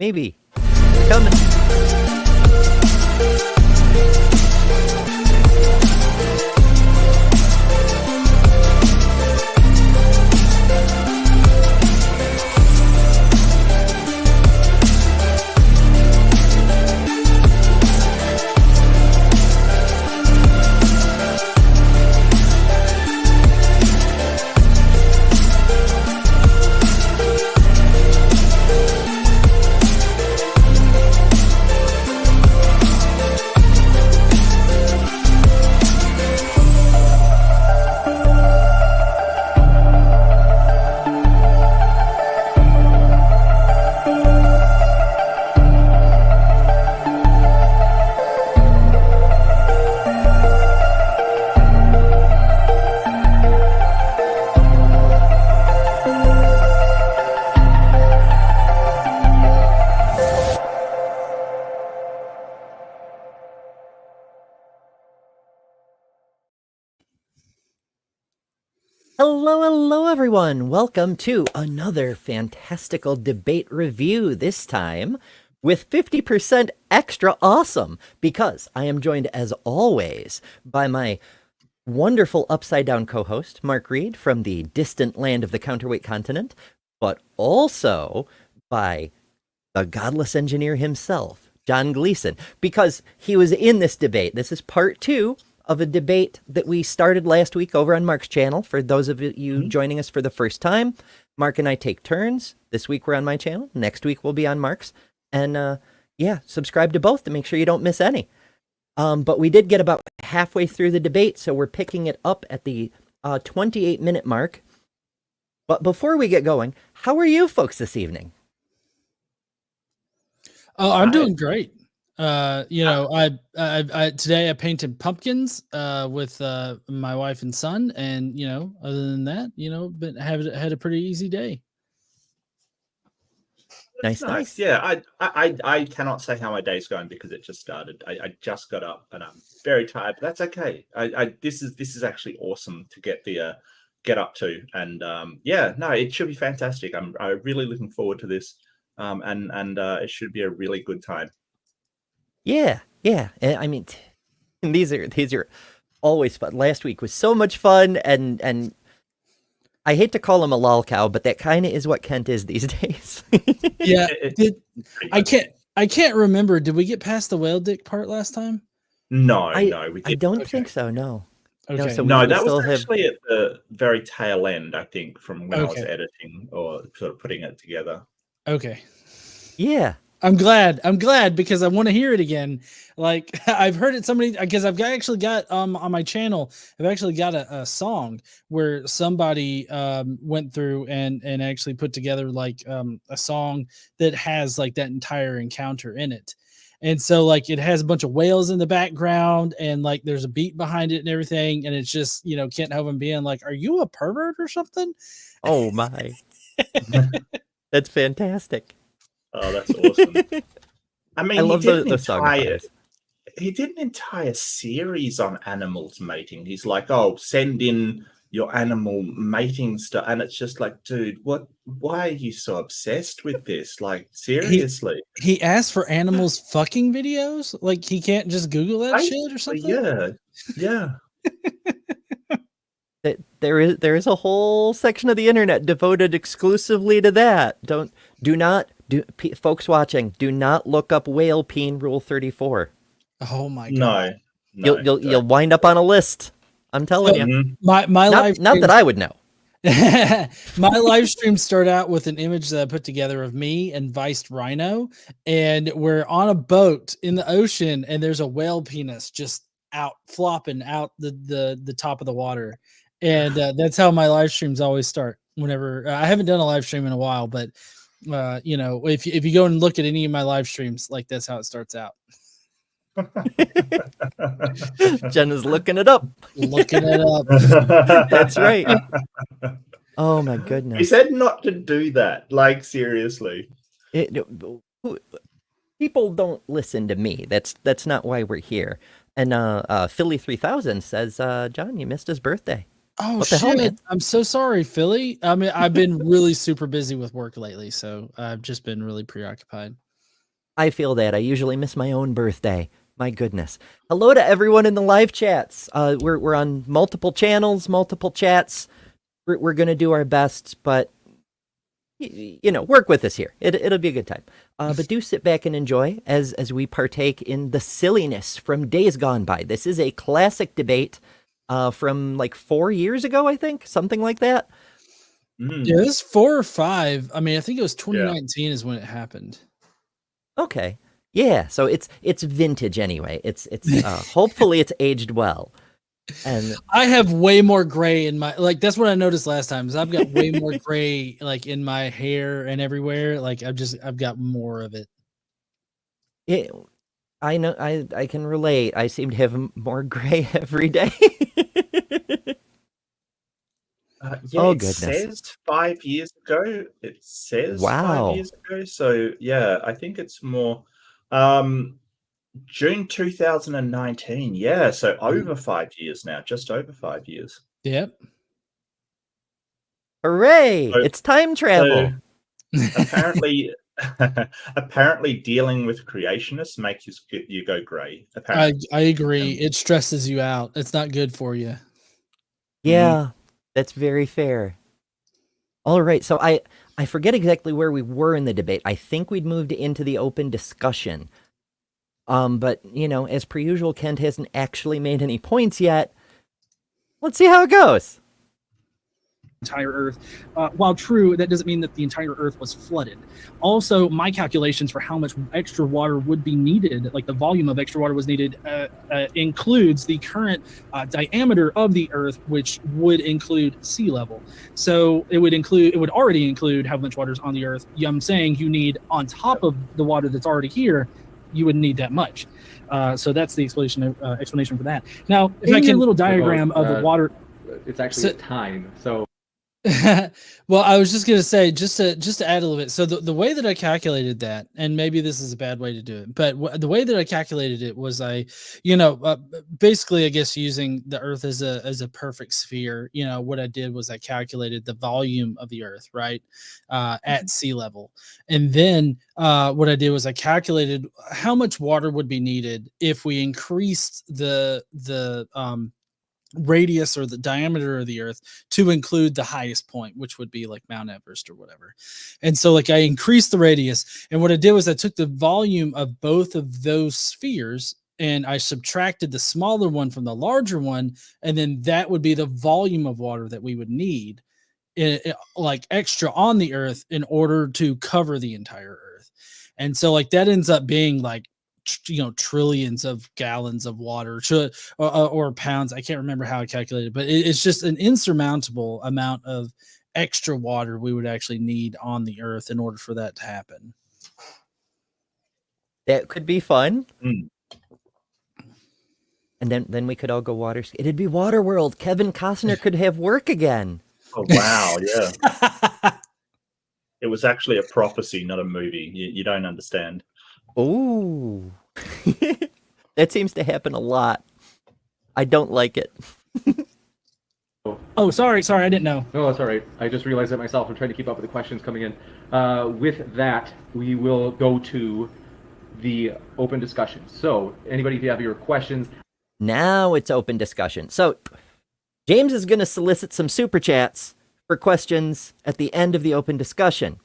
Maybe. Coming. Hello, everyone. Welcome to another fantastical debate review, this time with 50% extra awesome, because I am joined, as always, by my wonderful upside-down co-host, Mark Reed, from the distant land of the counterweight continent, but also by the godless engineer himself, John Gleason, because he was in this debate. This is part 2 of a debate that we started last week over on Mark's channel. For those of you joining us for the first time, Mark and I take turns. This week we're on my channel. Next week we'll be on Mark's. And yeah, subscribe to both to make sure you don't miss any. But we did get about halfway through the debate, so we're picking it up at the 28-minute mark. But before we get going, how are you folks this evening? Oh, I'm doing great. You know, I today I painted pumpkins with my wife and son, and you know, other than that, you know, but had a pretty easy day. Nice. Yeah, I cannot say how my day's going because it just started. I just got up and I'm very tired, but that's okay. This is actually awesome to get up to, and yeah, no, it should be fantastic. I'm really looking forward to this, and it should be a really good time. Yeah. I mean, these are always fun. Last week was so much fun, and I hate to call him a lol cow, but that kind of is what Kent is these days. Yeah, I can't remember. Did we get past the whale dick part last time? No, we didn't. I don't think so. No. Okay. No, that was actually at the very tail end, I think, from when I was editing or sort of putting it together. Okay. Yeah. I'm glad because I want to hear it again. Like I've heard it because I've actually got on my channel, I've actually got a song where somebody went through and actually put together like a song that has like that entire encounter in it. And so like it has a bunch of whales in the background and like there's a beat behind it and everything. And it's just, you know, Kent Hovind being like, "Are you a pervert or something?" Oh my. That's fantastic. Oh, that's awesome. I mean, I love the song. He did an entire series on animals mating. He's like, "Oh, send in your animal mating stuff," and it's just like, dude, what? Why are you so obsessed with this? Like, seriously? He asked for animals fucking videos. Like, he can't just Google that shit or something. Yeah. There is a whole section of the internet devoted exclusively to that. Folks watching, do not look up whale peen rule 34. Oh my god! No, you'll wind up on a list. I'm telling you. My live not that I would know. My live stream start out with an image that I put together of me and Viced Rhino, and we're on a boat in the ocean, and there's a whale penis just out flopping out the top of the water, and that's how my live streams always start. Whenever I haven't done a live stream in a while, but you know, if you go and look at any of my live streams, like that's how it starts out. Jen is looking it up. That's right. Oh my goodness. He said not to do that. Like, seriously. People don't listen to me. That's not why we're here. And Philly 3000 says, John, you missed his birthday. Oh, what the shit. Hell, man? I'm so sorry, Philly. I mean, I've been really super busy with work lately, so I've just been really preoccupied. I feel that. I usually miss my own birthday. My goodness. Hello to everyone in the live chats. We're on multiple channels, multiple chats. We're going to do our best, but work with us here. It'll be a good time. But do sit back and enjoy as we partake in the silliness from days gone by. This is a classic debate from like 4 years ago, I think, something like that. Yeah, this is 4 or 5. I mean, I think it was 2019 is when it happened. Okay. Yeah, so it's vintage anyway. It's hopefully it's aged well. And I have way more gray in my that's what I noticed last time is I've got way more gray like in my hair and everywhere. Like I've got more of it. Yeah, I know I can relate. I seem to have more gray every day. It says 5 years ago. It says 5 years ago. So yeah, I think it's more June 2019. Yeah, so over 5 years now, just over 5 years. Yep. Hooray! It's time travel. So apparently dealing with creationists makes you go grey. Apparently. I agree. It stresses you out. It's not good for you. Yeah, that's very fair. All right, so I forget exactly where we were in the debate. I think we'd moved into the open discussion. But, as per usual, Kent hasn't actually made any points yet. Let's see how it goes. Entire Earth. While true, that doesn't mean that the entire Earth was flooded. Also, my calculations for how much extra water would be needed, like the volume of extra water was needed, includes the current diameter of the Earth, which would include sea level. So it would already include how much water is on the Earth. I'm saying you need on top of the water that's already here, you wouldn't need that much. So that's the explanation for that. Now, if I can, a little diagram of the water. It's actually time. So. Well, I was just going to say, just to add a little bit. So the way that I calculated that, and maybe this is a bad way to do it, but the way that I calculated it was basically, I guess, using the Earth as a perfect sphere. What I did was I calculated the volume of the Earth, right, at sea level. And then what I did was I calculated how much water would be needed if we increased the radius or the diameter of the Earth to include the highest point, which would be like Mount Everest or whatever. And so I increased the radius, and what I did was I took the volume of both of those spheres and I subtracted the smaller one from the larger one, and then that would be the volume of water that we would need like extra on the Earth in order to cover the entire Earth. And so that ends up being like trillions of gallons of water or pounds. I can't remember how I calculated, but it's just an insurmountable amount of extra water we would actually need on the Earth in order for that to happen. That could be fun. And then we could all go water skiing. It'd be Waterworld. Kevin Costner could have work again. Oh wow, yeah. It was actually a prophecy, not a movie. You don't understand. Oh, that seems to happen a lot. I don't like it. Oh, sorry, I didn't know. No, that's all right. I just realized it myself. I'm trying to keep up with the questions coming in. With that, we will go to the open discussion. So, anybody, if you have your questions. Now it's open discussion. So, James is going to solicit some super chats for questions at the end of the open discussion.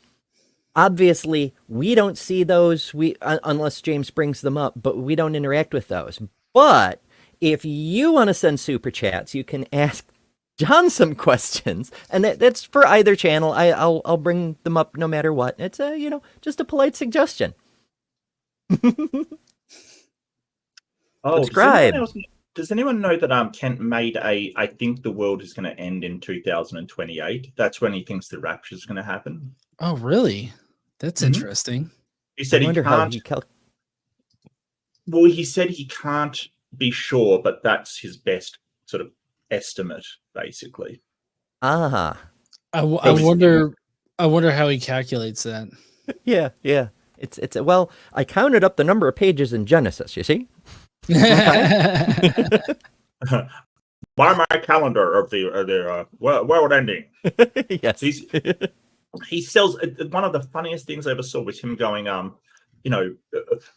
Obviously, we don't see those unless James brings them up, but we don't interact with those. But if you want to send super chats, you can ask John some questions, and that's for either channel. I'll bring them up no matter what. It's just a polite suggestion. Subscribe. Does anyone know that Kent made I think the world is going to end in 2028? That's when he thinks the rapture is going to happen. Oh, really? That's interesting. He said he can't. Well, he said he can't be sure, but that's his best sort of estimate, basically. I wonder how he calculates that. Yeah. It's well, I counted up the number of pages in Genesis, you see? By my calendar of the world ending. Yes. He sells one of the funniest things I ever saw was him going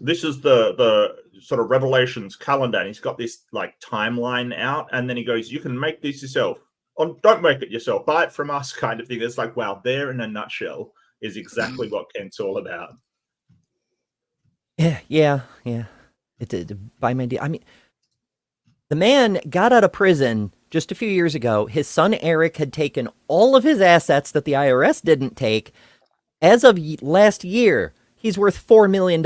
this is the sort of Revelations calendar, and he's got this like timeline out, and then he goes, you can make this yourself. Oh, don't make it yourself, buy it from us, kind of thing. It's like, wow, there in a nutshell is exactly what Kent's all about. Yeah. It's by my I mean, the man got out of prison just a few years ago. His son Eric had taken all of his assets that the IRS didn't take. As of last year, he's worth $4 million.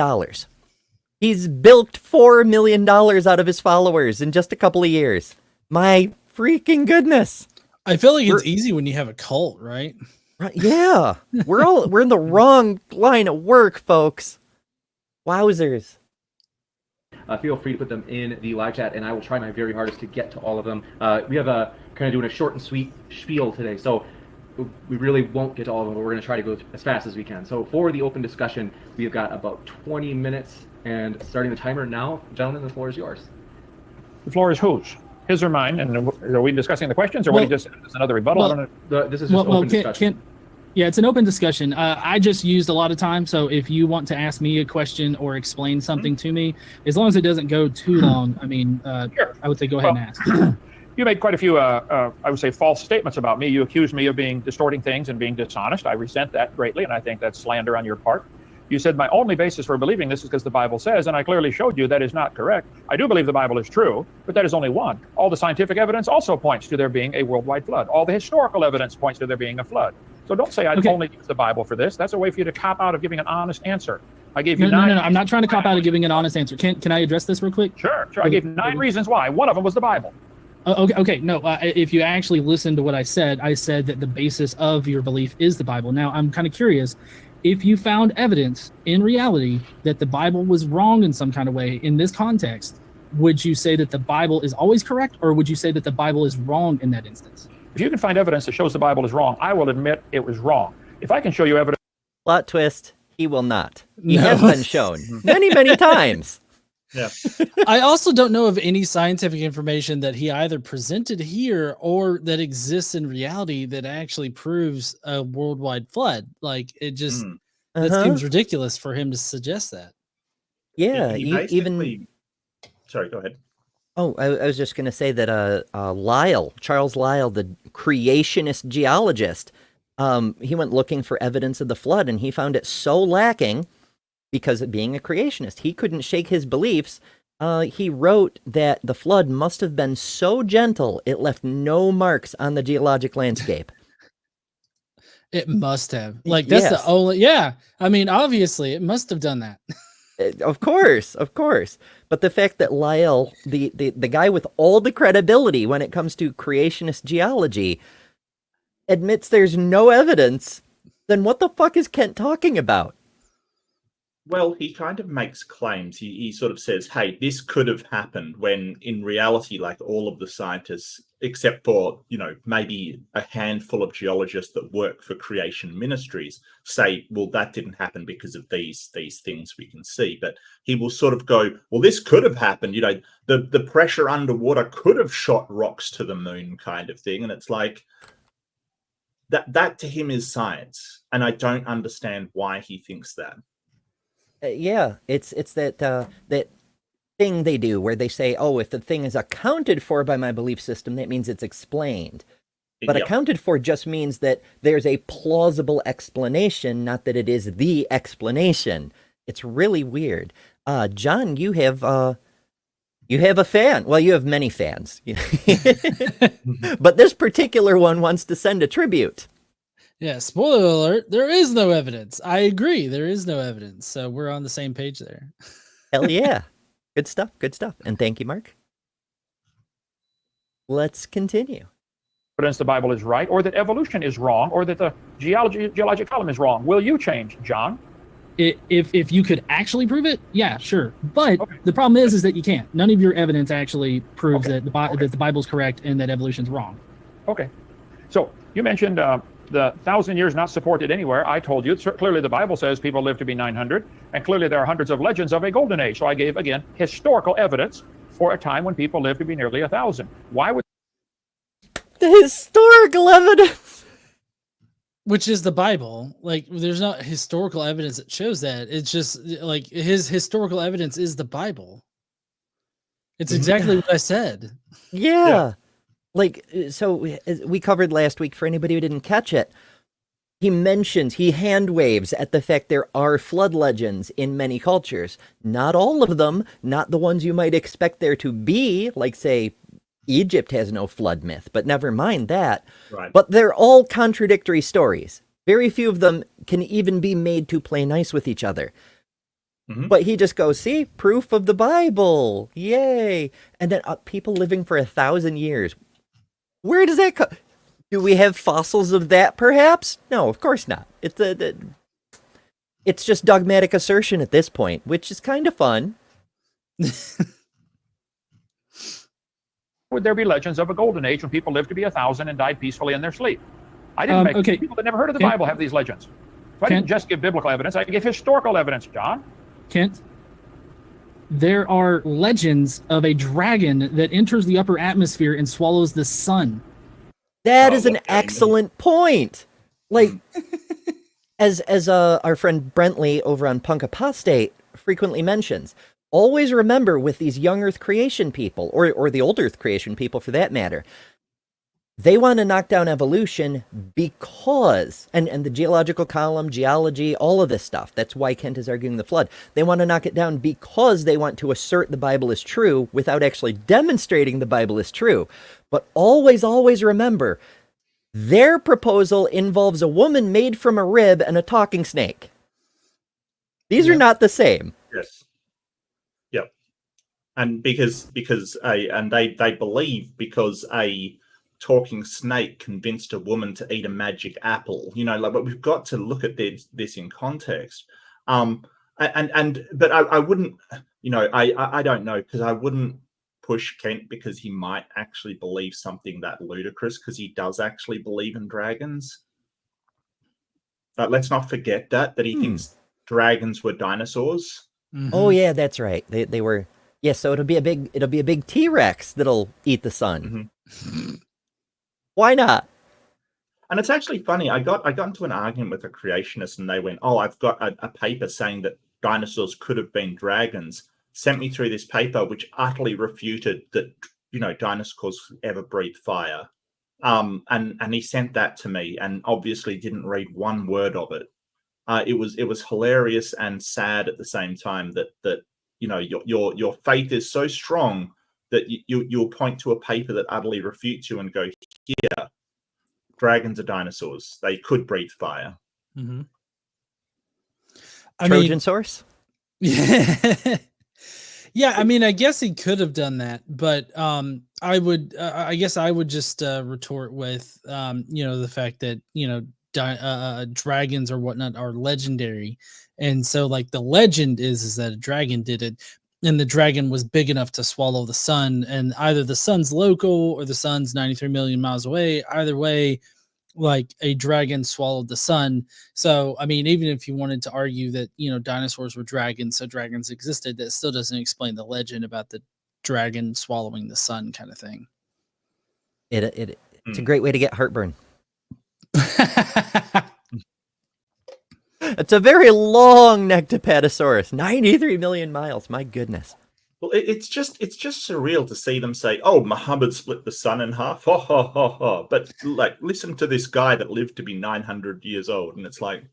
He's bilked $4 million out of his followers in just a couple of years. My freaking goodness. I feel like it's easy when you have a cult, right? Right? Yeah. We're in the wrong line of work, folks. Wowzers. Feel free to put them in the live chat, and I will try my very hardest to get to all of them. We have a kind of doing a short and sweet spiel today, so we really won't get to all of them, but we're going to try to go as fast as we can. So for the open discussion, we've got about 20 minutes, and starting the timer now. Gentlemen, the floor is yours. The floor is whose? His or mine? And are we discussing the questions, or what he just said is another rebuttal? This is just open discussion. Yeah, it's an open discussion. I just used a lot of time, so if you want to ask me a question or explain something to me, as long as it doesn't go too long, I mean, Sure. I would say go ahead and ask. You made quite a few, I would say, false statements about me. You accused me of being distorting things and being dishonest. I resent that greatly, and I think that's slander on your part. You said my only basis for believing this is because the Bible says, and I clearly showed you that is not correct. I do believe the Bible is true, but that is only one. All the scientific evidence also points to there being a worldwide flood. All the historical evidence points to there being a flood. So don't say I only use the Bible for this. That's a way for you to cop out of giving an honest answer. I gave you nine. No. I'm not trying to cop out of giving an honest answer. Can I address this real quick? Sure. I gave 9 reasons why. One of them was the Bible. Okay. No, if you actually listen to what I said that the basis of your belief is the Bible. Now, I'm kind of curious. If you found evidence in reality that the Bible was wrong in some kind of way in this context, would you say that the Bible is always correct, or would you say that the Bible is wrong in that instance? If you can find evidence that shows the Bible is wrong, I will admit it was wrong. If I can show you evidence... Plot twist, he will not. He has been shown many, many times. Yeah. I also don't know of any scientific information that he either presented here or that exists in reality that actually proves a worldwide flood. Like, it just that seems ridiculous for him to suggest that. Yeah, He even... Sorry, go ahead. Oh, I was just going to say that Charles Lyell, the creationist geologist, he went looking for evidence of the flood, and he found it so lacking because of being a creationist. He couldn't shake his beliefs. He wrote that the flood must have been so gentle, it left no marks on the geologic landscape. It must have. Like, that's the only... Yeah. I mean, obviously, it must have done that. Of course. But the fact that Lyell, the guy with all the credibility when it comes to creationist geology, admits there's no evidence, then what the fuck is Kent talking about? Well, he kind of makes claims. He sort of says, hey, this could have happened, when in reality, like, all of the scientists, except for, maybe a handful of geologists that work for creation ministries, say, well, that didn't happen because of these things we can see. But he will sort of go, well, this could have happened. The pressure underwater could have shot rocks to the moon, kind of thing. And it's like, that to him is science. And I don't understand why he thinks that. Yeah, it's that that thing they do where they say, oh, if the thing is accounted for by my belief system, that means it's explained. But accounted for just means that there's a plausible explanation, not that it is the explanation. It's really weird. John, you have a fan. Well, you have many fans. But this particular one wants to send a tribute. Yeah, spoiler alert, there is no evidence. I agree, there is no evidence. So we're on the same page there. Hell yeah. Good stuff. And thank you, Mark. Let's continue. Evidence the Bible is right, or that evolution is wrong, or that the geologic column is wrong. Will you change, John? If you could actually prove it, yeah, sure. But the problem is that you can't. None of your evidence actually proves that the Bible's correct and that evolution's wrong. Okay. So you mentioned the 1,000 years not supported anywhere. I told you, clearly the Bible says people live to be 900, and clearly there are hundreds of legends of a golden age. So I gave, again, historical evidence for a time when people lived to be nearly 1,000. Why would... The historical evidence! Which is the Bible. Like, there's not historical evidence that shows that. It's just like his historical evidence is the Bible. It's exactly what I said. Yeah. Like, so we covered last week, for anybody who didn't catch it, he hand waves at the fact there are flood legends in many cultures. Not all of them, not the ones you might expect there to be, like, say, Egypt has no flood myth, but never mind that. Right. But they're all contradictory stories. Very few of them can even be made to play nice with each other. Mhm. But he just goes, see, proof of the Bible. Yay. And then people living for 1,000 years. Where does that come? Do we have fossils of that, perhaps? No, of course not. It's just dogmatic assertion at this point, which is kind of fun. Would there be legends of a golden age when people lived to be 1,000 and died peacefully in their sleep? I didn't make okay. people that never heard of the Kent? Bible have these legends. So I didn't Kent? just give biblical evidence, I give historical evidence, John. Kent, there are legends of a dragon that enters the upper atmosphere and swallows the sun. That is an okay. excellent point. Like, as our friend Brentley over on Punk Apostate frequently mentions, always remember with these young Earth creation people, or the old Earth creation people for that matter, they want to knock down evolution because, and the geological column, geology, all of this stuff, that's why Kent is arguing the flood. They want to knock it down because they want to assert the Bible is true without actually demonstrating the Bible is true. But always, always remember, their proposal involves a woman made from a rib and a talking snake. These are not the same. Yes. Yep. And because they believe because a talking snake convinced a woman to eat a magic apple, but we've got to look at this in context. But I wouldn't, I don't know, because I wouldn't push Kent because he might actually believe something that ludicrous, because he does actually believe in dragons. But let's not forget that he thinks dragons were dinosaurs. Mhm. Oh yeah, that's right. They were. Yeah, so it'll be a big T-Rex that'll eat the sun. Mm-hmm. Why not? And it's actually funny. I got into an argument with a creationist, and they went, "Oh, I've got a paper saying that dinosaurs could have been dragons." Sent me through this paper, which utterly refuted that dinosaurs ever breathed fire. And he sent that to me, and obviously didn't read one word of it. It was hilarious and sad at the same time that your faith is so strong that you'll point to a paper that utterly refutes you and go, here, dragons are dinosaurs. They could breathe fire. Mm-hmm. Trojan source? Yeah. Yeah, I mean, I guess he could have done that, but I guess I would just retort with, the fact that, dragons or whatnot are legendary. And so, like, the legend is that a dragon did it, and the dragon was big enough to swallow the sun, and either the sun's local or the sun's 93 million miles away. Either way, like, a dragon swallowed the sun. So, I mean, even if you wanted to argue that, dinosaurs were dragons, so dragons existed, that still doesn't explain the legend about the dragon swallowing the sun kind of thing. It's a great way to get heartburn. It's a very long Nectopatosaurus, 93 million miles. My goodness. Well, it's just surreal to see them say, "Oh, Muhammad split the sun in half." Ha ha ha ha. But like, listen to this guy that lived to be 900 years old, and it's like,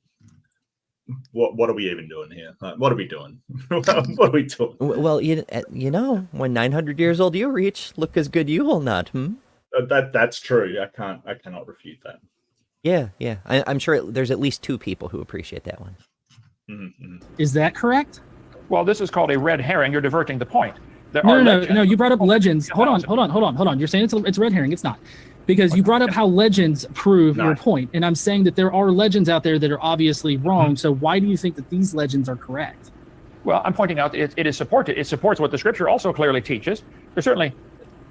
what are we even doing here? Like, what are we doing? What are we doing? Well, when 900 years old you reach, look as good you will not. That's true. I cannot refute that. Yeah. I'm sure there's at least two people who appreciate that one. Mm-hmm. Is that correct? Well, this is called a red herring. You're diverting the point. No. You brought up legends. Hold on. You're saying it's red herring. It's not, because you brought up how legends prove your point, and I'm saying that there are legends out there that are obviously wrong. Mm-hmm. So why do you think that these legends are correct? Well, I'm pointing out it is supported. It supports what the Scripture also clearly teaches. There's certainly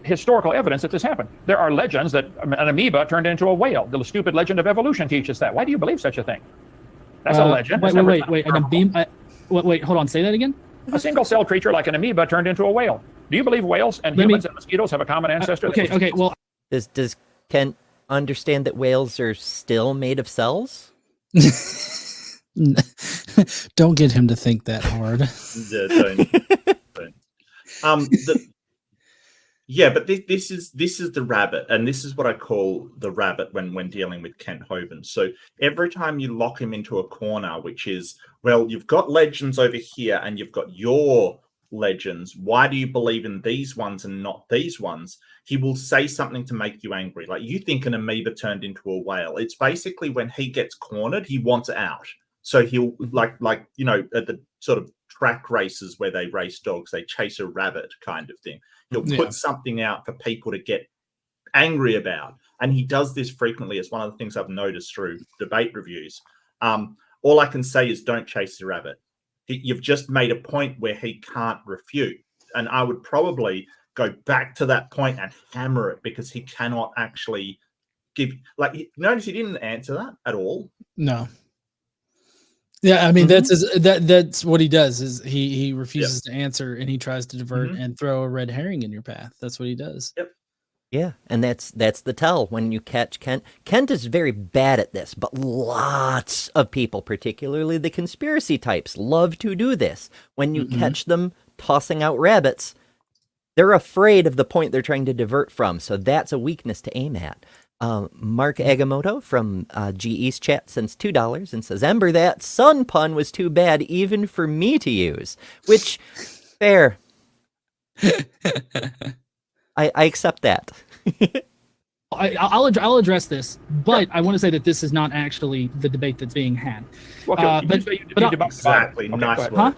historical evidence that this happened. There are legends that an amoeba turned into a whale. The stupid legend of evolution teaches that. Why do you believe such a thing? That's a legend. Wait. An amoeba. Wait, hold on. Say that again. A single-cell creature like an amoeba turned into a whale. Do you believe whales and humans and mosquitoes have a common ancestor? Okay. Well, Does Kent understand that whales are still made of cells? Don't get him to think that hard. Yeah, don't. But this is the rabbit, and this is what I call the rabbit when dealing with Kent Hovind. So every time you lock him into a corner, which is, well, you've got legends over here, and you've got your legends. Why do you believe in these ones and not these ones? He will say something to make you angry. Like, you think an amoeba turned into a whale. It's basically when he gets cornered, he wants out. So he'll like at the sort of track races where they race dogs, they chase a rabbit kind of thing. He'll put something out for people to get angry about. And he does this frequently. It's one of the things I've noticed through debate reviews. All I can say is don't chase the rabbit. You've just made a point where he can't refute. And I would probably go back to that point and hammer it, because he cannot actually give, like, notice he didn't answer that at all. No. Yeah, I mean, that's what he does, is he refuses to answer, and he tries to divert and throw a red herring in your path. That's what he does. Yep. Yeah, and that's the tell when you catch Kent. Kent is very bad at this, but lots of people, particularly the conspiracy types, love to do this. When you catch them tossing out rabbits, they're afraid of the point they're trying to divert from, so that's a weakness to aim at. Mark Agamotto from GE's chat sends $2 and says, Ember, that sun pun was too bad even for me to use. Which, fair. I accept that. I'll address this, but I want to say that this is not actually the debate that's being had. Okay, Exactly. Nice Huh?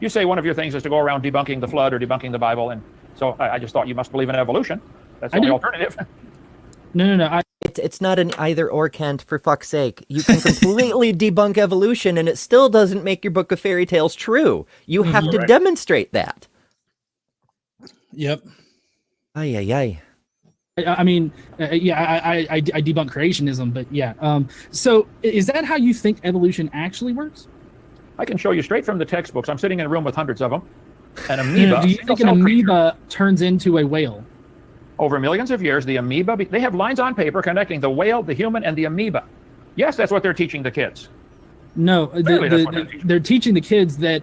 You say one of your things is to go around debunking the flood or debunking the Bible, and so I just thought you must believe in evolution. That's the only alternative. No. It's not an either or, Kent, for fuck's sake. You can completely debunk evolution, and it still doesn't make your book of fairy tales true. You have to demonstrate that. Yep. Ay. I mean, I debunk creationism, but yeah. So is that how you think evolution actually works? I can show you straight from the textbooks. I'm sitting in a room with hundreds of them. An amoeba. Do you think an amoeba turns into a whale? Over millions of years, the amoeba, they have lines on paper connecting the whale, the human, and the amoeba. Yes, that's what they're teaching the kids. No, they're teaching the kids that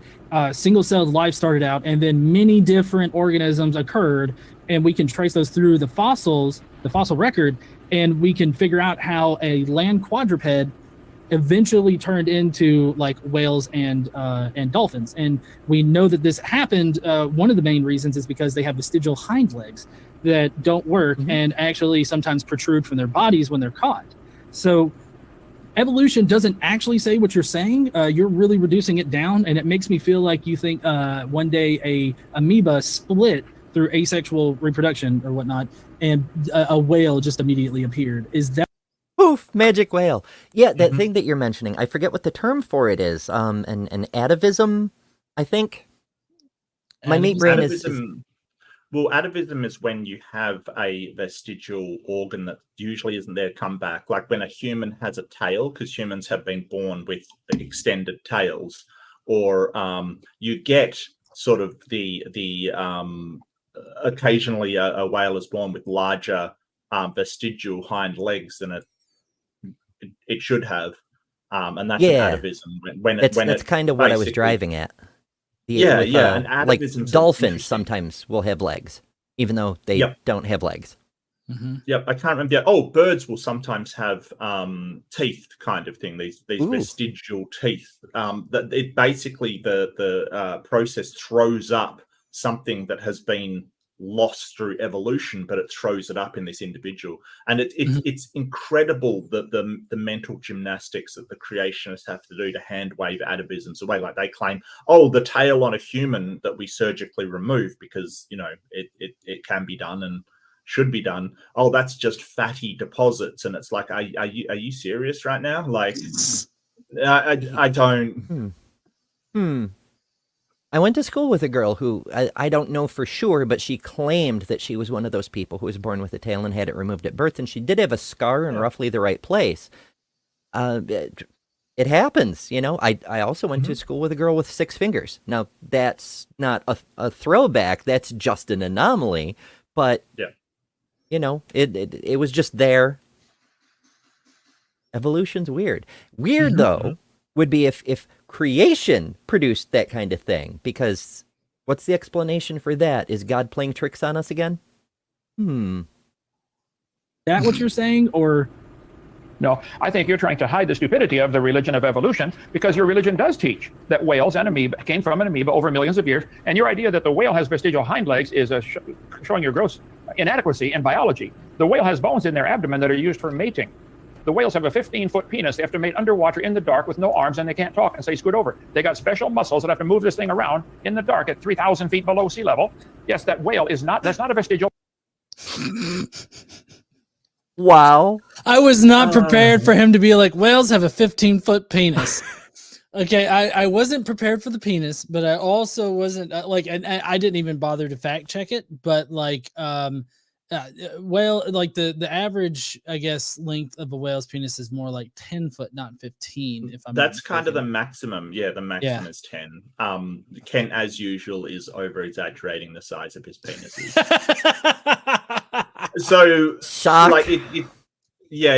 single-celled life started out, and then many different organisms occurred, and we can trace those through the fossil record, and we can figure out how a land quadruped eventually turned into like whales and dolphins. And we know that this happened. One of the main reasons is because they have vestigial hind legs that don't work and actually sometimes protrude from their bodies when they're caught. So evolution doesn't actually say what you're saying. You're really reducing it down, and it makes me feel like you think one day a amoeba split through asexual reproduction or whatnot, and a whale just immediately appeared. Is that Poof, magic whale. Yeah, that thing that you're mentioning, I forget what the term for it is. An atavism, I think. My meat brain is... Well, atavism is when you have a vestigial organ that usually isn't there to come back. Like when a human has a tail, because humans have been born with extended tails, or you get sort of the occasionally a whale is born with larger vestigial hind legs than it should have, and that's an atavism. That's kind of what I was driving at. And like dolphins sometimes will have legs, even though they don't have legs. Yep, I can't remember. Oh, birds will sometimes have teeth, kind of thing. These vestigial teeth. That it basically the process throws up something that has been lost through evolution, but it throws it up in this individual, and it's incredible the mental gymnastics that the creationists have to do to hand wave atavisms away. Like they claim, oh, the tail on a human that we surgically remove because it can be done and should be done. Oh, that's just fatty deposits, and it's like, are you serious right now? Like, I don't. I went to school with a girl who, I don't know for sure, but she claimed that she was one of those people who was born with a tail and had it removed at birth, and she did have a scar in roughly the right place. It happens, I also went to school with a girl with 6 fingers. Now, that's not a throwback, that's just an anomaly, but, it was just there, Evolution's weird. Weird though would be if creation produced that kind of thing, because what's the explanation for that? Is God playing tricks on us again? That what you're saying, or No, I think you're trying to hide the stupidity of the religion of evolution, because your religion does teach that whales and amoeba came from an amoeba over millions of years, and your idea that the whale has vestigial hind legs is showing your gross inadequacy in biology. The whale has bones in their abdomen that are used for mating. The whales have a 15-foot penis. They have to mate underwater in the dark with no arms, and they can't talk and say scoot over. They got special muscles that have to move this thing around in the dark at 3,000 feet below sea level. Yes, that whale is not, that's not a vestigial. Wow. I was not prepared for him to be like, whales have a 15-foot penis. Okay, I wasn't prepared for the penis, but I also wasn't and I didn't even bother to fact check it. But whale, like the average, I guess, length of a whale's penis is more like 10 foot, not 15. If I'm That's kind of the maximum. Yeah, the maximum is 10. Kent, as usual, is over exaggerating the size of his penises. So, Shock. like,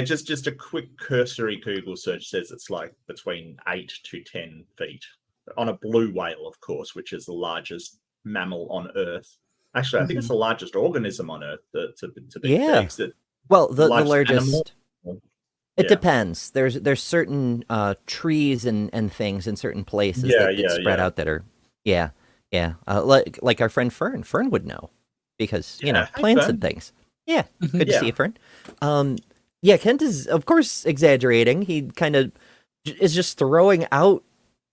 just a quick cursory Google search says it's like between 8 to 10 feet on a blue whale, of course, which is the largest mammal on Earth. Actually, I think it's the largest organism on Earth. To be fixed. Well, the largest. Animal. It depends. There's certain trees and things in certain places that get spread out that are like our friend Fern. Fern would know because plants Fern. and things. Yeah, good to see you, Fern. Kent is of course exaggerating. He kind of is just throwing out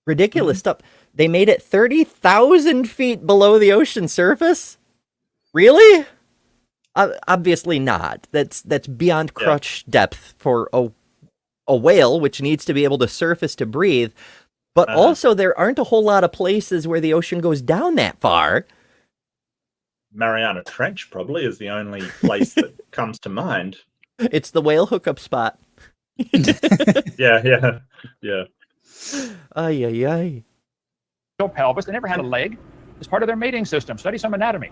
ridiculous stuff. They made it 30,000 feet below the ocean surface. Really? Obviously not. That's beyond crutch depth for a whale, which needs to be able to surface to breathe. But also, there aren't a whole lot of places where the ocean goes down that far. Mariana Trench probably is the only place that comes to mind. It's the whale hookup spot. Yeah. Ay. pelvis. They never had a leg. It's part of their mating system. Study some anatomy.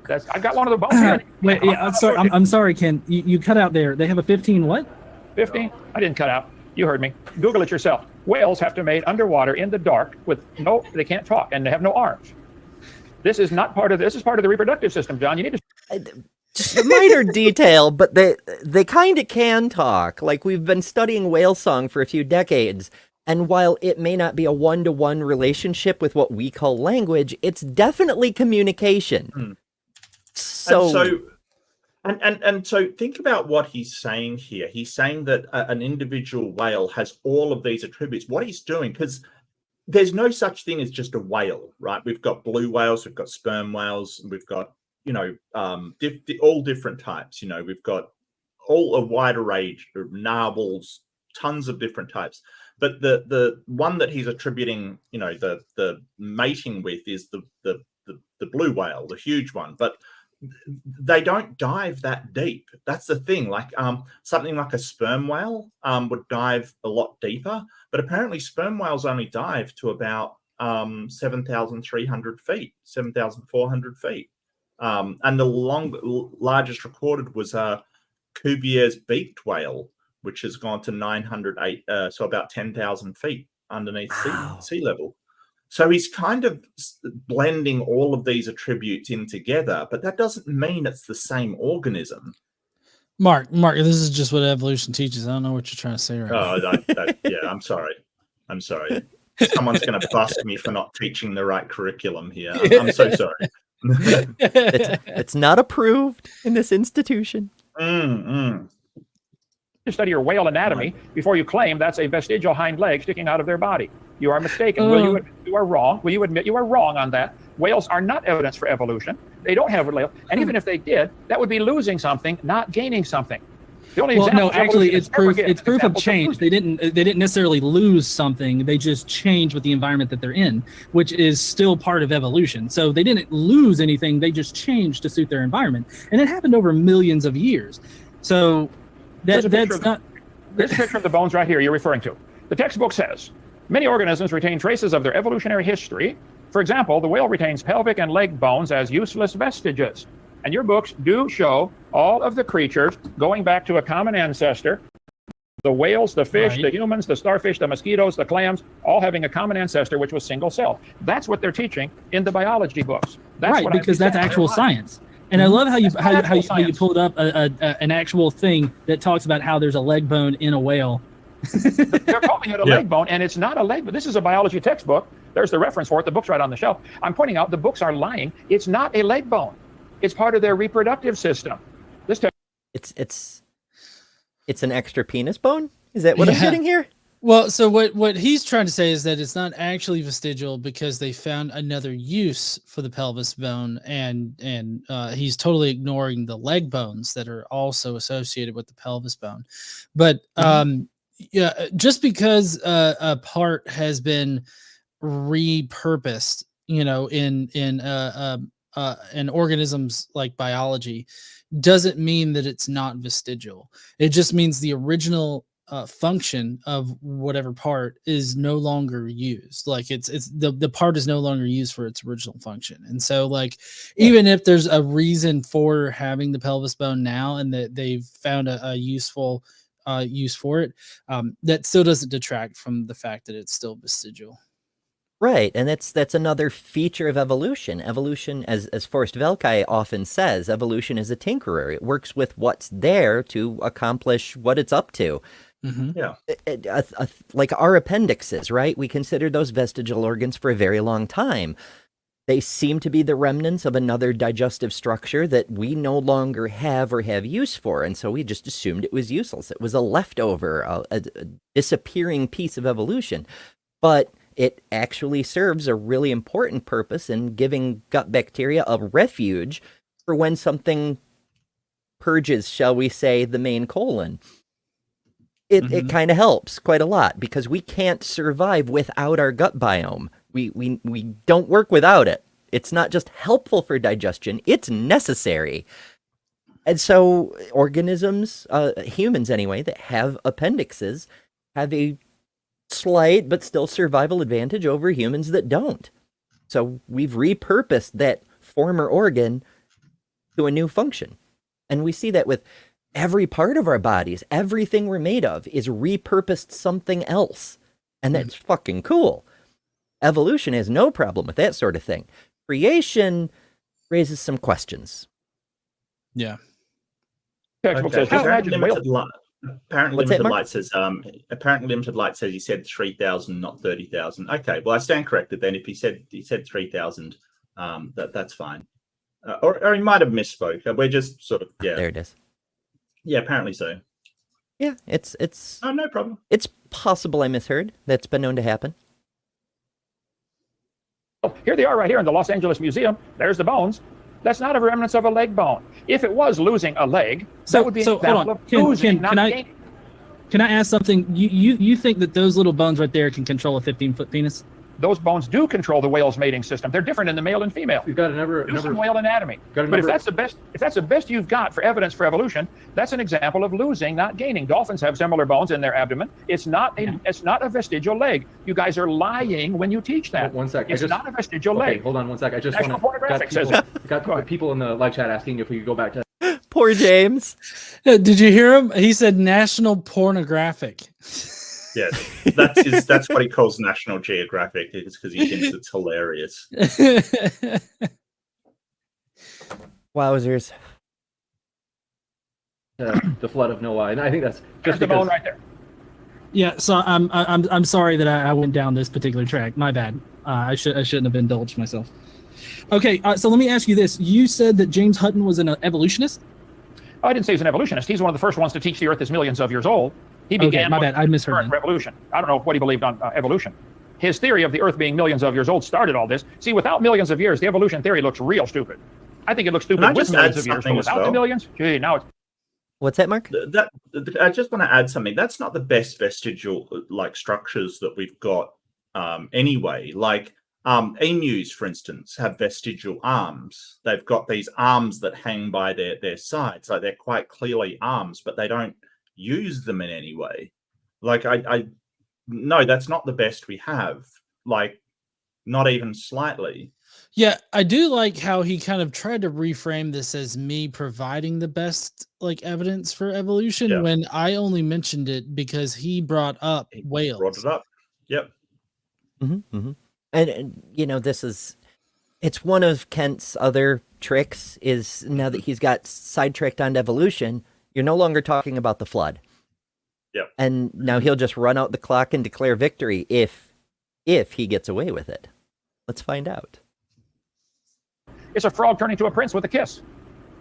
I've got one of the bones here. Wait, I'm sorry, Ken. You cut out there. They have a 15 what? 15? I didn't cut out. You heard me. Google it yourself. Whales have to mate underwater in the dark they can't talk and they have no arms. This is part of the reproductive system, John. You need to. Just a minor detail, but they kind of can talk. Like, we've been studying whale song for a few decades, and while it may not be a one-to-one relationship with what we call language, it's definitely communication. So think about what he's saying here. He's saying that an individual whale has all of these attributes. What he's doing, because there's no such thing as just a whale, right? We've got blue whales, we've got sperm whales, we've got all different types. We've got all a wide array of narwhals, tons of different types. But the one that he's attributing, the mating with is the blue whale, the huge one. But they don't dive that deep. That's the thing. Like something like a sperm whale would dive a lot deeper, but apparently sperm whales only dive to about 7,300 feet, 7,400 feet. And the largest recorded was Cuvier's beaked whale, which has gone to 908, so about 10,000 feet underneath sea level. So he's kind of blending all of these attributes in together, but that doesn't mean it's the same organism. Mark, this is just what evolution teaches. I don't know what you're trying to say right now. I'm sorry. Someone's going to bust me for not teaching the right curriculum here. I'm so sorry. It's not approved in this institution. To study your whale anatomy before you claim that's a vestigial hind leg sticking out of their body. You are mistaken. Will you admit you are wrong? Will you admit you are wrong on that? Whales are not evidence for evolution. They don't have a leg. And even if they did, that would be losing something, not gaining something. The only no, actually, it's proof of change. They didn't necessarily lose something. They just changed with the environment that they're in, which is still part of evolution. So they didn't lose anything. They just changed to suit their environment, and it happened over millions of years. So that's not. There's a picture of the bones right here you're referring to. The textbook says many organisms retain traces of their evolutionary history. For example, the whale retains pelvic and leg bones as useless vestiges. And your books do show all of the creatures going back to a common ancestor. The whales, the fish, Right. the humans, the starfish, the mosquitoes, the clams, all having a common ancestor, which was single cell. That's what they're teaching in the biology books. That's right, what I because that's present. actual science. And I Mhm. love how you That's how, you- actual how, you- how you science. pulled up an actual thing that talks about how there's a leg bone in a whale. They're calling it a Yeah. leg bone, and it's not a leg bone. This is a biology textbook. There's the reference for it. The book's right on the shelf. I'm pointing out the books are lying. It's not a leg bone. It's part of their reproductive system. This It's an extra penis bone? Is that what I'm Yeah. getting here? Well, so what he's trying to say is that it's not actually vestigial because they found another use for the pelvis bone, and he's totally ignoring the leg bones that are also associated with the pelvis bone. But yeah, just because a part has been repurposed, in organisms like biology, doesn't mean that it's not vestigial. It just means the original function of whatever part is no longer used. Like it's the part is no longer used for its original function. And so like even if there's a reason for having the pelvis bone now and that they've found a useful use for it, that still doesn't detract from the fact that it's still vestigial. Right, and that's another feature of evolution. Evolution, as Forrest Velkai often says, evolution is a tinkerer. It works with what's there to accomplish what it's up to. Like our appendixes, right? We considered those vestigial organs for a very long time. They seem to be the remnants of another digestive structure that we no longer have or have use for, and so we just assumed it was useless. It was a leftover, a disappearing piece of evolution. But it actually serves a really important purpose in giving gut bacteria a refuge for when something purges, shall we say, the main colon. It kind of helps quite a lot because we can't survive without our gut biome. We don't work without it. It's not just helpful for digestion, it's necessary. And so organisms, humans anyway, that have appendixes have a slight but still survival advantage over humans that don't. So we've repurposed that former organ to a new function. And we see that with every part of our bodies. Everything we're made of is repurposed something else. And that's fucking cool. Evolution has no problem with that sort of thing. Creation raises some questions. Yeah. textbook says, just imagine whale. Apparently What's that, limited Mark? light says apparently limited light says he said 3,000, not 30,000. Okay, well I stand corrected then. If he said 3,000, that's fine. Or he might have misspoke. We're just sort of There it is. Yeah, apparently so. Yeah, it's Oh, no problem. it's possible I misheard. That's been known to happen. Here they are right here in the Los Angeles Museum. There's the bones. That's not a remnants of a leg bone. If it was losing a leg, that would be an hold example on. of losing, not Can I gaining. can I ask something? You think that those little bones right there can control a 15-foot penis? Those bones do control the whale's mating system. They're different in the male and female. We've got a Do some whale anatomy. got a But if number- that's the best you've got for evidence for evolution, that's an example of losing, not gaining. Dolphins have similar bones in their abdomen. It's not a vestigial leg. You guys are lying when you teach that. One sec. It's not a vestigial Okay, leg. hold on one sec. I just National want Pornographic says got people in the live chat asking if we could go back to Poor James. Did you hear him? He said National Pornographic. Yes, that's what he calls National Geographic. It's because he thinks it's hilarious. Wowzers. the flood of Noah, and I think that's There's just the bone because right there. Yeah. So I'm sorry that I went down this particular track. My bad. I shouldn't have indulged myself. Okay. So let me ask you this. You said that James Hutton was an evolutionist. I didn't say he's an evolutionist. He's one of the first ones to teach the Earth is millions of years old. He began Okay, my bad. I misheard current that. revolution. I don't know what he believed on evolution. His theory of the Earth being millions of years old started all this. See, without millions of years, the evolution theory looks real stupid. I think it looks stupid Can I with just millions add of years, but something as without the well? millions, gee, now it's What's that, Mark? I just want to add something. That's not the best vestigial like structures that we've got anyway. Like emus, for instance, have vestigial arms. They've got these arms that hang by their sides. Like they're quite clearly arms, but they don't use them in any way. Like no, that's not the best we have. Like not even slightly. Yeah, I do like how he kind of tried to reframe this as me providing the best like evidence for evolution Yeah. when I only mentioned it because he brought up He whales. brought it up. Yep. And it's one of Kent's other tricks is now that he's got sidetracked onto evolution, you're no longer talking about the flood. Yep. And now he'll just run out the clock and declare victory if he gets away with it. Let's find out. It's a frog turning to a prince with a kiss.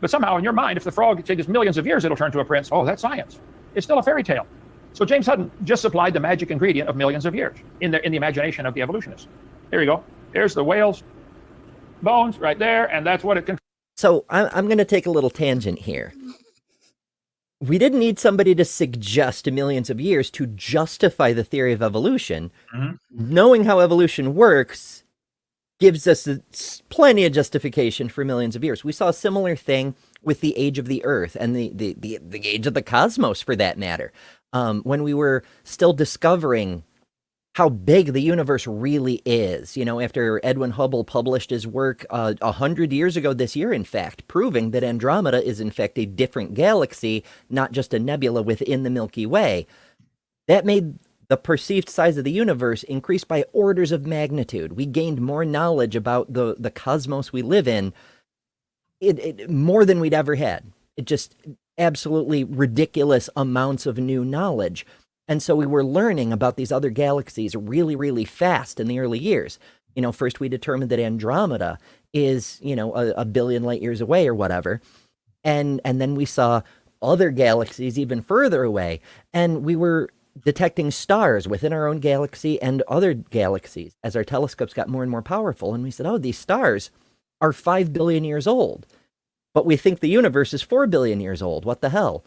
But somehow in your mind, if the frog takes millions of years, it'll turn to a prince. Oh, that's science. It's still a fairy tale. So James Hutton just supplied the magic ingredient of millions of years in the imagination of the evolutionists. Here you go. There's the whale's bones right there, and that's what it can. So I'm going to take a little tangent here. We didn't need somebody to suggest millions of years to justify the theory of evolution. Knowing how evolution works gives us plenty of justification for millions of years. We saw a similar thing with the age of the Earth and the age of the cosmos, for that matter. When we were still discovering how big the universe really is, after Edwin Hubble published his work 100 years ago this year, in fact, proving that Andromeda is in fact a different galaxy, not just a nebula within the Milky Way. That made the perceived size of the universe increase by orders of magnitude. We gained more knowledge about the cosmos we live in, more than we'd ever had. It just absolutely ridiculous amounts of new knowledge. And so we were learning about these other galaxies really, really fast in the early years. First we determined that Andromeda is, a billion light years away or whatever. And then we saw other galaxies even further away. And we were detecting stars within our own galaxy and other galaxies as our telescopes got more and more powerful. And we said, oh, these stars are 5 billion years old. But we think the universe is 4 billion years old. What the hell?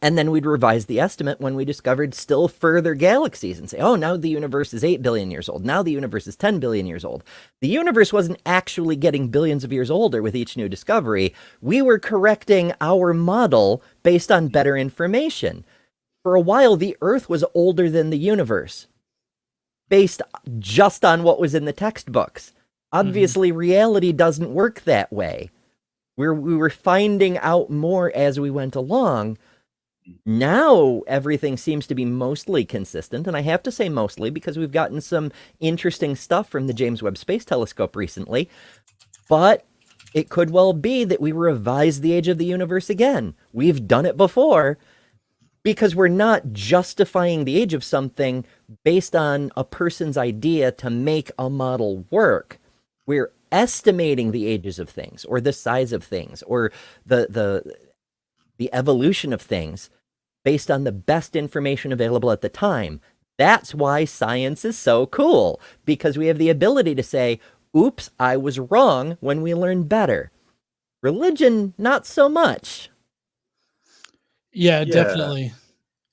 And then we'd revise the estimate when we discovered still further galaxies and say, oh, now the universe is 8 billion years old. Now the universe is 10 billion years old. The universe wasn't actually getting billions of years older with each new discovery. We were correcting our model based on better information. For a while, the Earth was older than the universe, based just on what was in the textbooks. Obviously, reality doesn't work that way. We were finding out more as we went along. Now everything seems to be mostly consistent, and I have to say mostly because we've gotten some interesting stuff from the James Webb Space Telescope recently, but it could well be that we revise the age of the universe again. We've done it before because we're not justifying the age of something based on a person's idea to make a model work. We're estimating the ages of things or the size of things or the evolution of things based on the best information available at the time. That's why science is so cool, because we have the ability to say, oops, I was wrong when we learn better. Religion, not so much. Yeah, definitely.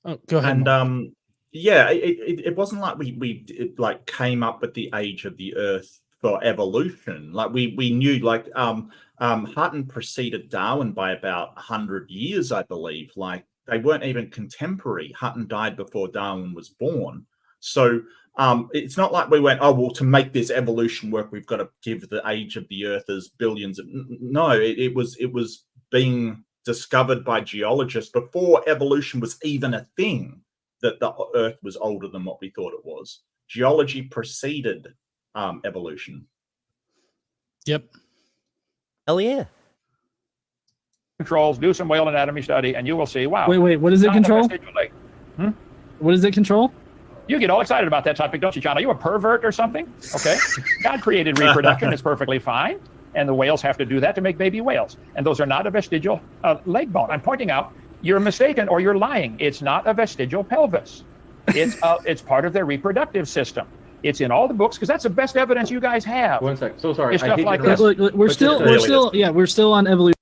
Oh, go ahead. And it wasn't like we like came up with the age of the Earth for evolution. Like we knew, like Hutton preceded Darwin by about 100 years, I believe. Like they weren't even contemporary. Hutton died before Darwin was born. So it's not like we went, oh, well, to make this evolution work, we've got to give the age of the Earth as billions of... No, it was being discovered by geologists before evolution was even a thing, that the Earth was older than what we thought it was. Geology preceded evolution. Yep. Hell yeah. Controls, do some whale anatomy study, and you will see, wow. Wait, what does it control? Hmm? What does it control? You get all excited about that topic, don't you, John? Are you a pervert or something? Okay. God created reproduction. It's perfectly fine. And the whales have to do that to make baby whales. And those are not a vestigial leg bone. I'm pointing out, you're mistaken or you're lying. It's not a vestigial pelvis. It's part of their reproductive system. It's in all the books because that's the best evidence you guys have. 1 sec. So sorry. It's stuff like this. Look, we're still on evolution.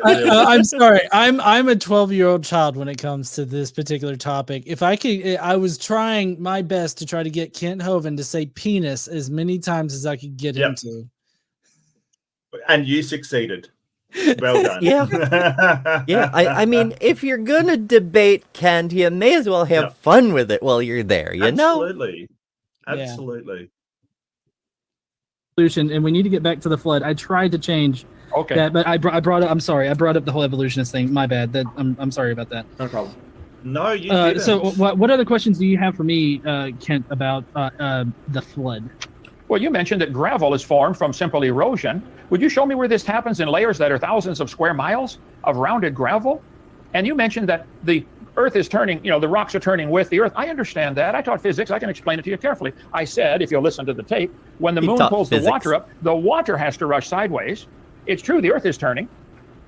I'm sorry. I'm a 12-year-old child when it comes to this particular topic. If I could, I was trying my best to try to get Kent Hovind to say penis as many times as I could get him to. And you succeeded. Well done. Yeah. I mean, if you're gonna debate Kent, you may as well have fun with it while you're there. You know. Absolutely. evolution, and we need to get back to the flood. I tried to change Okay. that, but I brought up. I'm sorry, I brought up the whole evolutionist thing. My bad. I'm sorry about that. No problem. No, you didn't. So what other questions do you have for me, Kent, about the flood? Well, you mentioned that gravel is formed from simple erosion. Would you show me where this happens in layers that are thousands of square miles of rounded gravel? And you mentioned that the Earth is turning, the rocks are turning with the Earth. I understand that. I taught physics. I can explain it to you carefully. I said, if you'll listen to the tape, when the moon pulls the water up, the water has to rush sideways. It's true the Earth is turning,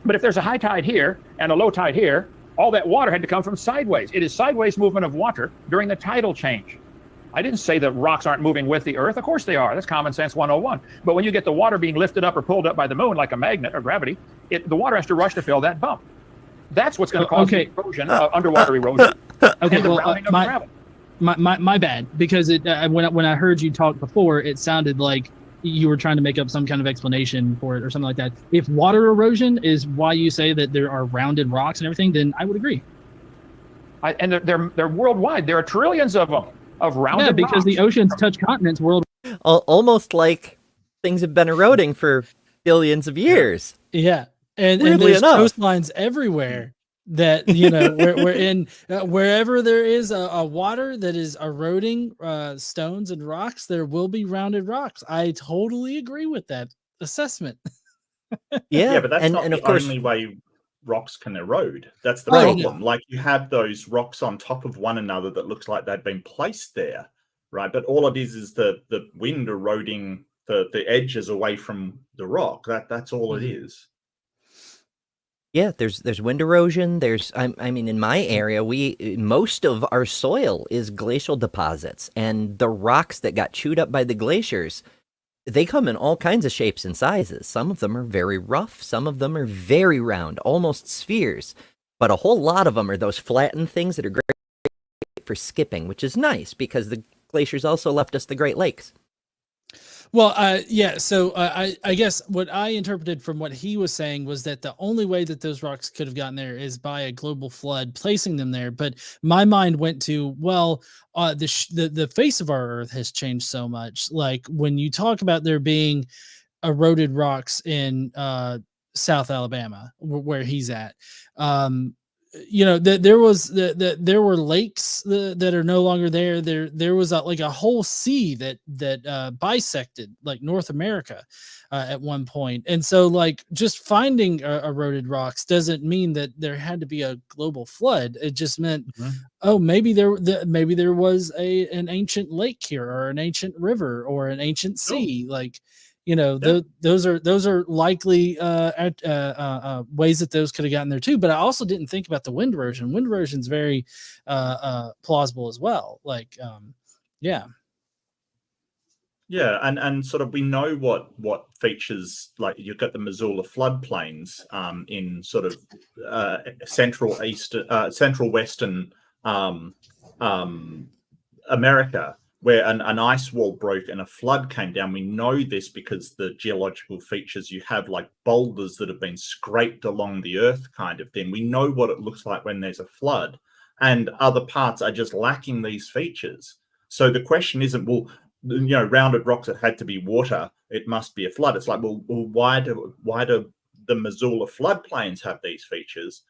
but if there's a high tide here and a low tide here, all that water had to come from sideways. It is sideways movement of water during the tidal change. I didn't say that rocks aren't moving with the Earth. Of course they are. That's common sense 101. But when you get the water being lifted up or pulled up by the moon like a magnet or gravity, the water has to rush to fill that bump. That's what's going to cause erosion, underwater erosion. Okay, and the rounding of gravel. My bad, because when I heard you talk before, it sounded like you were trying to make up some kind of explanation for it or something like that. If water erosion is why you say that there are rounded rocks and everything, then I would agree. And they're worldwide. There are trillions of them, of rounded because rocks. the oceans touch continents worldwide. Almost like things have been eroding for billions of years. Yeah, and Weirdly there's enough. coastlines everywhere that we're in. Wherever there is a water that is eroding stones and rocks, there will be rounded rocks. I totally agree with that assessment. Yeah, but that's not and the of course, only way rocks can erode. That's the Right. problem. Like you have those rocks on top of one another that looks like they've been placed there, right? But all it is the wind eroding the edges away from the rock. That's all it is. yeah, there's wind erosion. I mean, in my area, most of our soil is glacial deposits, and the rocks that got chewed up by the glaciers, they come in all kinds of shapes and sizes. Some of them are very rough. Some of them are very round, almost spheres. But a whole lot of them are those flattened things that are great for skipping, which is nice because the glaciers also left us the Great Lakes. Well, yeah. So I guess what I interpreted from what he was saying was that the only way that those rocks could have gotten there is by a global flood placing them there. But my mind went to, well, the face of our Earth has changed so much. Like when you talk about there being eroded rocks in South Alabama, where he's at, there were lakes that are no longer there. There was a whole sea that bisected like North America at one point. And so like just finding eroded rocks doesn't mean that there had to be a global flood. It just meant, oh, maybe there was an ancient lake here, or an ancient river, or an ancient sea. Like, those are likely ways that those could have gotten there too. But I also didn't think about the wind erosion. Wind erosion is very plausible as well. Like, yeah. Yeah, and sort of we know what features, like you've got the Missoula floodplains in sort of central western America, where an ice wall broke and a flood came down. We know this because the geological features, you have like boulders that have been scraped along the earth kind of thing. We know what it looks like when there's a flood, and other parts are just lacking these features. So the question isn't, well, rounded rocks, it had to be water, it must be a flood. It's like, well why do the Missoula floodplains have these features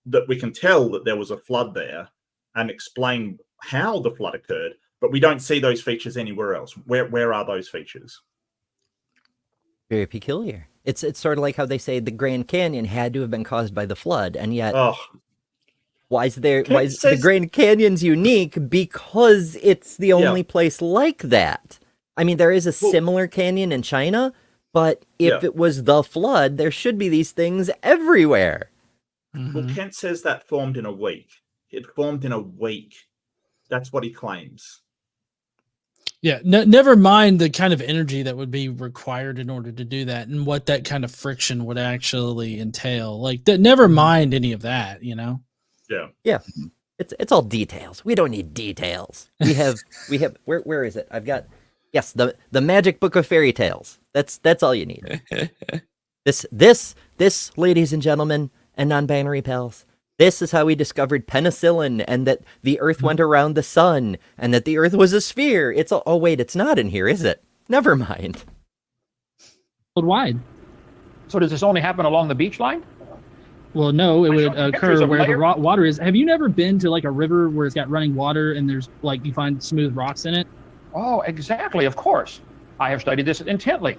that we can tell that there was a flood there and explain how the flood occurred, but we don't see those features anywhere else. Where are those features? Very peculiar. It's sort of like how they say the Grand Canyon had to have been caused by the flood, and yet why is the Grand Canyon's unique? Because it's the only place like that. I mean, there is a similar canyon in China, but if it was the flood, there should be these things everywhere. Well, Kent says that formed in a week. It formed in a week. That's what he claims. Yeah, never mind the kind of energy that would be required in order to do that, and what that kind of friction would actually entail. Like, never mind any of that, Yeah. Yeah. It's all details. We don't need details. We have where is it? I've got the magic book of fairy tales. That's all you need. This, ladies and gentlemen, and non-binary pals, this is how we discovered penicillin, and that the Earth went around the sun, and that the Earth was a sphere. It's all, oh wait, it's not in here, is it? Never mind. worldwide. So does this only happen along the beach line? Well, no, it I would saw pictures occur of where the layer- water is. Have you never been to like a river where it's got running water and there's like you find smooth rocks in it? Oh, exactly. Of course. I have studied this intently.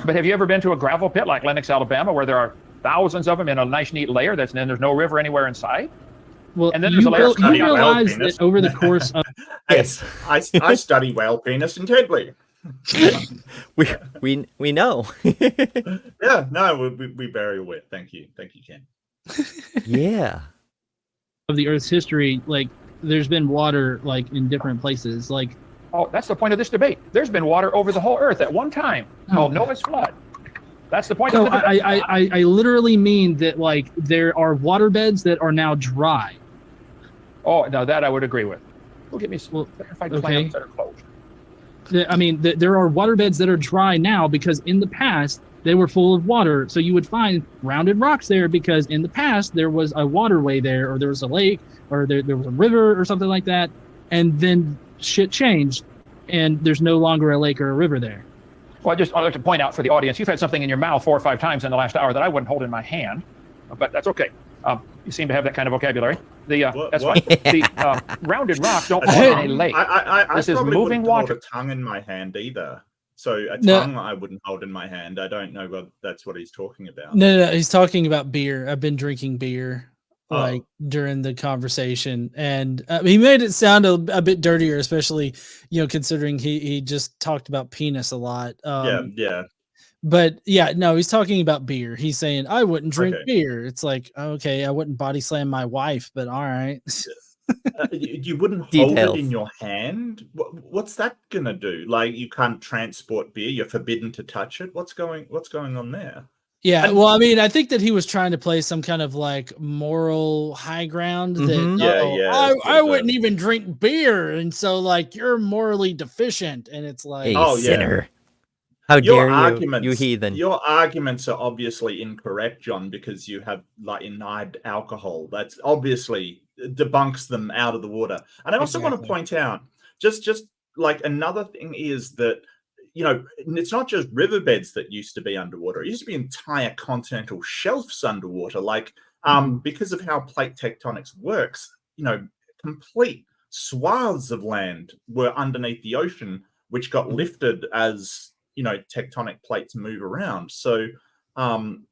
But have you ever been to a gravel pit like Lenox, Alabama, where there are thousands of them in a nice, neat layer and there's no river anywhere inside? Well, And then there's a layer of you study on whale realize penis. that over the course of Yes, I study whale penis intently. We know. Yeah, no, we very aware. Thank you, Ken. Yeah. the Earth's history, like there's been water like in different places. Like Oh, that's the point of this debate. There's been water over the whole earth at one time called Noah's flood. That's the point so of the debate. I literally mean that like there are water beds that are now dry. Oh, now that I would agree with. We'll get me some verified okay. clams that are closed. I mean, there are water beds that are dry now because in the past they were full of water. So you would find rounded rocks there because in the past there was a waterway there, or there was a lake, or there was a river or something like that. And then shit changed and there's no longer a lake or a river there. Well, I'd like to point out for the audience, you've had something in your mouth 4 or 5 times in the last hour that I wouldn't hold in my hand, but that's okay. You seem to have that kind of vocabulary. That's what? fine. The rounded rocks don't hold in a lake. This is probably moving wouldn't water. hold a tongue in my hand either. So a No. tongue I wouldn't hold in my hand. I don't know whether that's what he's talking about. No, he's talking about beer. I've been drinking beer like Oh. during the conversation, and he made it sound a bit dirtier, especially considering he just talked about penis a lot. Yeah. But yeah, no, he's talking about beer. He's saying I wouldn't drink Okay. beer. It's like, okay, I wouldn't body slam my wife, but all right. You wouldn't hold Details. it in your hand. What's that gonna do? Like you can't transport beer. You're forbidden to touch it. What's going on there? Yeah, And- well, I mean, I think that he was trying to play some kind of like moral high ground that Mhm. Yeah, I wouldn't even drink beer, and so like you're morally deficient, and it's like Hey, Oh, yeah. sinner. How Your dare you, arguments, you heathen. Your arguments are obviously incorrect, John, because you have like imbibed alcohol. That's obviously debunks them out of the water. And I also want to Exactly. point out, just like another thing is that it's not just riverbeds that used to be underwater. It used to be entire continental shelves underwater. Like because of how plate tectonics works, complete swaths of land were underneath the ocean, which got lifted as tectonic plates move around. So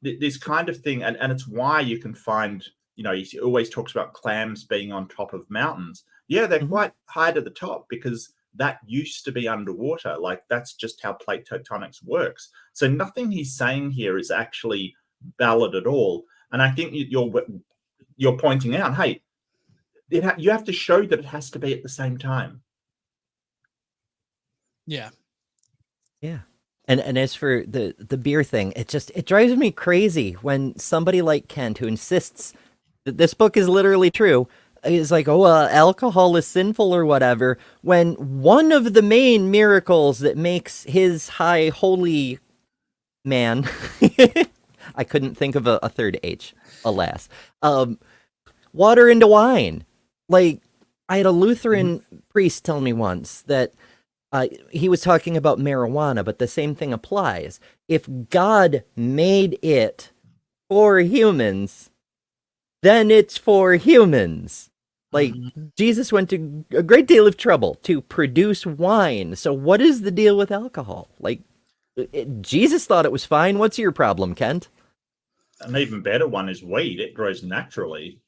this kind of thing, and it's why you can find, he always talks about clams being on top of mountains. Yeah, they're quite high to the top because that used to be underwater. Like that's just how plate tectonics works. So nothing he's saying here is actually valid at all. And I think you're pointing out, hey, you have to show that it has to be at the same time. yeah. Yeah. And as for the beer thing, it drives me crazy when somebody like Kent, who insists that this book is literally true, is like, alcohol is sinful or whatever, when one of the main miracles that makes his high holy man, I couldn't think of a third H, alas, water into wine. Like, I had a Lutheran priest tell me once that he was talking about marijuana, but the same thing applies. If God made it for humans, then it's for humans. Like, Jesus went to a great deal of trouble to produce wine. So what is the deal with alcohol? Like, Jesus thought it was fine. What's your problem, Kent? An even better one is weed. It grows naturally.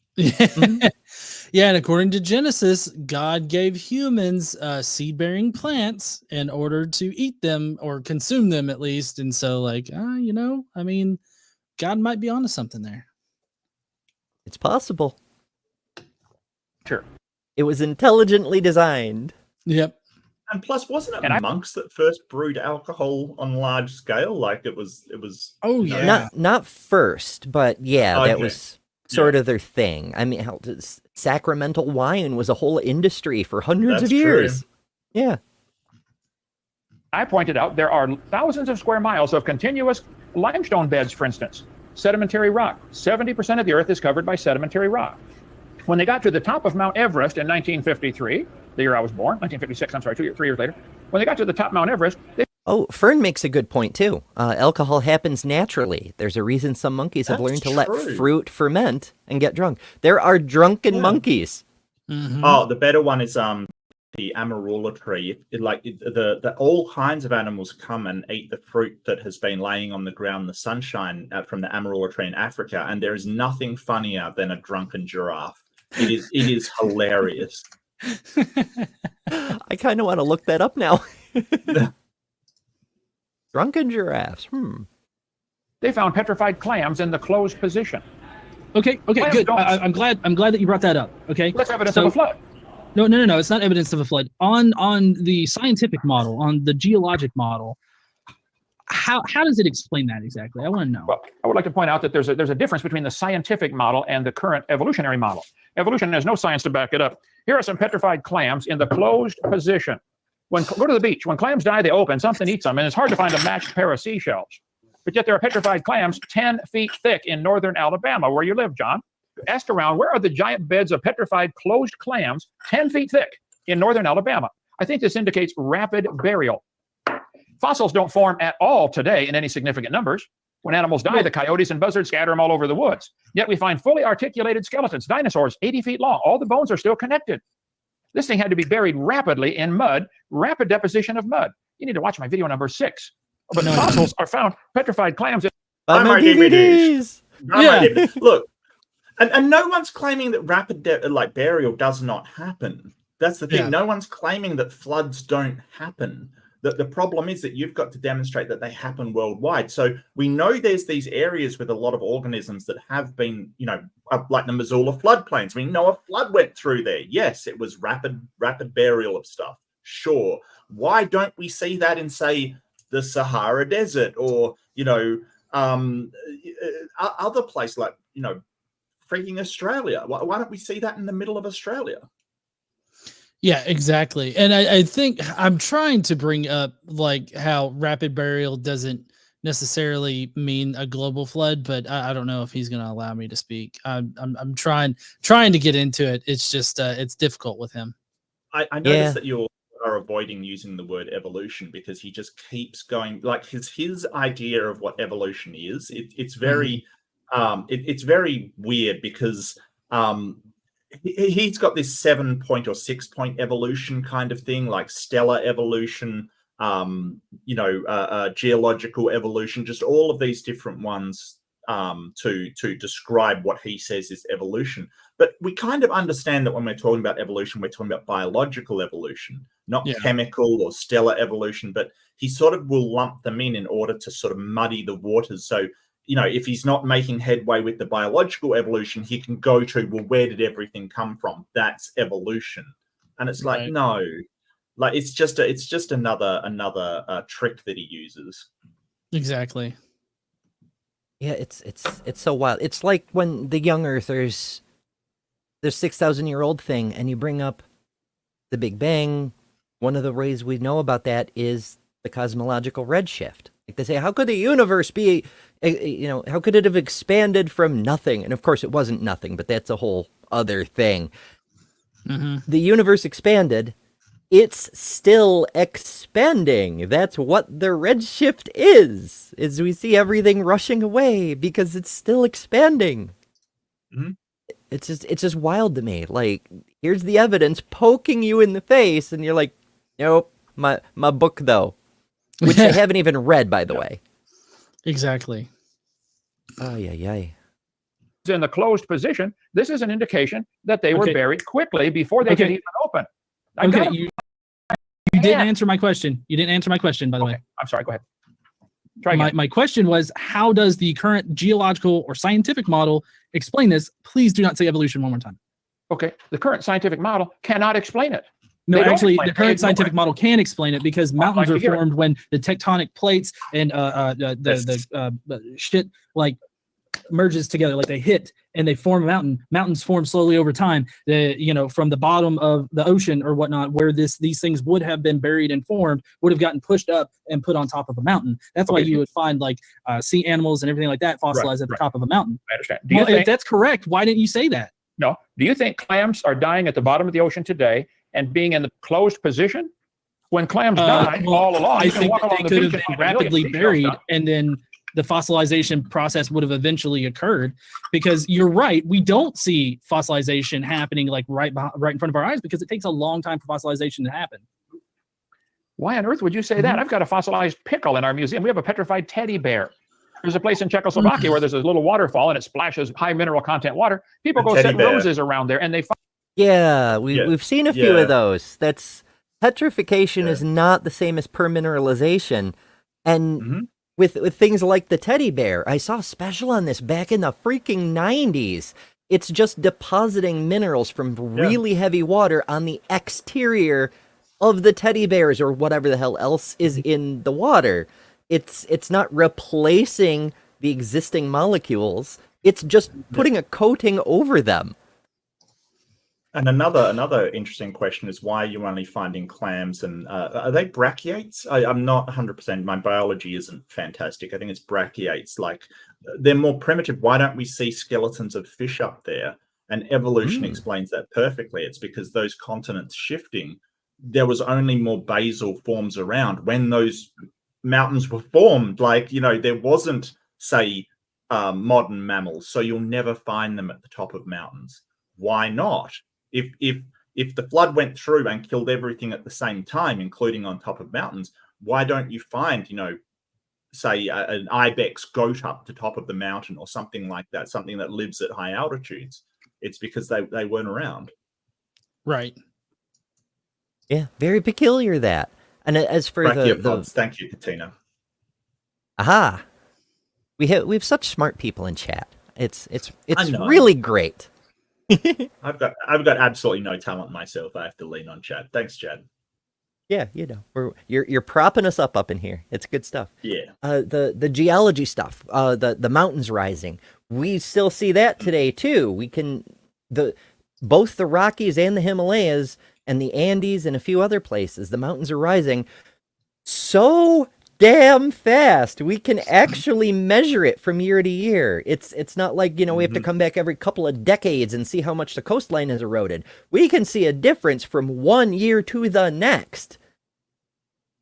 Yeah, and according to Genesis, God gave humans seed-bearing plants in order to eat them or consume them at least. And so, like, I mean, God might be onto something there. It's possible. Sure. It was intelligently designed. Yep. And plus, wasn't it And monks that first brewed alcohol on large scale? Like it was. Oh, you know, yeah. Not first, but yeah, that Okay. was sort of their thing. I mean, sacramental wine was a whole industry for hundreds That's of years. true. Yeah. I pointed out there are thousands of square miles of continuous limestone beds, for instance, sedimentary rock. 70% of the earth is covered by sedimentary rock. When they got to the top of Mount Everest in 1953, the year I was born, 1956, I'm sorry, 3 years later, when they got to the top of Mount Everest, they Oh, Fern makes a good point too. Alcohol happens naturally. There's a reason some monkeys have That's learned to let true. fruit ferment and get drunk. There are drunken monkeys. Mhm. Oh, the better one is the amarula tree. The all kinds of animals come and eat the fruit that has been laying on the ground in the sunshine from the amarula tree in Africa, and there is nothing funnier than a drunken giraffe. It is hilarious. I kind of want to look that up now. Drunken giraffes. They found petrified clams in the closed position. Okay, Clams good. don't- I'm glad that you brought that up. Okay. That's evidence So- of a flood. No. It's not evidence of a flood. On the scientific model, on the geologic model, how does it explain that exactly? I want to know. Well, I would like to point out that there's a difference between the scientific model and the current evolutionary model. Evolution has no science to back it up. Here are some petrified clams in the closed position. Go to the beach. When clams die, they open. Something eats them, and it's hard to find a matched pair of seashells. But yet there are petrified clams 10 feet thick in northern Alabama, where you live, John. Ask around, where are the giant beds of petrified closed clams 10 feet thick in northern Alabama? I think this indicates rapid burial. Fossils don't form at all today in any significant numbers. When animals die, the coyotes and buzzards scatter them all over the woods. Yet we find fully articulated skeletons, dinosaurs 80 feet long. All the bones are still connected. This thing had to be buried rapidly in mud, rapid deposition of mud. You need to watch my video number 6. But fossils are found, petrified clams. Buy my DVDs. Look, and no one's claiming that rapid burial does not happen. That's the thing. Yeah. No one's claiming that floods don't happen. The problem is that you've got to demonstrate that they happen worldwide. So we know there's these areas with a lot of organisms that have been, like the Missoula floodplains. We know a flood went through there. Yes, it was rapid burial of stuff. Sure. Why don't we see that in, say, the Sahara Desert or, other place like, freaking Australia? Why don't we see that in the middle of Australia? Yeah, exactly. And I think I'm trying to bring up like how rapid burial doesn't necessarily mean a global flood, but I don't know if he's going to allow me to speak. I'm trying to get into it. It's just it's difficult with him. I noticed that you are avoiding using the word evolution because he just keeps going, like his idea of what evolution is. It's very it's very weird because he's got this 7-point or 6-point evolution kind of thing, like stellar evolution, geological evolution, just all of these different ones to describe what he says is evolution. But we kind of understand that when we're talking about evolution, we're talking about biological evolution, not chemical or stellar evolution, but he sort of will lump them in order to sort of muddy the waters. So, if he's not making headway with the biological evolution, he can go to, well, where did everything come from? That's evolution. And it's like, no, like it's just another trick that he uses. Exactly. Yeah, it's so wild. It's like when the young earthers, the 6,000-year-old thing, and you bring up the Big Bang. One of the ways we know about that is the cosmological redshift. Like they say, how could the universe be, how could it have expanded from nothing? And of course it wasn't nothing, but that's a whole other thing. Mm-hmm. The universe expanded. It's still expanding. That's what the redshift is we see everything rushing away because it's still expanding. Mm-hmm. It's just wild to me. Like, here's the evidence poking you in the face, and you're like, nope, my book though, which I haven't even read, by the way. Exactly. Oh, yeah. In the closed position, this is an indication that they were buried quickly before they could even open. You didn't answer my question. You didn't answer my question, by the way. I'm sorry. Go ahead. Try again. My question was, how does the current geological or scientific model explain this? Please do not say evolution one more time. Okay. The current scientific model cannot explain it. No, They don't actually, explain the it. current They ignore scientific it. model can explain it because mountains like are to hear it. formed when the tectonic plates and the shit like merges together, like they hit and they form a mountain. Mountains form slowly over time. From the bottom of the ocean or whatnot, where these things would have been buried and formed, would have gotten pushed up and put on top of a mountain. That's why you would find like sea animals and everything like that fossilized at the top of a mountain. I understand. If that's correct, why didn't you say that? No. Do you think clams are dying at the bottom of the ocean today and being in the closed position? When clams die all along, I you can think walk that along they the could beach have and been find a million rapidly seashells buried, done. and then the fossilization process would have eventually occurred. Because you're right, we don't see fossilization happening like right in front of our eyes, because it takes a long time for fossilization to happen. Why on earth would you say that? I've got a fossilized pickle in our museum. We have a petrified teddy bear. There's a place in Czechoslovakia where there's a little waterfall and it splashes high mineral content water. People go set roses around there and they find. Yeah, we've seen a few of those. That's petrification is not the same as permineralization. And with things like the teddy bear, I saw a special on this back in the freaking 90s. It's just depositing minerals from really heavy water on the exterior of the teddy bears or whatever the hell else is in the water. It's not replacing the existing molecules. It's just putting a coating over them. And another interesting question is why are you only finding clams and are they brachiates? I'm not 100%. My biology isn't fantastic. I think it's brachiates. Like they're more primitive. Why don't we see skeletons of fish up there? And evolution explains that perfectly. It's because those continents shifting, there was only more basal forms around when those mountains were formed. Like, you know, there wasn't, say, modern mammals, so you'll never find them at the top of mountains. Why not? If the flood went through and killed everything at the same time, including on top of mountains, why don't you find, you know, say an ibex goat up the top of the mountain or something like that, something that lives at high altitudes? It's because they weren't around. Right. Yeah, very peculiar that. And as for the thank you, Katina. Aha, we have such smart people in chat. It's know. really great. I've got absolutely no talent myself. I have to lean on Chad. Thanks, Chad. Yeah, you know, you're propping us up in here. It's good stuff. Yeah. The geology stuff, the mountains rising. We still see that today too. We can both the Rockies and the Himalayas and the Andes and a few other places. The mountains are rising so damn fast. We can actually measure it from year to year. It's not like, you know, we have to come back every couple of decades and see how much the coastline has eroded. We can see a difference from 1 year to the next.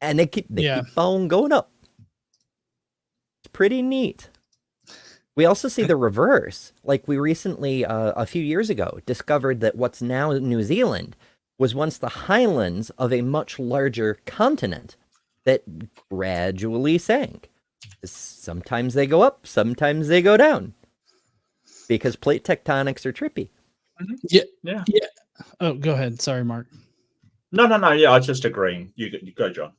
And they keep on going up. It's pretty neat. We also see the reverse. Like we recently, a few years ago, discovered that what's now New Zealand was once the highlands of a much larger continent that gradually sank. Sometimes they go up, sometimes they go down. Because plate tectonics are trippy. Yeah. Oh, go ahead. Sorry, Mark. No. Yeah, I was just agreeing. You go, John.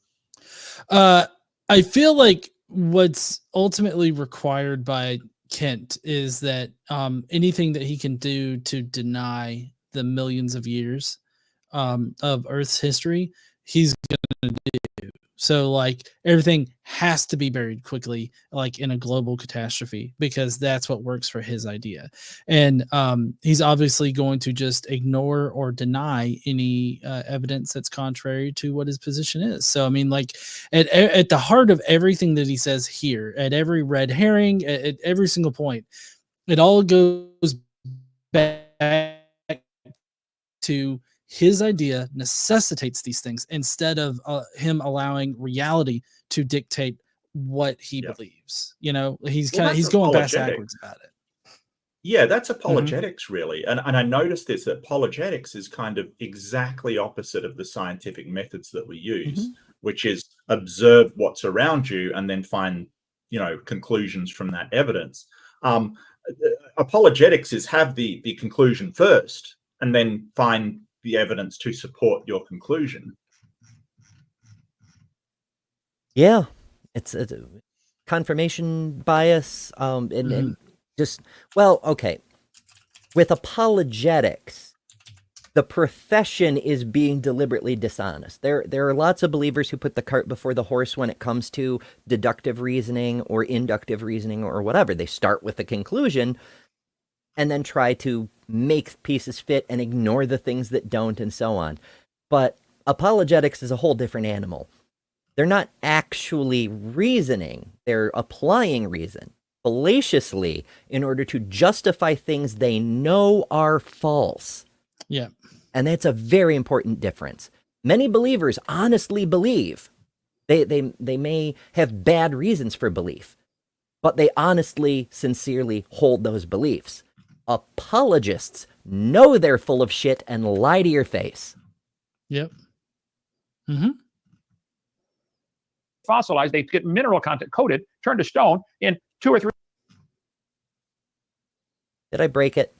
I feel like what's ultimately required by Kent is that anything that he can do to deny the millions of years of Earth's history, he's going to do. So, like, everything has to be buried quickly, like in a global catastrophe, because that's what works for his idea. And he's obviously going to just ignore or deny any evidence that's contrary to what his position is. So, I mean, like, at the heart of everything that he says here, at every red herring, at every single point, it all goes back to his idea necessitates these things instead of him allowing reality to dictate what he believes. You know, he's going back backwards about it. Yeah, that's apologetics, really. And I noticed this, that apologetics is kind of exactly opposite of the scientific methods that we use, which is observe what's around you and then find, you know, conclusions from that evidence. Apologetics is have the conclusion first and then find the evidence to support your conclusion. Yeah, it's a confirmation bias, and just, well, okay. With apologetics, the profession is being deliberately dishonest. There are lots of believers who put the cart before the horse when it comes to deductive reasoning or inductive reasoning or whatever. They start with a conclusion and then try to make pieces fit and ignore the things that don't and so on. But apologetics is a whole different animal. They're not actually reasoning. They're applying reason fallaciously in order to justify things they know are false. Yeah. And that's a very important difference. Many believers honestly believe. They may have bad reasons for belief, but they honestly, sincerely hold those beliefs. Apologists know they're full of shit and lie to your face. Yep. Mm-hmm. Fossilized, they get mineral content coated, turned to stone in 2 or 3 Did I break it?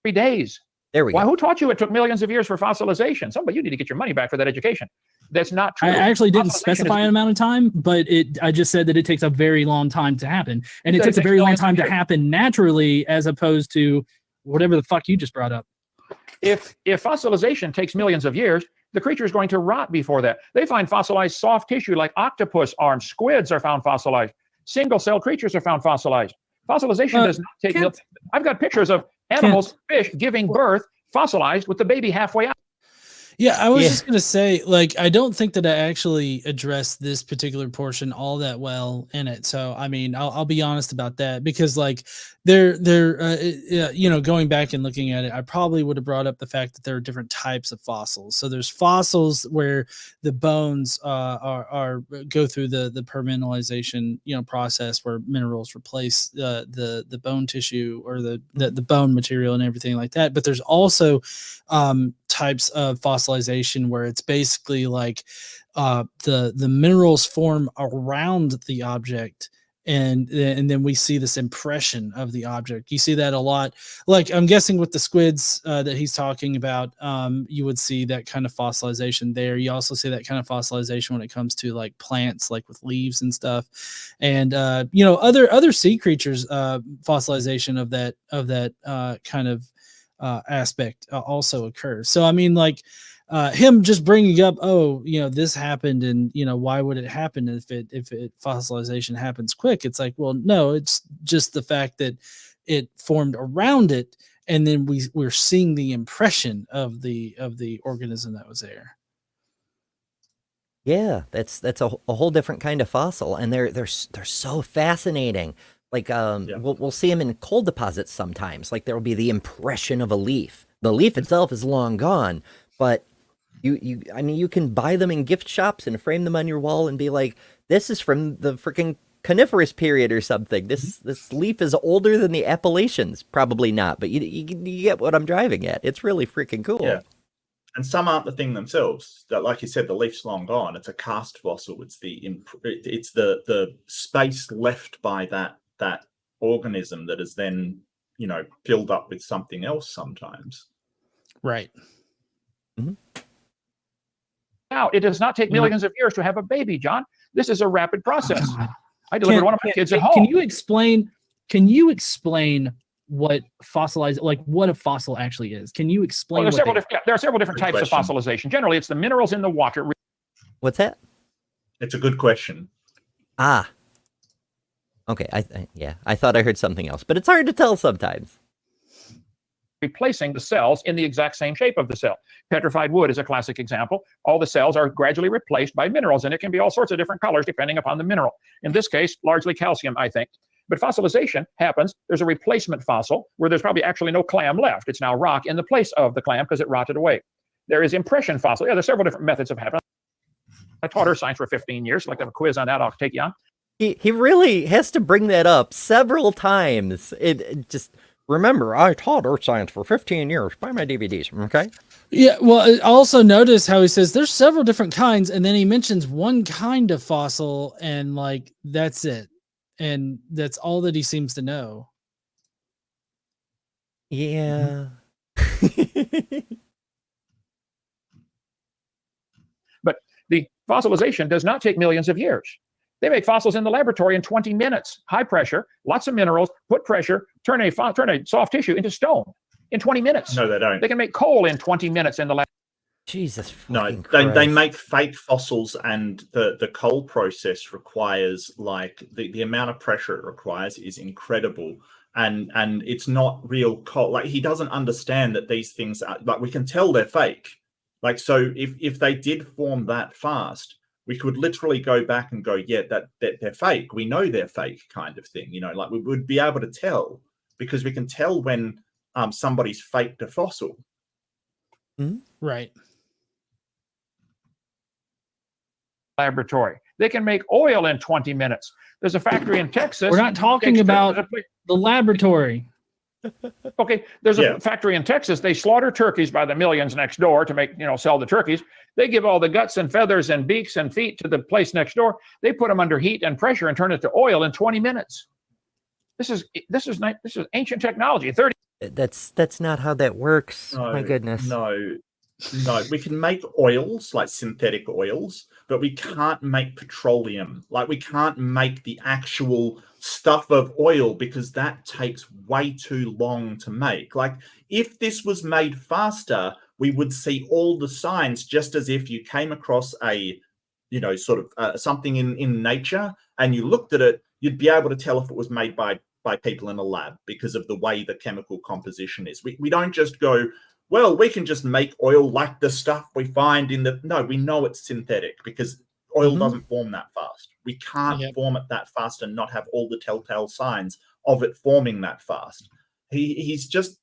days. There we Why? go. Who taught you it took millions of years for fossilization? Somebody, you need to get your money back for that education. That's not true. I actually didn't Fossilization specify is- an amount of time, but I just said that it takes a very long time to happen. And it That takes a takes very long millions of time to years. happen naturally, as opposed to whatever the fuck you just brought up. If fossilization takes millions of years, the creature is going to rot before that. They find fossilized soft tissue like octopus arms, squids are found fossilized, single cell creatures are found fossilized. Fossilization does not take. Kent- I've got pictures of animals, fish giving birth, fossilized with the baby halfway out. Yeah, I was Yeah. just gonna say, like, I don't think that I actually addressed this particular portion all that well in it. So, I mean, I'll be honest about that, because, like, going back and looking at it, I probably would have brought up the fact that there are different types of fossils. So there's fossils where the bones are go through the permineralization process, where minerals replace the bone tissue or the bone material and everything like that. But there's also types of fossilization where it's basically like the minerals form around the object, and then we see this impression of the object. You see that a lot, like, I'm guessing with the squids that he's talking about. You would see that kind of fossilization there. You also see that kind of fossilization when it comes to like plants, like with leaves and stuff, and other sea creatures, fossilization of that kind of aspect also occurs. So I mean, like, him just bringing up, this happened, and why would it happen if it fossilization happens quick? It's like, well, no, it's just the fact that it formed around it, and then we're seeing the impression of the organism that was there. Yeah, that's a whole different kind of fossil, and they're so fascinating. Like, we'll see them in coal deposits sometimes. Like, there will be the impression of a leaf. The leaf itself is long gone, but you can buy them in gift shops and frame them on your wall and be like, this is from the freaking coniferous period or something. This leaf is older than the Appalachians. Probably not, but you get what I'm driving at. It's really freaking cool. Yeah. And some aren't the thing themselves. That, like you said, the leaf's long gone. It's a cast fossil. It's the space left by that organism that is then filled up with something else sometimes. Right. Mm-hmm. Now, it does not take millions of years to have a baby, John. This is a rapid process. I delivered one of my kids at home. Can you explain what fossilized, like what a fossil actually is? Can you explain? There are several different types of fossilization. Generally, it's the minerals in the water. What's that? It's a good question. Ah. Okay, I thought I heard something else, but it's hard to tell sometimes. Replacing the cells in the exact same shape of the cell. Petrified wood is a classic example. All the cells are gradually replaced by minerals, and it can be all sorts of different colors depending upon the mineral. In this case, largely calcium, I think. But fossilization happens. There's a replacement fossil where there's probably actually no clam left. It's now rock in the place of the clam because it rotted away. There is impression fossil. Yeah, there's several different methods of happening. I taught earth science for 15 years. I'd like to have a quiz on that. I'll take you on. He really has to bring that up several times. It just... Remember, I taught earth science for 15 years. Buy my DVDs, okay? Yeah, well, also notice how he says there's several different kinds, and then he mentions one kind of fossil, and like that's it. And that's all that he seems to know. Yeah. But the fossilization does not take millions of years. They make fossils in the laboratory in 20 minutes, high pressure, lots of minerals, put pressure, turn a soft tissue into stone in 20 minutes. No, they don't. They can make coal in 20 minutes in the lab. Jesus. No, Christ. they make fake fossils, and the coal process requires, like, the amount of pressure it requires is incredible. And it's not real coal. Like, he doesn't understand that these things are, like, we can tell they're fake. Like, so if they did form that fast, we could literally go back and go, yeah, that they're fake. We know they're fake, kind of thing. Like, we would be able to tell, because we can tell when somebody's faked a fossil. Right. laboratory. They can make oil in 20 minutes. There's a factory in Texas. We're not talking about the laboratory. Okay, there's a factory in Texas. They slaughter turkeys by the millions next door to make, sell the turkeys. They give all the guts and feathers and beaks and feet to the place next door. They put them under heat and pressure and turn it to oil in 20 minutes. This is ancient technology. That's not how that works. No, My goodness. No, we can make oils, like synthetic oils, but we can't make petroleum. Like, we can't make the actual stuff of oil because that takes way too long to make. Like, if this was made faster, we would see all the signs, just as if you came across a, something in nature and you looked at it, you'd be able to tell if it was made by people in a lab because of the way the chemical composition is. We don't just go, well, we can just make oil like the stuff we find in the... No, we know it's synthetic because oil doesn't form that fast. We can't form it that fast and not have all the telltale signs of it forming that fast. He's just...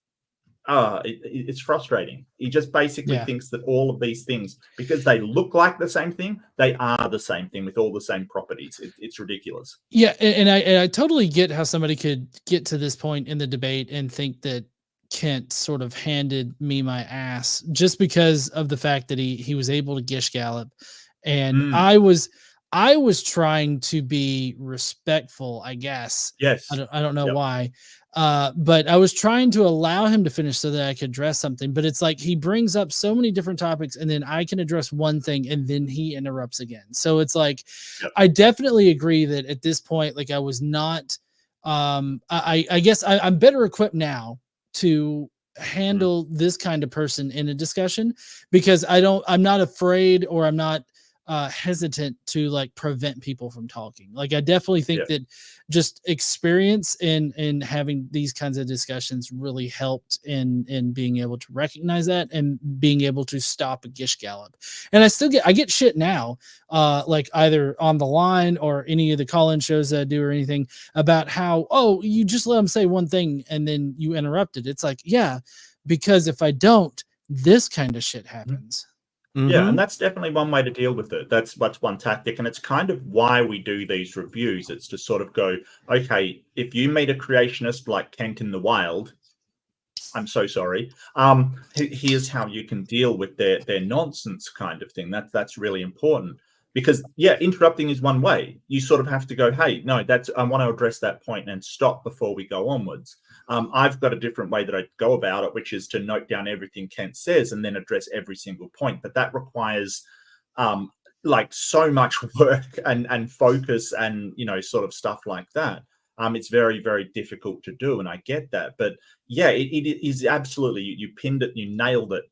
it's frustrating. He just basically thinks that all of these things, because they look like the same thing, they are the same thing with all the same properties. It's ridiculous. Yeah, and I totally get how somebody could get to this point in the debate and think that Kent sort of handed me my ass just because of the fact that he was able to gish gallop, and I was trying to be respectful, I guess. Yes. I don't know why. But I was trying to allow him to finish so that I could address something. But it's like he brings up so many different topics, and then I can address one thing, and then he interrupts again. So it's like I definitely agree that at this point, like I was not. I guess I'm better equipped now to handle this kind of person in a discussion because I'm not afraid, or I'm not hesitant to like prevent people from talking. Like I definitely think that just experience in having these kinds of discussions really helped in being able to recognize that and being able to stop a gish gallop. And I get shit now, like either on the line or any of the call-in shows that I do or anything about how, oh, you just let them say one thing and then you interrupted. It's like, yeah, because if I don't, this kind of shit happens. Yeah, and that's definitely one way to deal with it. That's one tactic, and it's kind of why we do these reviews. It's to sort of go, okay, if you meet a creationist like Kent in the wild, I'm so sorry. Here's how you can deal with their nonsense kind of thing. That's really important because interrupting is one way. You sort of have to go, hey, no, I want to address that point and stop before we go onwards. I've got a different way that I go about it, which is to note down everything Kent says and then address every single point. But that requires like so much work and focus and, sort of stuff like that. It's very, very difficult to do. And I get that. But yeah, it is absolutely, you pinned it, you nailed it,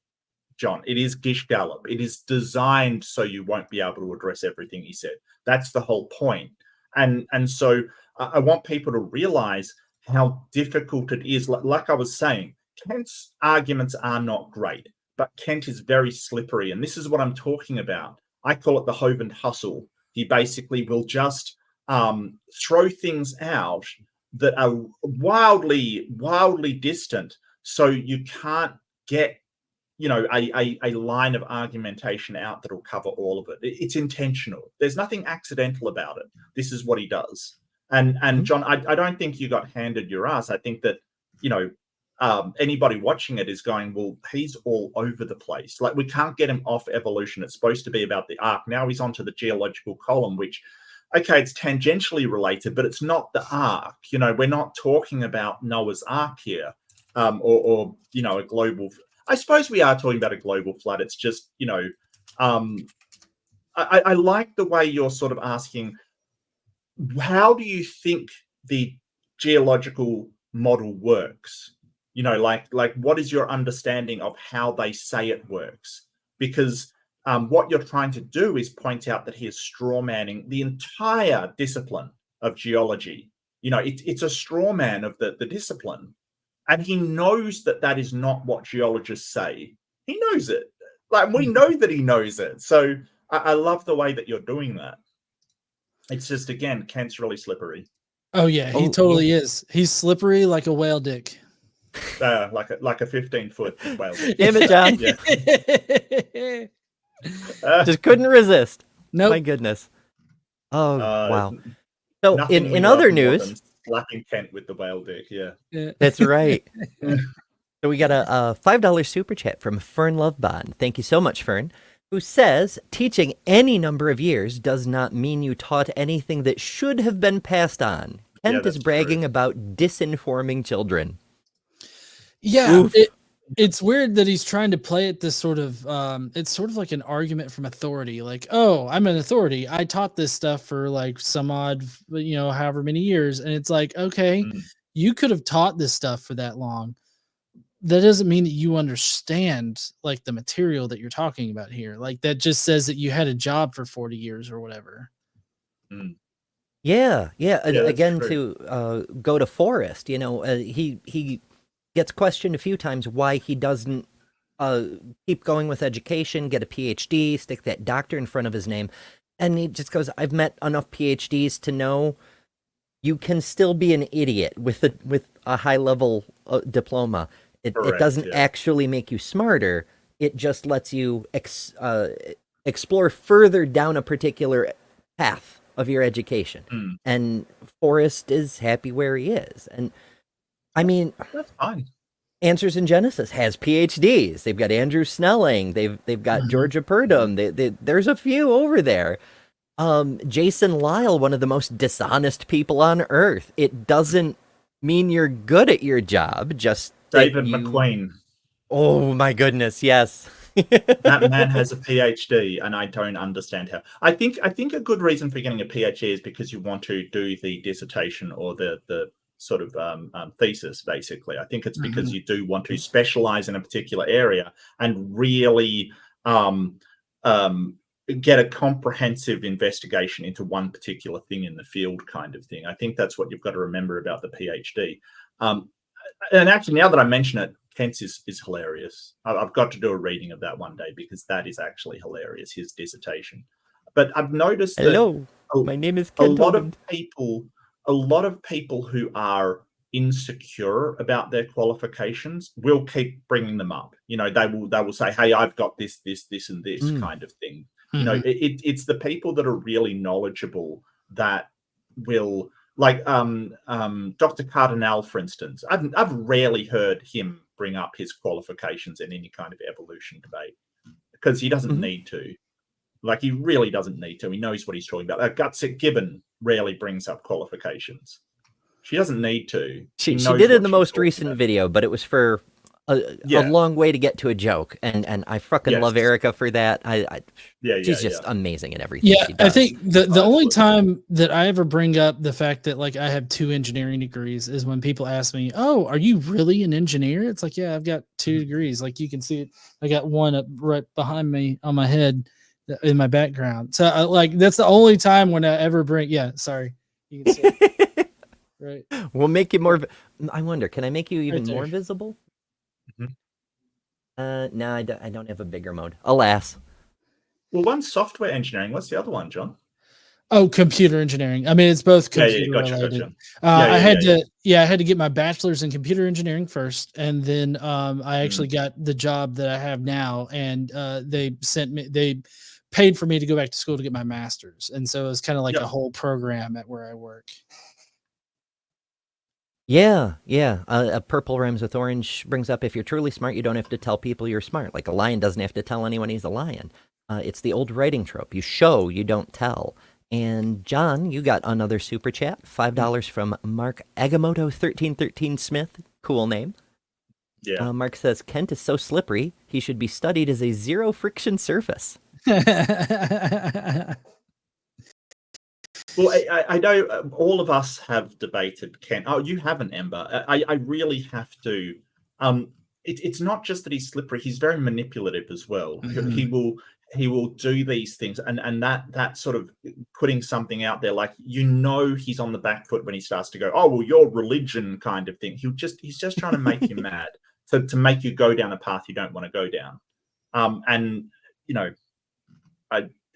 John. It is gish gallop. It is designed so you won't be able to address everything he said. That's the whole point. And so I want people to realize how difficult it is. Like I was saying, Kent's arguments are not great, but Kent is very slippery. And this is what I'm talking about. I call it the Hovind hustle. He basically will just throw things out that are wildly, wildly distant. So you can't get, a line of argumentation out that will cover all of it. It's intentional. There's nothing accidental about it. This is what he does. And John, I don't think you got handed your ass. I think that, anybody watching it is going, well, he's all over the place. Like, we can't get him off evolution. It's supposed to be about the ark. Now he's onto the geological column, which, okay, it's tangentially related, but it's not the ark. We're not talking about Noah's Ark here, or a global. I suppose we are talking about a global flood. It's just, I like the way you're sort of asking, how do you think the geological model works? Like what is your understanding of how they say it works? Because what you're trying to do is point out that he is straw manning the entire discipline of geology. It's a straw man of the discipline. And he knows that is not what geologists say. He knows it. Like, we know that he knows it. So I love the way that you're doing that. It's just, again, Kent's really slippery. Oh yeah, he totally is. He's slippery like a whale dick. Like a 15-foot whale dick. Damn it, John. Yeah. Just couldn't resist. Nope. My goodness. Oh, Uh, wow. So Nothing we in love other more news, than slapping Kent with the whale dick. Yeah. Yeah. that's right. So we got a $5 super chat from Fern Lovebond. Thank you so much, Fern, who says, teaching any number of years does not mean you taught anything that should have been passed on. Yeah, Kent is that's bragging true. about disinforming children. Yeah, Oof. it's weird that he's trying to play it this sort of it's sort of like an argument from authority, like, oh, I'm an authority, I taught this stuff for like some odd, however many years, and it's like, okay, Mm. you could have taught this stuff for that long. That doesn't mean that you understand like the material that you're talking about here. Like, that just says that you had a job for 40 years or whatever. Mm. Yeah. Yeah, that's Again, true. to go to Forrest, he gets questioned a few times why he doesn't keep going with education, get a PhD, stick that doctor in front of his name. And he just goes, I've met enough PhDs to know you can still be an idiot with a high level diploma. It Correct, doesn't yeah. actually make you smarter. It just lets you explore further down a particular path of your education. Mm. And Forrest is happy where he is. And I mean, That's fine. Answers in Genesis has PhDs. They've got Andrew Snelling. They've got Georgia Purdom. There's a few over there. Jason Lyle, one of the most dishonest people on earth. It doesn't mean you're good at your job. Just that David McQueen. Oh my goodness, yes. That man has a PhD, and I don't understand how. I think a good reason for getting a PhD is because you want to do the dissertation or the sort of thesis, basically. I think it's because you do want to specialize in a particular area and really get a comprehensive investigation into one particular thing in the field, kind of thing. I think that's what you've got to remember about the PhD. And actually, now that I mention it, Kent's is hilarious. I've got to do a reading of that one day because that is actually hilarious, his dissertation. But I've noticed that Hello, my name is Kent Hovind. A lot of people who are insecure about their qualifications will keep bringing them up. They will say, "Hey, I've got this, and this kind of thing." It's the people that are really knowledgeable that will, like Dr. Cardinal, for instance. I've rarely heard him bring up his qualifications in any kind of evolution debate because he doesn't need to. Like, he really doesn't need to. He knows what he's talking about. Gutsit Gibbon rarely brings up qualifications. She doesnn't need to. She did in the most recent video, but it was for a long way to get to a joke, and I fucking love Erica for that. She's just amazing at everything she does. I think the only time that I ever bring up the fact that like I have 2 engineering degrees is when people ask me, "Oh, are you really an engineer?" It's like, yeah, I've got 2 degrees. Like, you can see it. I got one up right behind me on my head in my background. So like, that's the only time when I ever bring. Yeah, sorry. You can see it. Right. We'll make you more. I wonder, can I make you even more visible? No, I don't have a bigger mode. Alas. Well, one's software engineering. What's the other one, John? Oh, computer engineering. I mean, it's both computer related. I had to get my bachelor's in computer engineering first, and then I actually got the job that I have now, and they paid for me to go back to school to get my master's, and so it was kind of like a whole program at where I work. Yeah. Purple rhymes with orange brings up, if you're truly smart, you don't have to tell people you're smart. Like, a lion doesn't have to tell anyone he's a lion. It's the old writing trope. You show, you don't tell. And John, you got another super chat, $5 from Mark Agamotto 1313 Smith. Cool name. Yeah. Mark says, Kent is so slippery, he should be studied as a zero friction surface. Well, I know all of us have debated Kent. Oh, you haven't, Ember. I really have to. It's not just that he's slippery; he's very manipulative as well. He will do these things, and that sort of putting something out there, like, he's on the back foot when he starts to go, "Oh, well, your religion," kind of thing. He's just trying to make you mad, to make you go down a path you don't want to go down.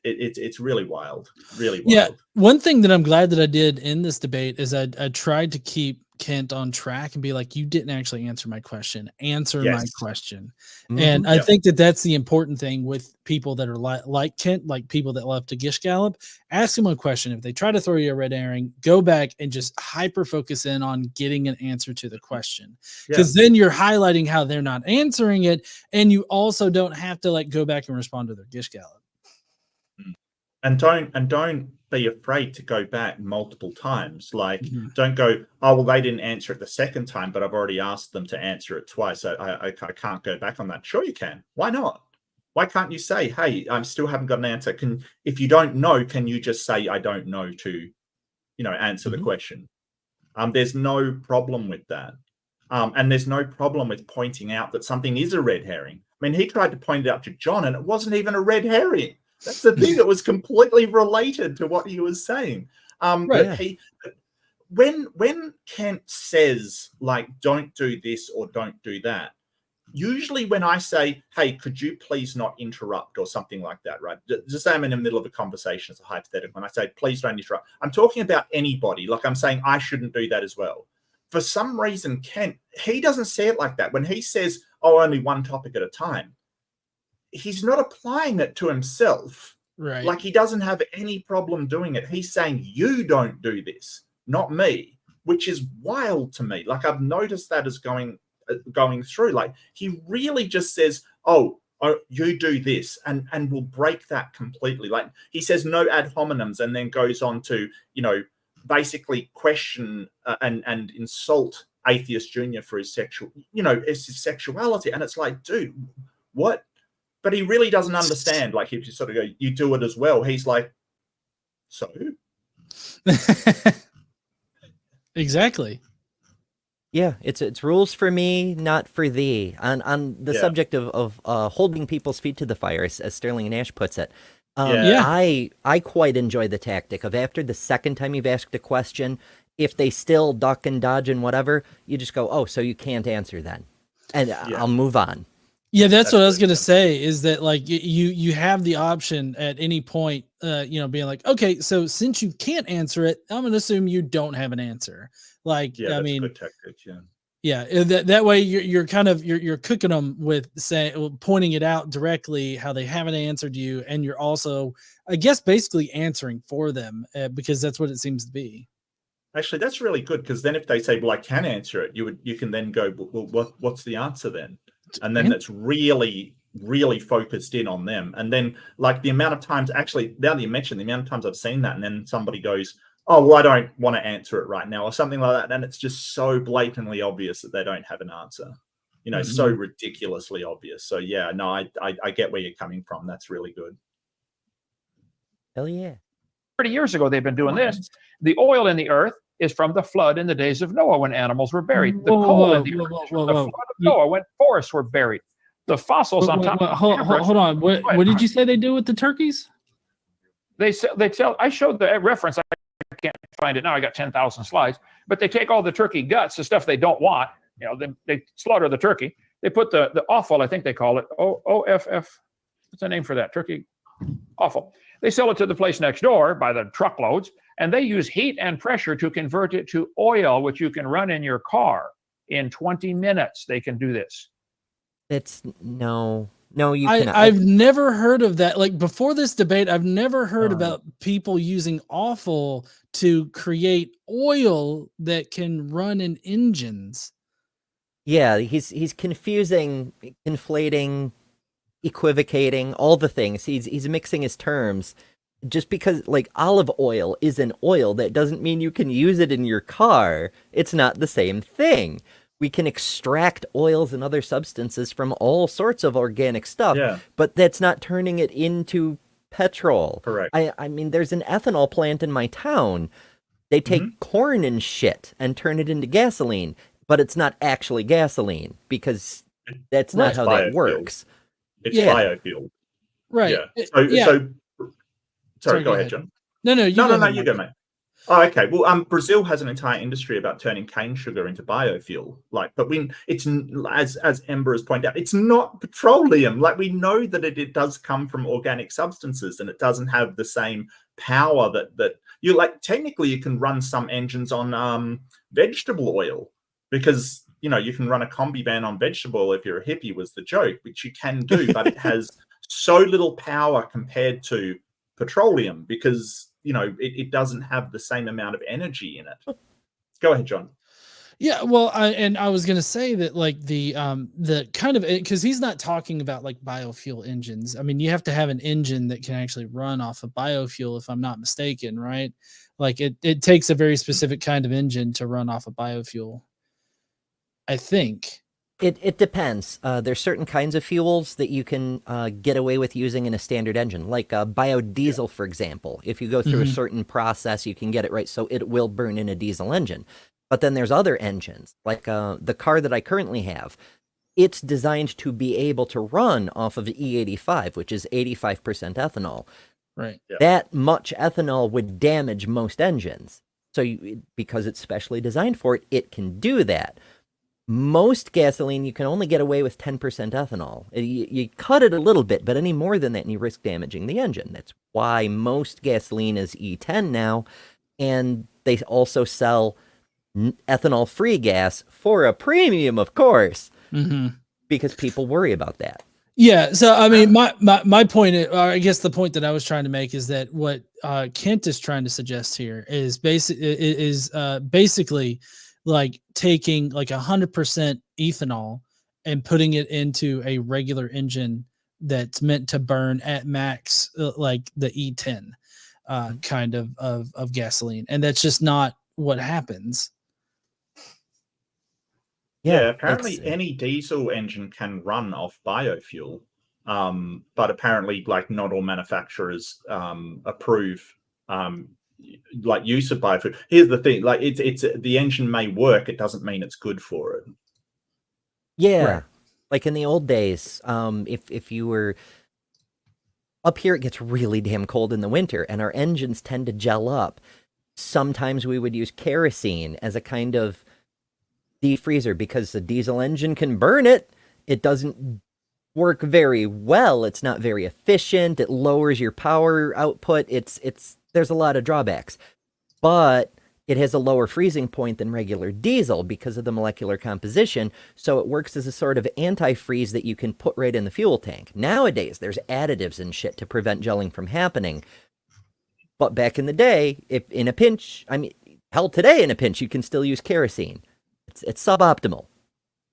It's really wild, really wild. Yeah, one thing that I'm glad that I did in this debate is I tried to keep Kent on track and be like, you didn't actually answer my question. Answer my Yes. question. Mhm. And I Yep. think that that's the important thing with people that are like Kent, like people that love to gish gallop. Ask them a question. If they try to throw you a red herring, go back and just hyper focus in on getting an answer to the question. Yeah. Because then you're highlighting how they're not answering it. And you also don't have to like go back and respond to their gish gallop. And don't be afraid to go back multiple times. Like, Mhm. don't go, oh, well, they didn't answer it the second time, but I've already asked them to answer it twice. So I can't go back on that. Sure, you can. Why not? Why can't you say, hey, I still haven't got an answer? If you don't know, can you just say, I don't know, to, answer the Mhm. question? There's no problem with that. And there's no problem with pointing out that something is a red herring. I mean, he tried to point it out to John, and it wasn't even a red herring. That's the thing. It was completely related to what he was saying. Right. But when Kent says, like, don't do this or don't do that, usually when I say, hey, could you please not interrupt or something like that, right? Just say I'm in the middle of a conversation, it's a hypothetical, and I say, please don't interrupt. I'm talking about anybody. Like, I'm saying I shouldn't do that as well. For some reason, Kent, he doesn't say it like that. When he says, oh, only one topic at a time, he's not applying it to himself. Right. Like, he doesn't have any problem doing it. He's saying, you don't do this, not me, which is wild to me. Like, I've noticed that as going through. Like, he really just says, oh, you do this, and will break that completely. Like, he says no ad hominems and then goes on to, basically question and insult Atheist Junior for his sexuality. And it's like, dude, what? But he really doesn't understand. Like, if you sort of go, you do it as well. He's like, so? Exactly. Yeah, it's rules for me, not for thee. On the subject of holding people's feet to the fire, as Sterling Nash puts it. I quite enjoy the tactic of, after the second time you've asked a question, if they still duck and dodge and whatever, you just go, oh, so you can't answer then, and I'll move on. Yeah, that's what I was gonna say. Is that like you have the option at any point, being like, okay, so since you can't answer it, I'm gonna assume you don't have an answer. Like, Yeah, I that's mean, a good tactic. Yeah. Yeah, that way you're kind of you're cooking them with pointing it out directly how they haven't answered you, and you're also, I guess, basically answering for them, because that's what it seems to be. Actually, that's really good, because then if they say, well, I can answer it, you can then go, well, what's the answer then? And then that's really, really focused in on them. And then, like, the amount of times, actually, now that you mentioned, the amount of times I've seen that, and then somebody goes, oh, well, I don't want to answer it right now, or something like that. And it's just so blatantly obvious that they don't have an answer, so ridiculously obvious. So, yeah, no, I get where you're coming from. That's really good. Hell yeah. 30 years ago, they've been doing this. The oil in the earth is from the flood in the days of Noah, when animals were buried. The coal in the earth is from the flood of Noah, when forests were buried. The fossils on top of hold on. What did you say they do with the turkeys? They tell. I showed the reference. I can't find it now. I got 10,000 slides. But they take all the turkey guts, the stuff they don't want. They slaughter the turkey. They put the offal, I think they call it, OFF. What's the name for that? Turkey offal. They sell it to the place next door by the truckloads, and they use heat and pressure to convert it to oil, which you can run in your car. In 20 minutes, they can do this. No, you cannot. I've never heard of that. Like, before this debate, I've never heard about people using offal to create oil that can run in engines. Yeah, he's confusing, conflating, equivocating, all the things. He's mixing his terms. Just because, like, olive oil is an oil, that doesn't mean you can use it in your car. It's not the same thing. We can extract oils and other substances from all sorts of organic stuff, but that's not turning it into petrol. Correct. I mean, there's an ethanol plant in my town. They take corn and shit and turn it into gasoline, but it's not actually gasoline, because that's not how that works. It's biofuel. Right. Yeah. Sorry, go ahead, John. No, you go, mate. Oh, okay. Well, Brazil has an entire industry about turning cane sugar into biofuel. Like, but it's, as Ember has pointed out, it's not petroleum. Like, we know that it does come from organic substances, and it doesn't have the same power that you like technically you can run some engines on vegetable oil because you can run a combi van on vegetable oil if you're a hippie was the joke, which you can do, but it has so little power compared to petroleum because it doesn't have the same amount of energy in it. Go ahead, John. Yeah, well, I was gonna say that like the kind of, because he's not talking about like biofuel engines. I mean, you have to have an engine that can actually run off of biofuel, if I'm not mistaken, right? Like it takes a very specific kind of engine to run off of biofuel, I think. It depends. There's certain kinds of fuels that you can get away with using in a standard engine, like biodiesel, for example. If you go through a certain process, you can get it right, so it will burn in a diesel engine. But then there's other engines, like the car that I currently have. It's designed to be able to run off of E85, which is 85% ethanol. Right. Yeah. That much ethanol would damage most engines. So because it's specially designed for it, it can do that. Most gasoline, you can only get away with 10% ethanol. You cut it a little bit, but any more than that, and you risk damaging the engine. That's why most gasoline is E10 now, and they also sell ethanol-free gas for a premium, of course, because people worry about that. Yeah, so I mean, my point, or I guess the point that I was trying to make is that what Kent is trying to suggest here is basically like taking like 100% ethanol and putting it into a regular engine that's meant to burn at max, like the E10 kind of gasoline, and that's just not what happens. Yeah, apparently any diesel engine can run off biofuel, but apparently, like, not all manufacturers approve like use of biofuel. Here's the thing: like, it's the engine may work, it doesn't mean it's good for it. Yeah, Right. like in the old days, if you were up here, it gets really damn cold in the winter, and our engines tend to gel up. Sometimes we would use kerosene as a kind of defreezer because the diesel engine can burn it. It doesn't work very well. It's not very efficient. It lowers your power output. There's a lot of drawbacks, but it has a lower freezing point than regular diesel because of the molecular composition. So it works as a sort of antifreeze that you can put right in the fuel tank. Nowadays, there's additives and shit to prevent gelling from happening. But back in the day, if in a pinch, I mean, hell, today in a pinch, you can still use kerosene. It's suboptimal,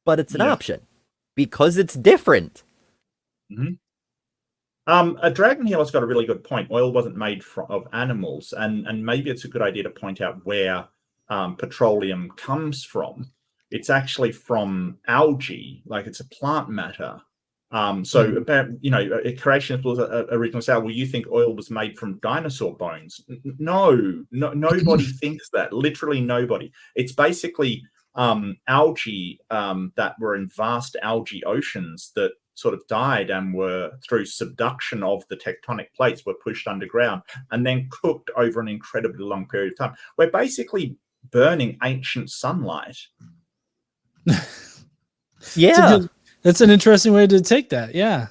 but it's an option because it's different. A Dragon Healer's got a really good point. Oil wasn't made of animals, and maybe it's a good idea to point out where petroleum comes from. It's actually from algae, like it's a plant matter. So about creationists will originally say, "Well, you think oil was made from dinosaur bones?" No, nobody thinks that. Literally nobody. It's basically algae that were in vast algae oceans that sort of died and were, through subduction of the tectonic plates, were pushed underground and then cooked over an incredibly long period of time. We're basically burning ancient sunlight. Yeah. That's an interesting way to take that. Yeah.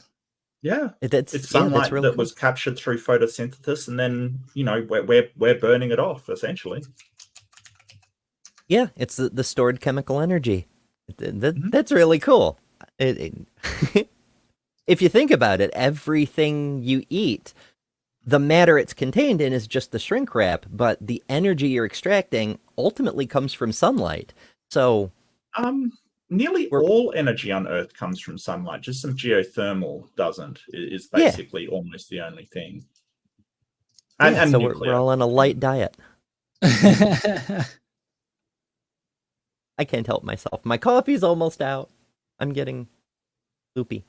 Yeah, It's sunlight that's really that was captured through photosynthesis, and then we're burning it off essentially. Yeah, it's the stored chemical energy. That's really cool. If you think about it, everything you eat, the matter it's contained in is just the shrink wrap, but the energy you're extracting ultimately comes from sunlight. So, nearly all energy on Earth comes from sunlight. Just some geothermal doesn't. Is basically almost the only thing. And so nuclear. we're all on a light diet. I can't help myself. My coffee's almost out. I'm getting loopy.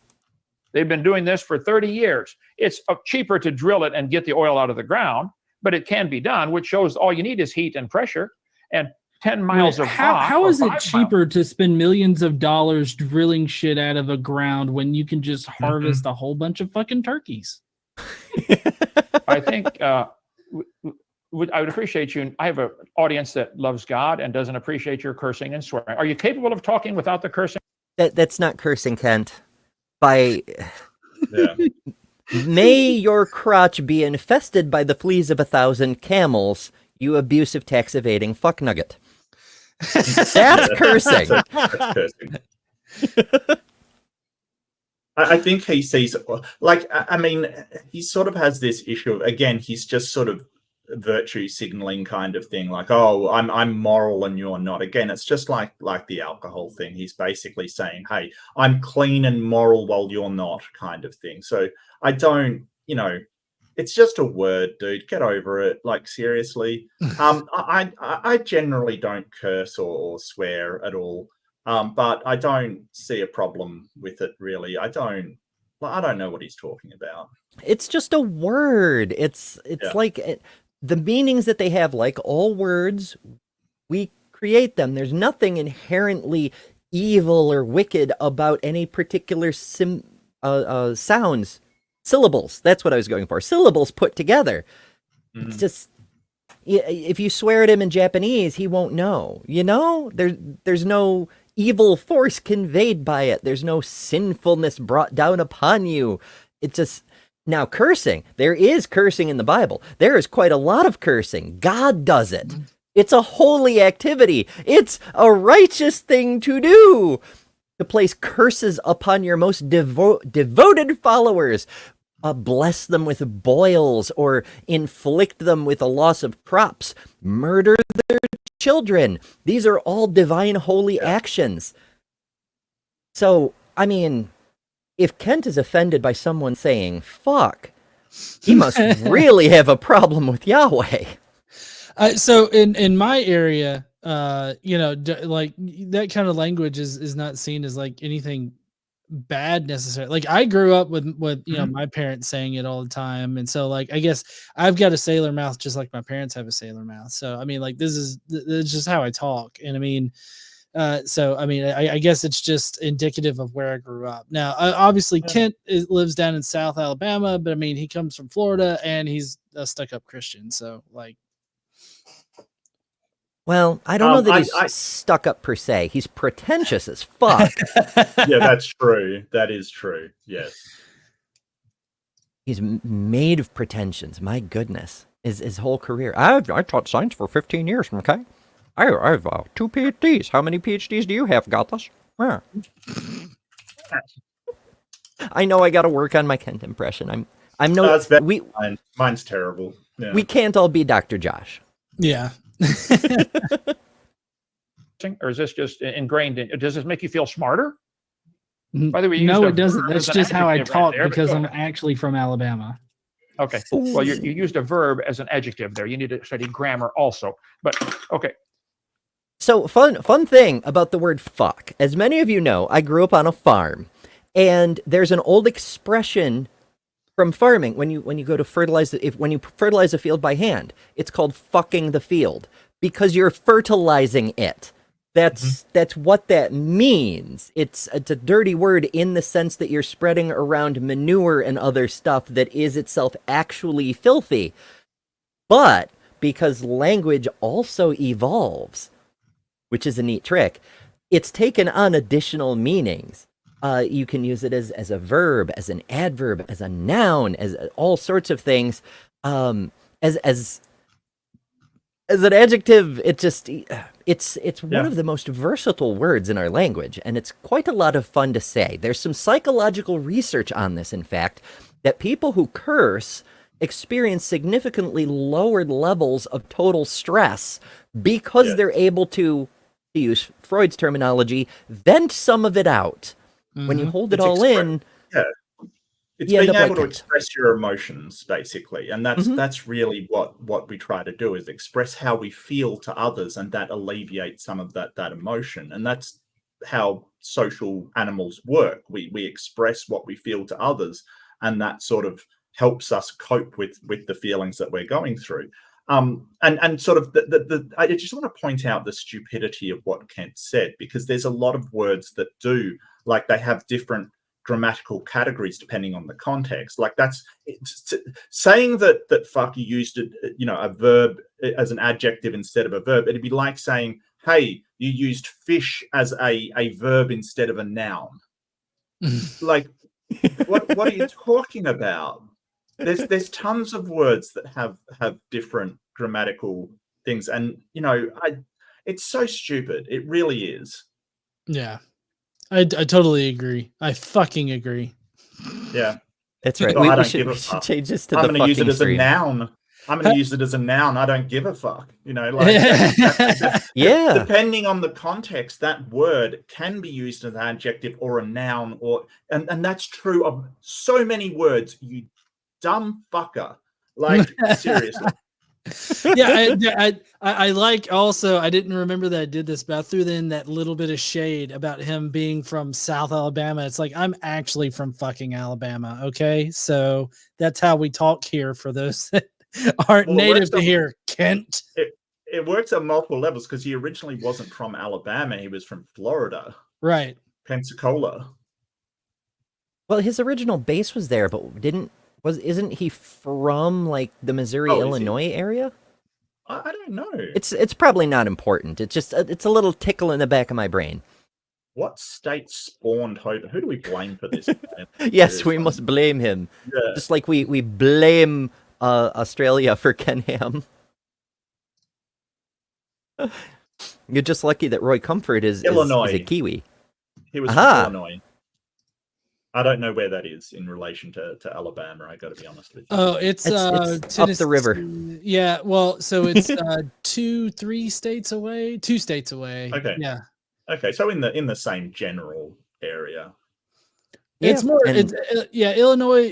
They've been doing this for 30 years. It's cheaper to drill it and get the oil out of the ground, but it can be done, which shows all you need is heat and pressure and 10 miles of rock. How or is it 5 cheaper to spend millions of dollars drilling shit out of the ground when you can just harvest a whole bunch of fucking turkeys? I think I would appreciate you. I have an audience that loves God and doesn't appreciate your cursing and swearing. Are you capable of talking without the cursing? That's not cursing, Kent. By Yeah. may your crotch be infested by the fleas of 1,000 camels. You abusive tax evading fuck nugget. That's cursing. That's cursing. I think he sees it like, I mean, he sort of has this issue of, again, he's just sort of virtue signaling kind of thing, like, oh, I'm moral and you're not. Again, it's just like the alcohol thing. He's basically saying, hey, I'm clean and moral while you're not, kind of thing. So I don't, it's just a word, dude. Get over it. Like, seriously. I generally don't curse or swear at all. But I don't see a problem with it, really. I don't know what he's talking about. It's just a word. It's like the meanings that they have, like all words, we create them. There's nothing inherently evil or wicked about any particular sounds, syllables. That's what I was going for. Syllables put together. Mm-hmm. It's just, if you swear at him in Japanese, he won't know. There's no evil force conveyed by it. There's no sinfulness brought down upon you. It just, now cursing, there is cursing in the Bible. There is quite a lot of cursing. God does it. It's a holy activity. It's a righteous thing to do, to place curses upon your most devoted followers. Bless them with boils or inflict them with a loss of crops. Murder their children. These are all divine holy actions. So, I mean, if Kent is offended by someone saying fuck, he must really have a problem with Yahweh. So in my area, like that kind of language is not seen as like anything bad necessarily. Like, I grew up with my parents saying it all the time, and so like I guess I've got a sailor mouth just like my parents have a sailor mouth. So I mean, like, this is just how I talk, and I mean, so I mean, I guess it's just indicative of where I grew up. Now, obviously, Kent lives down in South Alabama, but I mean, he comes from Florida, and he's a stuck-up Christian. So like, well, I don't know that he's stuck up per se. He's pretentious as fuck. Yeah, that's true. That is true. Yes. He's made of pretensions. My goodness. His whole career. I taught science for 15 years, okay? I have 2 PhDs. How many PhDs do you have, Gathas? Yeah. I know I got to work on my Kent impression. I'm no... Mine's terrible. Yeah. We can't all be Dr. Josh. Yeah. Or is this just ingrained in? Does this make you feel smarter? By the way, no, it doesn't. That's just how I talk because I'm actually from Alabama. Okay. Well, you used a verb as an adjective there. You need to study grammar also. But okay. So fun thing about the word fuck. As many of you know, I grew up on a farm, and there's an old expression from farming when you go to fertilize when you fertilize a field by hand, it's called fucking the field because you're fertilizing it. That's what that means. It's a dirty word in the sense that you're spreading around manure and other stuff that is itself actually filthy. But because language also evolves, which is a neat trick, it's taken on additional meanings. You can use it as a verb, as an adverb, as a noun, as all sorts of things. As an adjective, it's one of the most versatile words in our language, and it's quite a lot of fun to say. There's some psychological research on this, in fact, that people who curse experience significantly lowered levels of total stress because they're able to use Freud's terminology, vent some of it out. When you hold it all in, it's being able to express your emotions, basically, and that's really what we try to do, is express how we feel to others, and that alleviates some of that emotion. And that's how social animals work. We express what we feel to others, and that sort of helps us cope with the feelings that we're going through. And sort of I just want to point out the stupidity of what Kent said, because there's a lot of words that do, like, they have different grammatical categories depending on the context. Like, that's saying that fuck, you used a verb as an adjective instead of a verb. It'd be like saying, hey, you used fish as a verb instead of a noun. Like, what are you talking about? There's tons of words that have different grammatical things. And it's so stupid. It really is. Yeah, I totally agree. I fucking agree. Yeah, That's right. No, I don't We give a should fuck. change this to I'm the going to use it fucking as a stream. noun. I'm going to use it as a noun. I don't give a fuck. Yeah. Depending on the context, that word can be used as an adjective or a noun, and that's true of so many words. You dumb fucker. Like, seriously. Yeah, I like also, I didn't remember that I did this, but I threw in that little bit of shade about him being from South Alabama. It's like, I'm actually from fucking Alabama. Okay. So that's how we talk here for those that aren't native to here. Kent. It works on multiple levels because he originally wasn't from Alabama. He was from Florida. Right. Pensacola. Well, his original base was there, but isn't he from like the Missouri, Illinois area? I don't know. It's probably not important. It's just it's a little tickle in the back of my brain. What state spawned Hovind? Who do we blame for this? Yes, we must blame him. Yeah. Just like we blame Australia for Ken Ham. You're just lucky that Roy Comfort is a Kiwi. He was from Illinois. I don't know where that is in relation to Alabama. I got to be honest with you. Oh, it's up the river. Yeah, well, so it's 2 states away. Okay. Yeah. Okay, so in the same general area. It's more. Illinois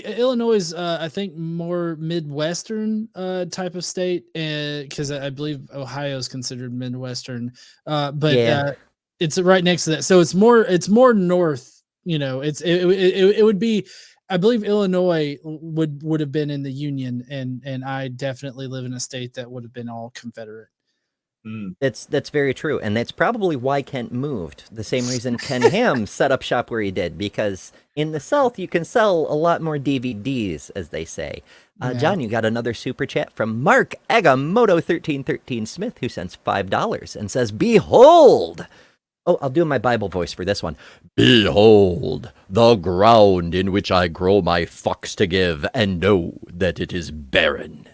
is I think more Midwestern type of state, because I believe Ohio is considered Midwestern. But it's right next to that, so it's more north. It would be, I believe Illinois would have been in the Union, and I definitely live in a state that would have been all Confederate. That's very true, and that's probably why Kent moved. The same reason Ken Ham set up shop where he did, because in the South you can sell a lot more DVDs, as they say. John, you got another super chat from Mark Agamotto1313 Smith, who sends $5 and says, "Behold." Oh, I'll do my Bible voice for this one. "Behold, the ground in which I grow my fucks to give, and know that it is barren."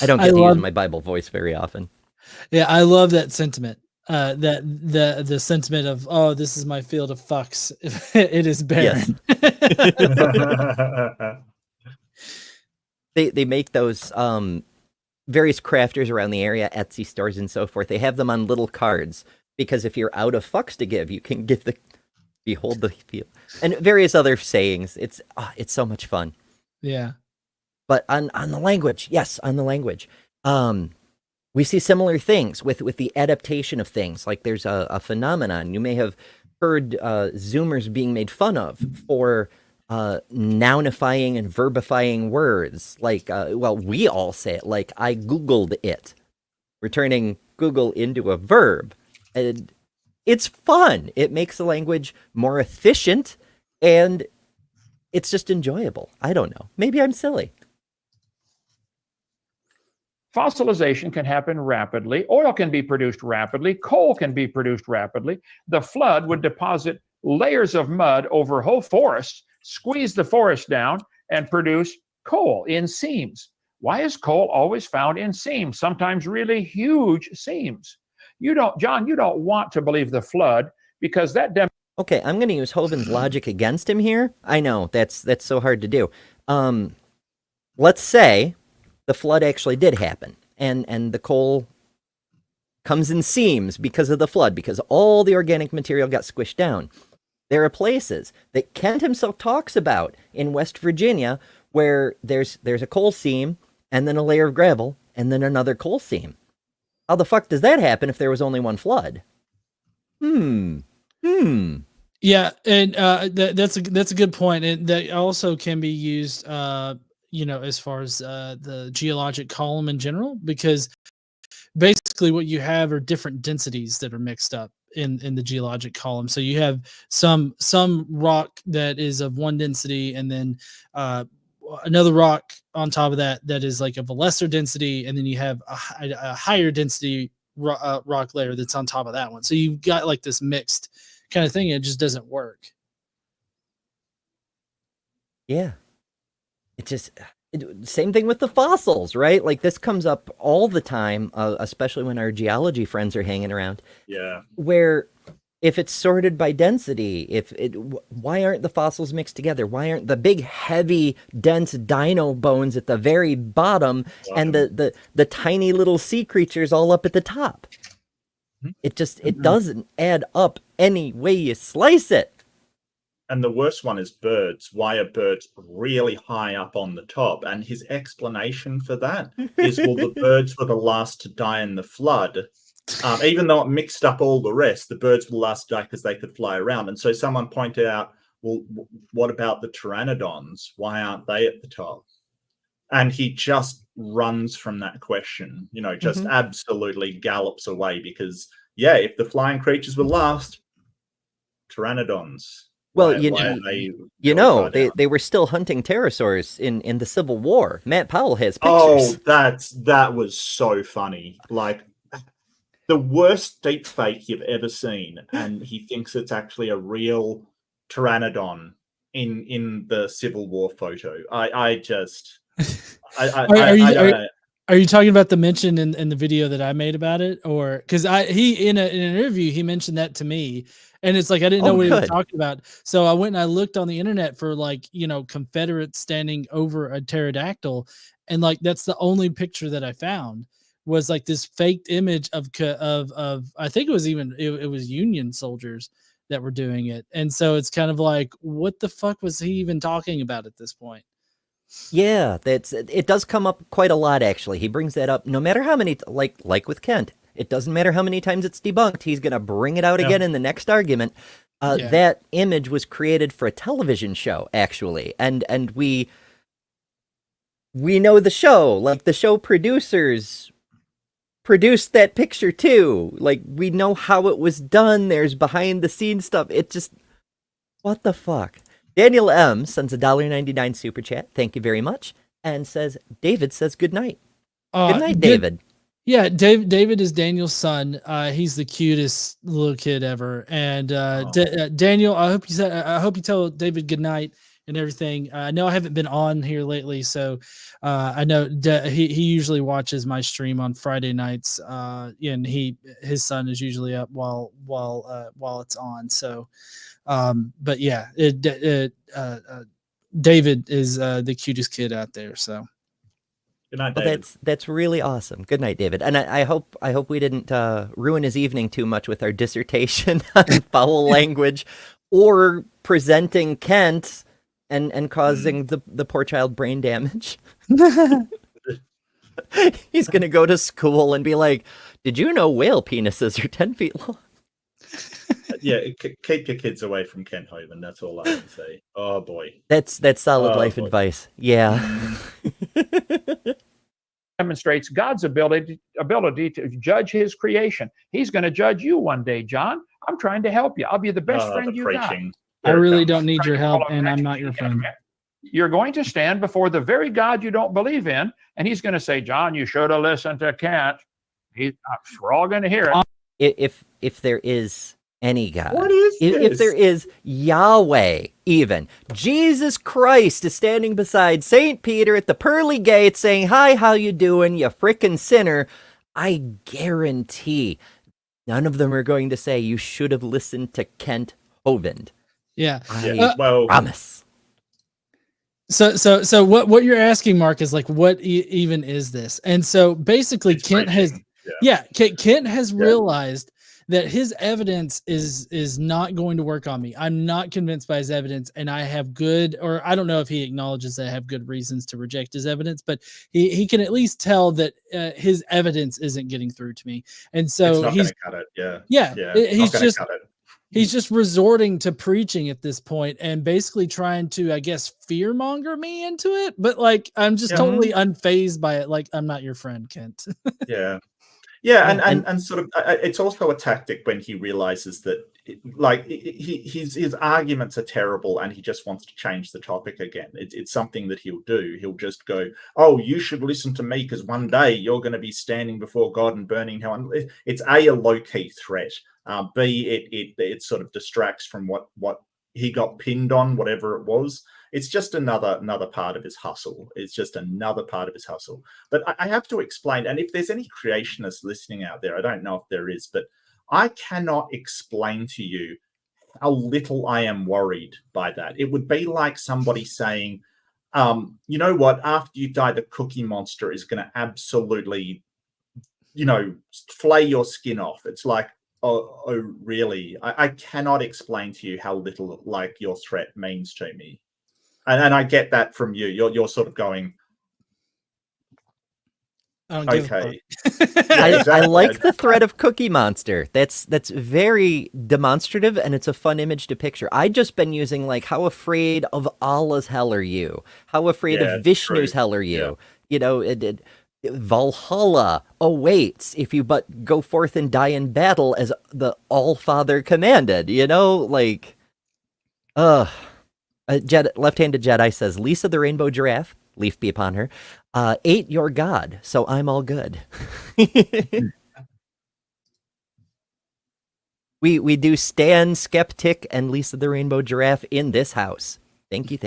I don't get to use my Bible voice very often. Yeah, I love that sentiment. That the sentiment of, oh, this is my field of fucks. It is barren. Yes. They make those various crafters around the area, Etsy stores and so forth. They have them on little cards because if you're out of fucks to give, you can give the "behold the field" and various other sayings. It's so much fun. Yeah. But on the language, yes, on the language, we see similar things with the adaptation of things. Like there's a phenomenon you may have heard Zoomers being made fun of for nounifying and verbifying words. Like, we all say it. Like, I Googled it, returning Google into a verb, and it's fun. It makes the language more efficient, and it's just enjoyable. I don't know. Maybe I'm silly. Fossilization can happen rapidly. Oil can be produced rapidly. Coal can be produced rapidly. The flood would deposit layers of mud over whole forests, squeeze the forest down, and produce coal in seams. Why is coal always found in seams, sometimes really huge seams? John, you don't want to believe the flood because that Okay, I'm going to use Hovind's logic against him here. I know, that's so hard to do. Let's say the flood actually did happen, and the coal comes in seams because of the flood, because all the organic material got squished down. There are places that Kent himself talks about in West Virginia where there's a coal seam, and then a layer of gravel, and then another coal seam. How the fuck does that happen if there was only one flood? Yeah, and that's a good point, and that also can be used, as far as the geologic column in general, because basically what you have are different densities that are mixed up in the geologic column. So you have some rock that is of one density, and then another rock on top of that is like of a lesser density, and then you have a higher density rock layer that's on top of that one. So you've got like this mixed kind of thing. It just doesn't work. Yeah. It just, Same thing with the fossils, right? Like this comes up all the time, especially when our geology friends are hanging around. Yeah. Where if it's sorted by density, why aren't the fossils mixed together? Why aren't the big, heavy, dense dino bones at the very bottom and the tiny little sea creatures all up at the top? It doesn't add up any way you slice it. And the worst one is birds. Why are birds really high up on the top? And his explanation for that is, well, the birds were the last to die in the flood. Even though it mixed up all the rest, the birds were the last to die because they could fly around. And so someone pointed out, well, what about the pteranodons? Why aren't they at the top? And he just runs from that question, just absolutely gallops away because, if the flying creatures were last, pteranodons. Well, they were still hunting pterosaurs in the Civil War. Matt Powell has pictures. Oh, that was so funny. Like the worst deep fake you've ever seen, and he thinks it's actually a real pteranodon in the Civil War photo. Are you talking about the mention in the video that I made about it, or because he in an interview he mentioned that to me, and it's like I didn't know what he was talking about, so I went and I looked on the internet for Confederates standing over a pterodactyl, and like that's the only picture that I found was like this faked image of I think it was Union soldiers that were doing it, and so it's kind of like what the fuck was he even talking about at this point? Yeah, it does come up quite a lot, actually. He brings that up no matter how many, like with Kent. It doesn't matter how many times it's debunked. He's going to bring it out again in the next argument. That image was created for a television show, actually. And we know the show. Like, the show producers produced that picture, too. Like, we know how it was done. There's behind-the-scenes stuff. It just... What the fuck? Daniel M. sends a $1.99 super chat. Thank you very much. And says, David says good night. Good night, David. Yeah, David is Daniel's son. He's the cutest little kid ever. And Daniel, I hope you tell David good night and everything. I know I haven't been on here lately, so I know he usually watches my stream on Friday nights. And his son is usually up while it's on. So. But yeah, David is the cutest kid out there. So good night, David. Well, that's really awesome. Good night, David. And I hope we didn't ruin his evening too much with our dissertation on foul language or presenting Kent and causing the poor child brain damage. He's gonna go to school and be like, "Did you know whale penises are 10 feet long?" Yeah, keep your kids away from Kent Hovind. That's all I can say. Oh boy, that's solid life advice. Yeah. Demonstrates God's ability to judge His creation. He's going to judge you one day, John. I'm trying to help you. I'll be the best friend you got. I really don't need your help, and I'm not your friend. You're going to stand before the very God you don't believe in, and He's going to say, "John, you should have listened to Kent." We're all going to hear it. If there is any God, what is if there is Yahweh, even Jesus Christ is standing beside Saint Peter at the pearly gates saying, "Hi, how you doing, you frickin' sinner?" I guarantee none of them are going to say you should have listened to Kent Hovind. Yeah, I promise. So what you're asking, Mark, is like, what even is this? And so basically, Kent has realized that his evidence is not going to work on me. I'm not convinced by his evidence, and I have good, or I don't know if he acknowledges that I have good reasons to reject his evidence, but he can at least tell that his evidence isn't getting through to me. And so he's cut it. He's just resorting to preaching at this point and basically trying to, I guess, fearmonger me into it. But like, I'm just totally unfazed by it. Like, I'm not your friend, Kent. Yeah, and sort of, it's also a tactic when he realizes that, his arguments are terrible, and he just wants to change the topic again. It's something that he'll do. He'll just go, "Oh, you should listen to me because one day you're going to be standing before God and burning hell." It's a low key threat. B, it sort of distracts from what he got pinned on, whatever it was. It's just another part of his hustle. It's just another part of his hustle. But I have to explain, and if there's any creationists listening out there, I don't know if there is, but I cannot explain to you how little I am worried by that. It would be like somebody saying, you know what, after you die, the Cookie Monster is going to absolutely, flay your skin off. It's like, oh really? I cannot explain to you how little like your threat means to me. And I get that from you. You're sort of going, okay. I like the threat of Cookie Monster. That's very demonstrative, and it's a fun image to picture. I've just been using like, how afraid of Allah's hell are you? How afraid of Vishnu's hell are you? Valhalla awaits if you but go forth and die in battle as the All-Father commanded. Left-handed Jedi says, Lisa the Rainbow Giraffe, leaf be upon her, ate your god, so I'm all good. We do Stan Skeptic and Lisa the Rainbow Giraffe in this house. Thank you.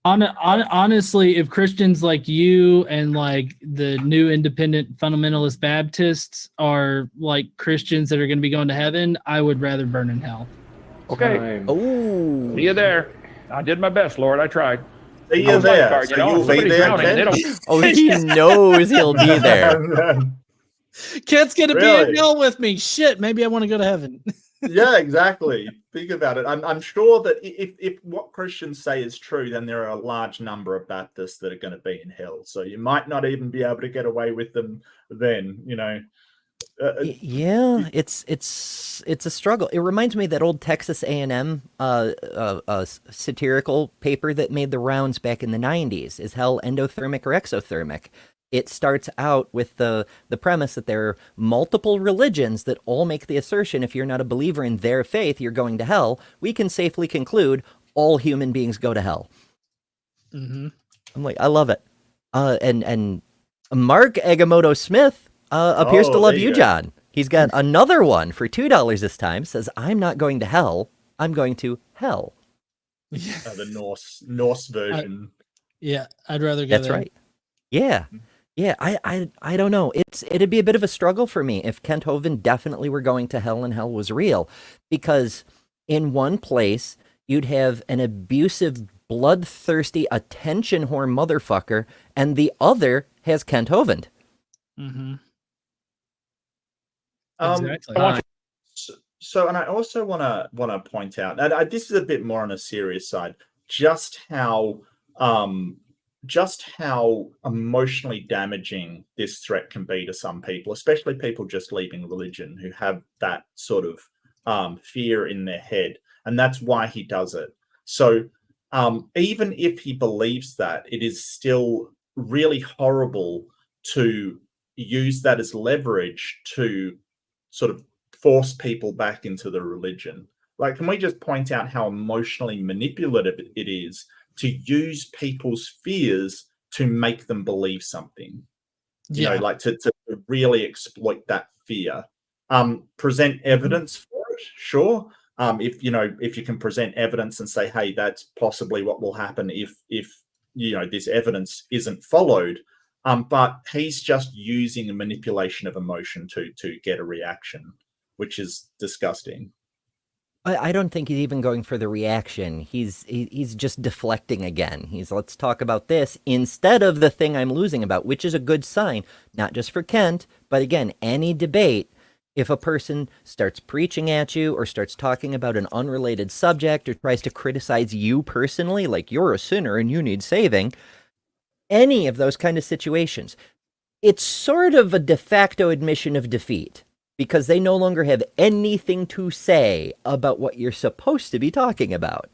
Honestly, if Christians like you and like the new independent fundamentalist Baptists are like Christians that are going to be going to heaven, I would rather burn in hell. Okay. Oh, See you there. I did my best, Lord. I tried. See you there. So you'll be there, Ken? he knows he'll be there. Kent's going to be in hell with me. Shit, maybe I want to go to heaven. Yeah, exactly. Think about it. I'm sure that if what Christians say is true, then there are a large number of Baptists that are going to be in hell. So you might not even be able to get away with them then, Yeah, it's a struggle. It reminds me of that old Texas A&M satirical paper that made the rounds back in the 90s. Is hell endothermic or exothermic? It starts out with the premise that there are multiple religions that all make the assertion if you're not a believer in their faith, you're going to hell. We can safely conclude all human beings go to hell. Mm-hmm. I'm like, I love it. And Mark Agamotto Smith appears to love you, John. He's got another one for $2 this time. Says, I'm not going to hell. I'm going to hell. Yeah. The Norse version. I'd rather go That's there. right. Yeah. Yeah, I don't know. It'd be a bit of a struggle for me if Kent Hovind definitely were going to hell and hell was real, because in one place you'd have an abusive, bloodthirsty, attention whore motherfucker, and the other has Kent Hovind. Mm-hmm. Exactly. So, and I also want to point out, and this is a bit more on a serious side, just how emotionally damaging this threat can be to some people, especially people just leaving religion who have that sort of fear in their head. And that's why he does it. So even if he believes that, it is still really horrible to use that as leverage to sort of force people back into the religion. Like, can we just point out how emotionally manipulative it is to use people's fears to make them believe something, like to really exploit that fear. Present evidence for it, sure. If you can present evidence and say, hey, that's possibly what will happen if this evidence isn't followed. But he's just using a manipulation of emotion to get a reaction, which is disgusting. I don't think he's even going for the reaction. He's just deflecting again. Let's talk about this instead of the thing I'm losing about, which is a good sign, not just for Kent, but again, any debate. If a person starts preaching at you or starts talking about an unrelated subject or tries to criticize you personally, like you're a sinner and you need saving, any of those kind of situations, it's sort of a de facto admission of defeat, because they no longer have anything to say about what you're supposed to be talking about.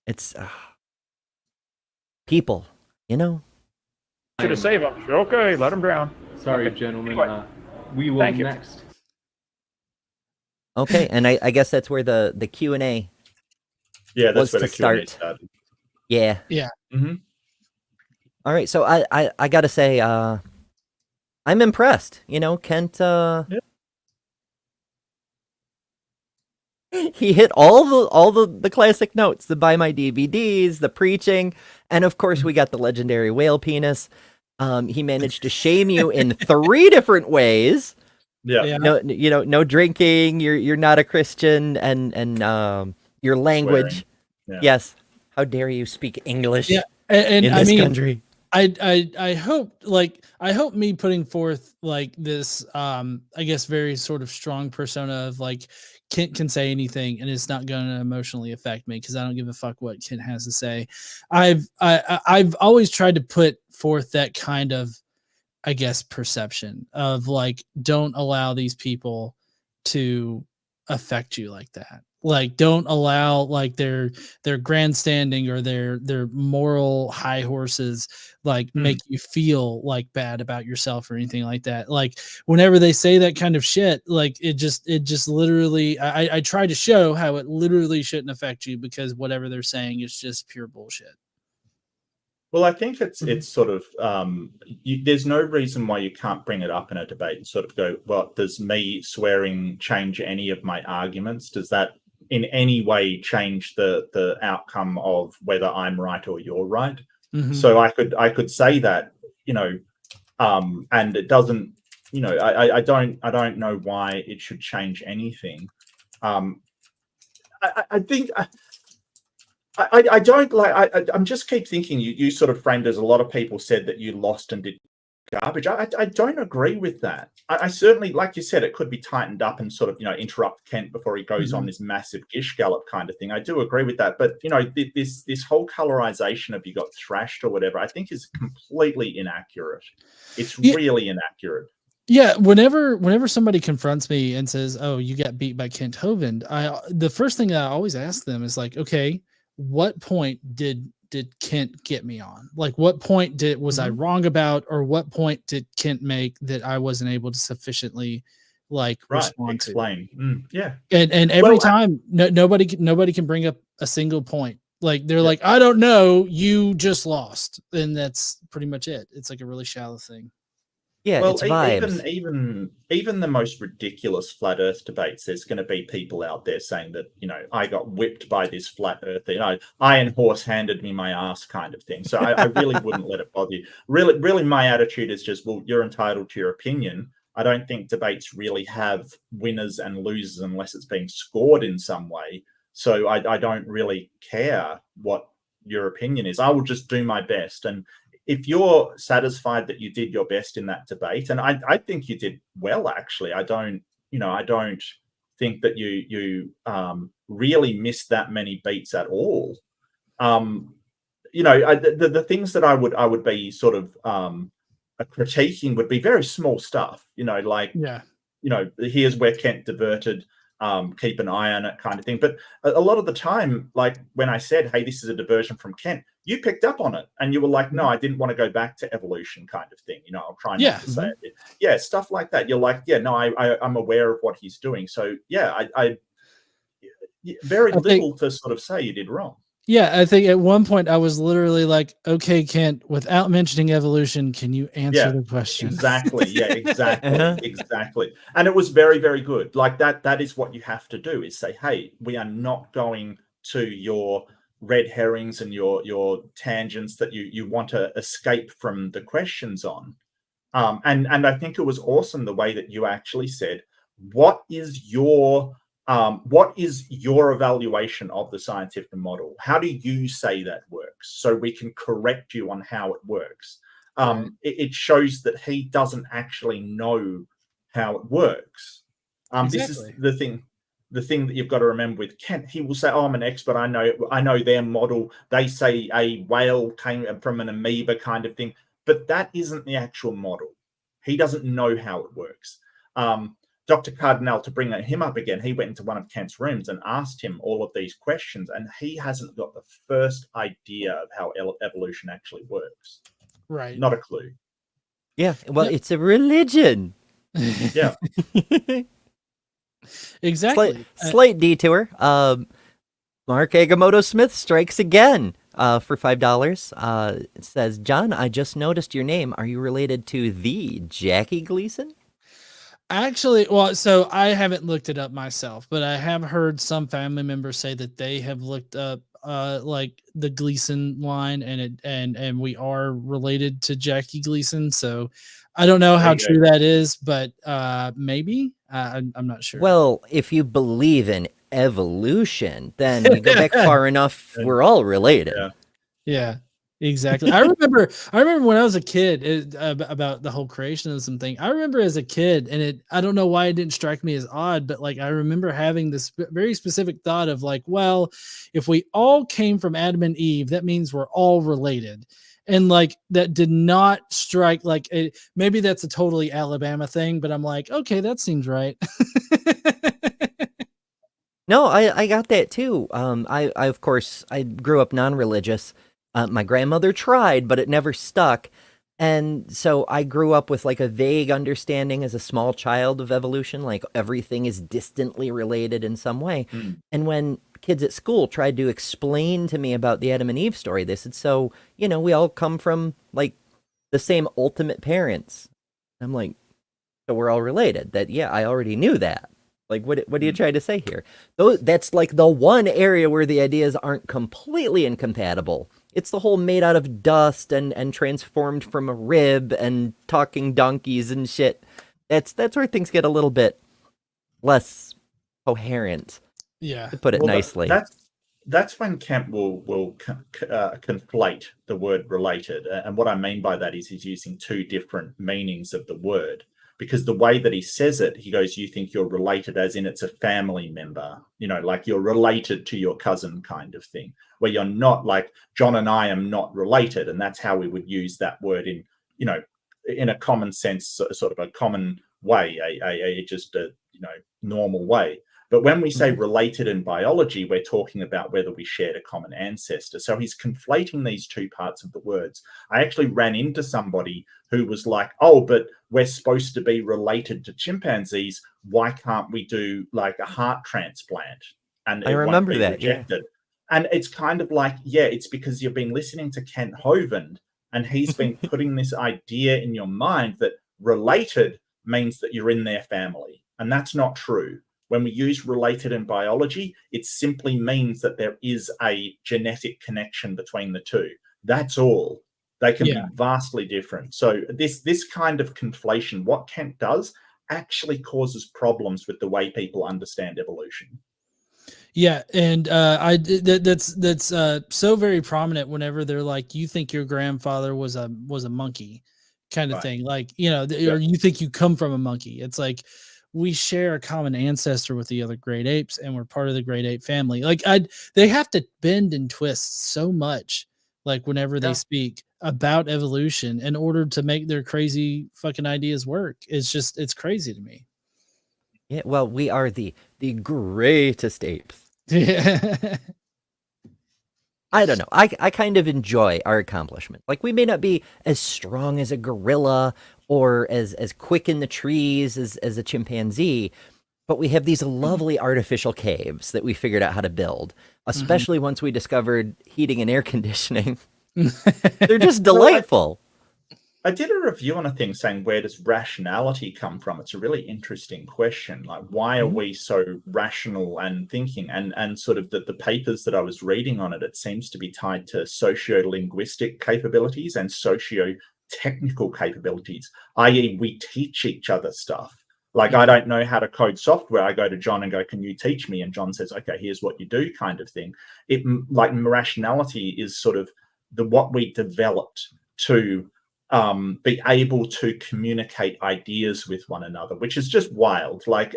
It's people, Should have saved them. Okay, let them drown. Sorry, Okay. gentlemen. Anyway, We will thank you. next. Okay, and I guess that's where the Q&A. Yeah, Was that's where to the Q&A start. started. Yeah. Yeah. Mm-hmm. All right, so I gotta say, I'm impressed. Kent. He hit all the classic notes, the buy my DVDs, the preaching, and of course we got the legendary whale penis. He managed to shame you in 3 different ways. Yeah. No, no drinking. You're not a Christian, and your language. Yeah. Yes. How dare you speak English? Yeah, and in I this mean, country. I hope me putting forth like this I guess very sort of strong persona of like Kent can say anything and it's not going to emotionally affect me because I don't give a fuck what Kent has to say. I've always tried to put forth that kind of, I guess, perception of like, don't allow these people to affect you like that. Like, don't allow like their grandstanding or their moral high horses like make you feel like bad about yourself or anything like that. Like whenever they say that kind of shit, like it just literally, I try to show how it literally shouldn't affect you because whatever they're saying is just pure bullshit. Well, I think it's sort of there's no reason why you can't bring it up in a debate and sort of go, well, does me swearing change any of my arguments? Does that in any way change the outcome of whether I'm right or you're right? Mm-hmm. So I could say that, and it doesn't, I don't know why it should change anything. I think. I don't like. I'm just keep thinking. You sort of framed as a lot of people said that you lost and did garbage. I don't agree with that. I certainly, like you said, it could be tightened up and sort of interrupt Kent before he goes on this massive gish gallop kind of thing. I do agree with that. But this whole colorization of you got thrashed or whatever, I think is completely inaccurate. It's really inaccurate. Yeah, whenever somebody confronts me and says, "Oh, you got beat by Kent Hovind," the first thing that I always ask them is like, "Okay, what point did Kent get me on? Like, what point was I wrong about, or what point did Kent make that I wasn't able to sufficiently respond explain to?" Yeah, and every time nobody can bring up a single point. Like they're like, "I don't know, you just lost," and that's pretty much it. It's like a really shallow thing. Yeah, well, it's vibes. even the most ridiculous flat Earth debates, there's going to be people out there saying that I got whipped by this flat Earth, Iron Horse handed me my ass kind of thing. So I really wouldn't let it bother you. Really, my attitude is just, well, you're entitled to your opinion. I don't think debates really have winners and losers unless it's being scored in some way. So I don't really care what your opinion is. I will just do my best. And if you're satisfied that you did your best in that debate, and I think you did well, actually, I don't think that you really missed that many beats at all. The things that I would be sort of critiquing would be very small stuff, here's where Kent diverted. Keep an eye on it kind of thing. But a lot of the time, like when I said, hey, this is a diversion from Kent, you picked up on it and you were like, no, I didn't want to go back to evolution kind of thing. I'll try not to say it. Yeah, stuff like that. You're like, yeah, no, I'm aware of what he's doing. So yeah, I very little to sort of say you did wrong. Yeah, I think at one point I was literally like, okay, Kent, without mentioning evolution, can you answer the question? Exactly. Yeah, exactly. Exactly. And it was very, very good. Like that is what you have to do, is say, hey, we are not going to your red herrings and your tangents that you want to escape from the questions on. And I think it was awesome the way that you actually said, what is your evaluation of the scientific model? How do you say that works? So we can correct you on how it works. It shows that he doesn't actually know how it works. This is the thing that you've got to remember with Kent. He will say, oh, I'm an expert. I know their model. They say a whale came from an amoeba kind of thing, but that isn't the actual model. He doesn't know how it works. Dr. Cardinal, to bring him up again, he went into one of Kent's rooms and asked him all of these questions, and he hasn't got the first idea of how evolution actually works. Right. Not a clue. Yeah. Well, it's a religion. Yeah. Exactly. Slight detour. Mark Agamotto Smith strikes again for $5. It says, John, I just noticed your name. Are you related to the Jackie Gleason? Actually, well, so I haven't looked it up myself, but I have heard some family members say that they have looked up like the Gleason line, and we are related to Jackie Gleason. So I don't know how true that is, but maybe I'm not sure. Well, if you believe in evolution, then you go back far enough, we're all related. Yeah, exactly. I remember when I was a kid about the whole creationism thing. I remember as a kid, and I don't know why it didn't strike me as odd, but like I remember having this very specific thought of like, well, if we all came from Adam and Eve, that means we're all related. And like that did not strike like maybe that's a totally Alabama thing, but I'm like, okay, that seems right. No, I got that too. I of course I grew up non-religious. My grandmother tried, but it never stuck. And so I grew up with like a vague understanding as a small child of evolution, like everything is distantly related in some way. And when kids at school tried to explain to me about the Adam and Eve story, they said, so, we all come from like the same ultimate parents. I'm like, so we're all related. That, yeah, I already knew that. Like, what are you trying to say here? That's like the one area where the ideas aren't completely incompatible. It's the whole made out of dust and transformed from a rib and talking donkeys and shit. That's where things get a little bit less coherent. Yeah, to put it nicely. That's when Kent will conflate the word related, and what I mean by that is he's using two different meanings of the word. Because the way that he says it, he goes, you think you're related as in it's a family member, like you're related to your cousin kind of thing, where you're not like John and I am not related. And that's how we would use that word in a common sense, sort of a common way, just a normal way. But when we say related in biology, we're talking about whether we shared a common ancestor. So he's conflating these two parts of the words. I actually ran into somebody who was like, oh, but we're supposed to be related to chimpanzees. Why can't we do like a heart transplant? And I remember that, rejected. Yeah. And it's kind of like, yeah, it's because you've been listening to Kent Hovind and he's been putting this idea in your mind that related means that you're in their family. And that's not true. When we use related in biology, it simply means that there is a genetic connection between the two. That's all. They can be vastly different. So this kind of conflation, what Kent does, actually causes problems with the way people understand evolution. Yeah, and that's so very prominent whenever they're like, you think your grandfather was a monkey kind of thing, like or you think you come from a monkey. It's like, we share a common ancestor with the other great apes, and we're part of the great ape family. Like they have to bend and twist so much, like whenever they speak about evolution in order to make their crazy fucking ideas work. It's crazy to me. Yeah, well, we are the greatest apes. Yeah. I don't know. I kind of enjoy our accomplishment. Like, we may not be as strong as a gorilla or as quick in the trees as a chimpanzee, but we have these lovely artificial caves that we figured out how to build, especially once we discovered heating and air conditioning. They're just delightful. I did a review on a thing saying, where does rationality come from? It's a really interesting question. Like, why are we so rational and thinking? And sort of the papers that I was reading on it, it seems to be tied to socio-linguistic capabilities and socio-technical capabilities, i.e. we teach each other stuff. Like, I don't know how to code software. I go to John and go, can you teach me? And John says, okay, here's what you do, kind of thing. It, like, rationality is sort of what we developed to be able to communicate ideas with one another, which is just wild. Like,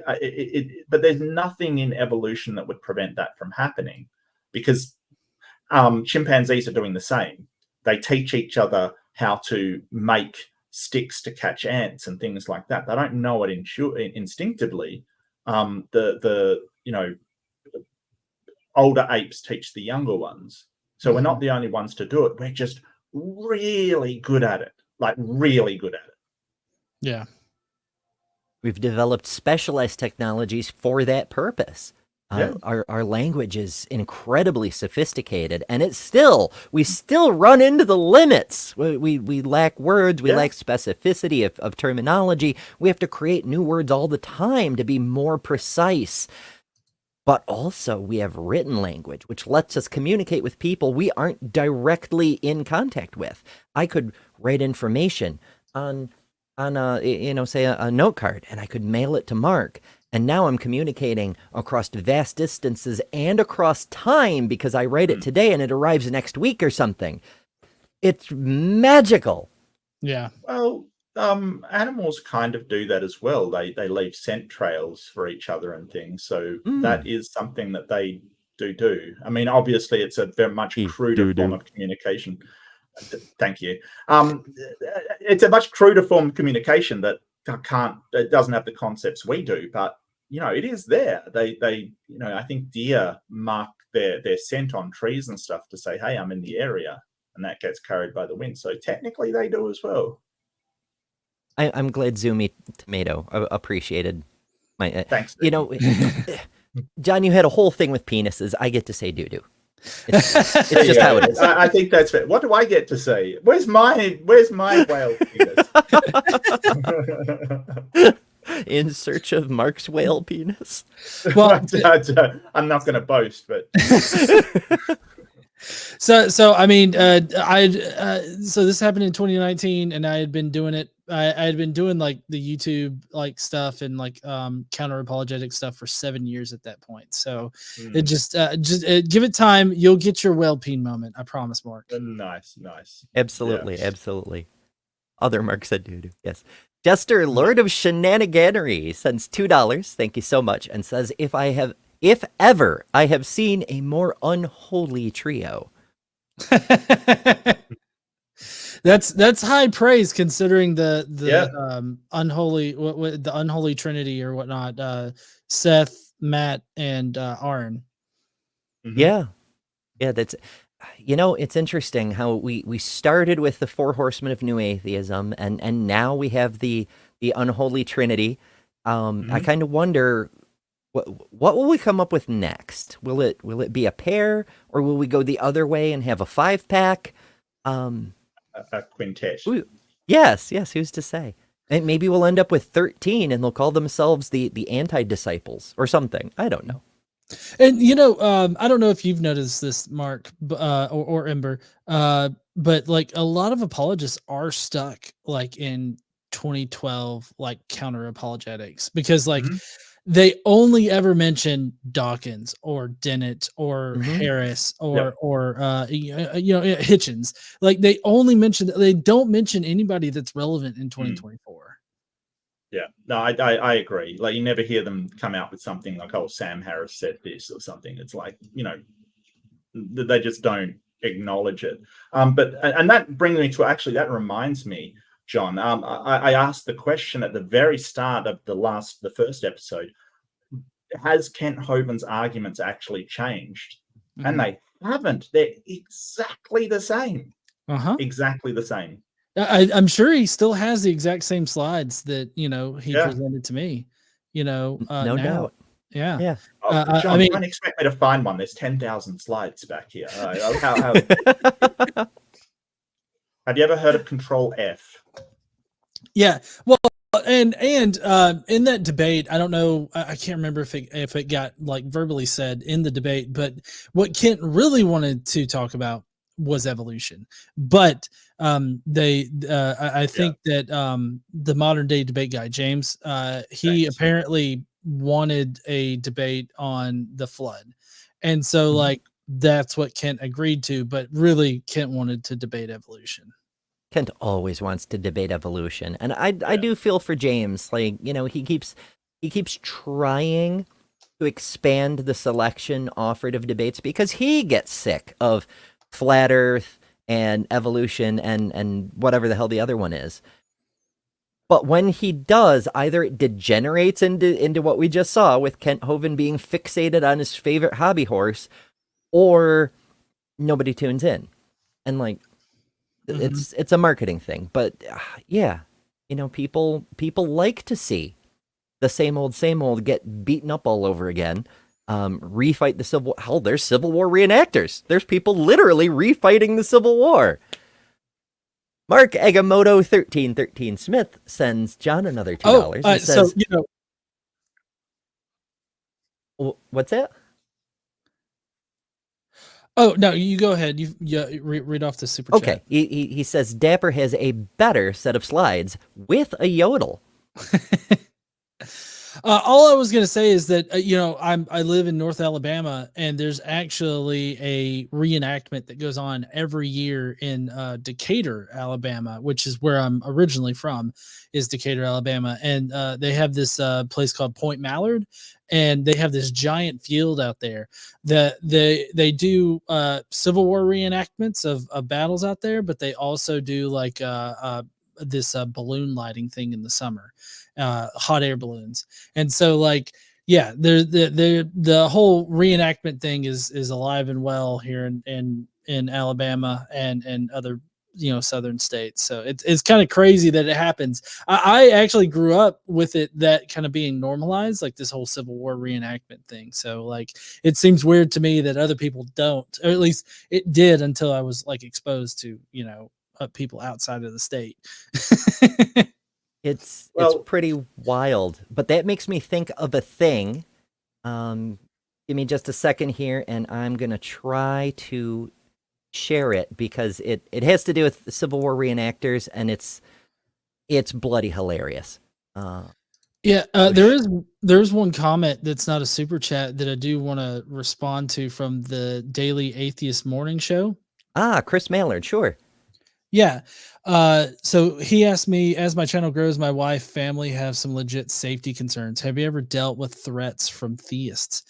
but there's nothing in evolution that would prevent that from happening, because chimpanzees are doing the same. They teach each other how to make sticks to catch ants and things like that. They don't know it instinctively. The older apes teach the younger ones. So we're not the only ones to do it. We're just really good at it. Like, really good at it. Yeah. We've developed specialized technologies for that purpose. Yeah. Our language is incredibly sophisticated, and we still run into the limits. We lack words, we lack specificity of terminology. We have to create new words all the time to be more precise. But also we have written language, which lets us communicate with people we aren't directly in contact with. I could write information on say a note card, and I could mail it to Mark. And now I'm communicating across vast distances and across time because I write it today and it arrives next week or something. It's magical. Yeah. Well, animals kind of do that as well. They leave scent trails for each other and things. So that is something that they do. I mean, obviously, it's a very much cruder form of communication. Thank you. It's a much cruder form of communication that it doesn't have the concepts we do, but it is there. They I think deer mark their scent on trees and stuff to say, hey, I'm in the area, and that gets carried by the wind. So technically they do as well. I'm glad Zoomy Tomato appreciated my thanks. John, you had a whole thing with penises. I get to say doo-doo. It's just how it is. I think that's fair. What do I get to say? Where's my whale penis? In search of Mark's whale penis. Well, I'm not going to boast, but so I mean, so this happened in 2019, and I had been doing it. I had been doing like the YouTube like stuff and like counter apologetic stuff for 7 years at that point. So it just give it time. You'll get your whale peen moment. I promise, Mark. Nice. Absolutely, absolutely. Other Mark said doo-doo. Yes. Jester, Lord of Shenaniganery, sends $2. Thank you so much, and says, if ever I have seen a more unholy trio. That's high praise considering the unholy the unholy trinity or whatnot. Seth, Matt, and Aaron. Yeah, that's. It's interesting how we started with the four horsemen of new atheism, and now we have the unholy trinity. I kind of wonder what will we come up with next. Will it be a pair, or will we go the other way and have a 5-pack? A quintet. Yes. Who's to say? And maybe we'll end up with 13, and they'll call themselves the anti-disciples or something. I don't know. And I don't know if you've noticed this, Mark, or Ember, but like a lot of apologists are stuck like in 2012, like counter apologetics, because like they only ever mention Dawkins or Dennett or Harris or Hitchens. Like they don't mention anybody that's relevant in 2024. Yeah, no, I agree. Like you never hear them come out with something like, "Oh, Sam Harris said this" or something. It's like they just don't acknowledge it. But that brings me to that reminds me, John. I asked the question at the very start of the first episode: has Kent Hovind's arguments actually changed? And they haven't. They're exactly the same. Exactly the same. I'm sure he still has the exact same slides that he presented to me. No doubt. Yeah. Oh, John, I mean, don't expect me to find one. There's 10,000 slides back here. Have you ever heard of Control F? Yeah. Well, and in that debate, I don't know. I can't remember if it got like verbally said in the debate, but what Kent really wanted to talk about was evolution. But I think that the modern day debate guy, James, he apparently wanted a debate on the flood. And so like that's what Kent agreed to, but really Kent wanted to debate evolution. Kent always wants to debate evolution. And I do feel for James, like, he keeps trying to expand the selection offered of debates because he gets sick of flat earth and evolution and whatever the hell the other one is. But when he does, either it degenerates into what we just saw with Kent Hovind being fixated on his favorite hobby horse, or nobody tunes in. And like, it's a marketing thing. But people like to see the same old get beaten up all over again. refight the Civil War. Hell, there's Civil War reenactors. There's people literally refighting the Civil War. Mark Agamotto 1313 Smith sends John another $2. He says, what's that? Oh no, you go ahead. You read off the super chat. Okay, he says Dapper has a better set of slides with a yodel. All I was gonna say is that I live in North Alabama, and there's actually a reenactment that goes on every year in Decatur, Alabama, which is where I'm originally from, is Decatur, Alabama, and they have this place called Point Mallard, and they have this giant field out there that they do Civil War reenactments of battles out there, but they also do like this balloon lighting thing in the summer. Hot air balloons. And so like, yeah, the whole reenactment thing is alive and well here in Alabama and other, southern states. So it's kind of crazy that it happens. I actually grew up with it, that kind of being normalized, like this whole Civil War reenactment thing. So like, it seems weird to me that other people don't, or at least it did until I was like exposed to, people outside of the state. It's pretty wild, but that makes me think of a thing. Give me just a second here, and I'm going to try to share it because it has to do with the Civil War reenactors, and it's bloody hilarious. There's one comment that's not a super chat that I do want to respond to from the Daily Atheist Morning Show. Chris Mallard, sure. Yeah. So he asked me, as my channel grows, my wife, family have some legit safety concerns. Have you ever dealt with threats from theists?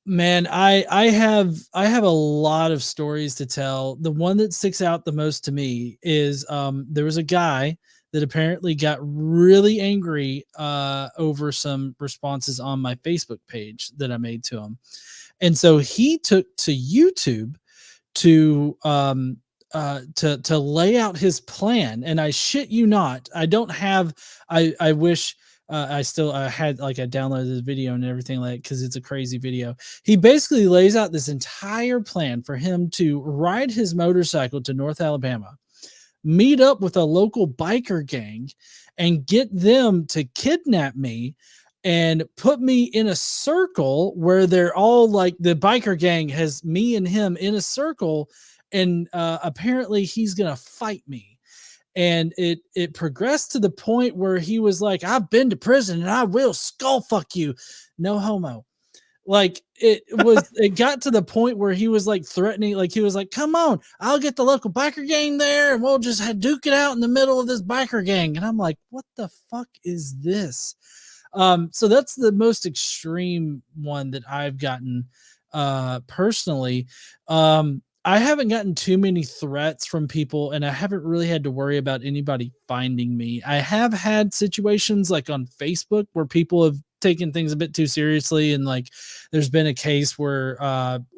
Man, I have a lot of stories to tell. The one that sticks out the most to me is there was a guy that apparently got really angry over some responses on my Facebook page that I made to him. And so he took to YouTube to lay out his plan. And I shit you not, I don't have, I wish I had like I downloaded the video and everything, like, cause it's a crazy video. He basically lays out this entire plan for him to ride his motorcycle to North Alabama, meet up with a local biker gang and get them to kidnap me and put me in a circle where they're all like, the biker gang has me and him in a circle. And apparently he's going to fight me. And it progressed to the point where he was like, I've been to prison and I will skull fuck you. No homo. Like it got to the point where he was like threatening, like he was like, come on, I'll get the local biker gang there and we'll just duke it out in the middle of this biker gang. And I'm like, what the fuck is this? So that's the most extreme one that I've gotten personally. I haven't gotten too many threats from people, and I haven't really had to worry about anybody finding me. I have had situations like on Facebook where people have taken things a bit too seriously, and like there's been a case where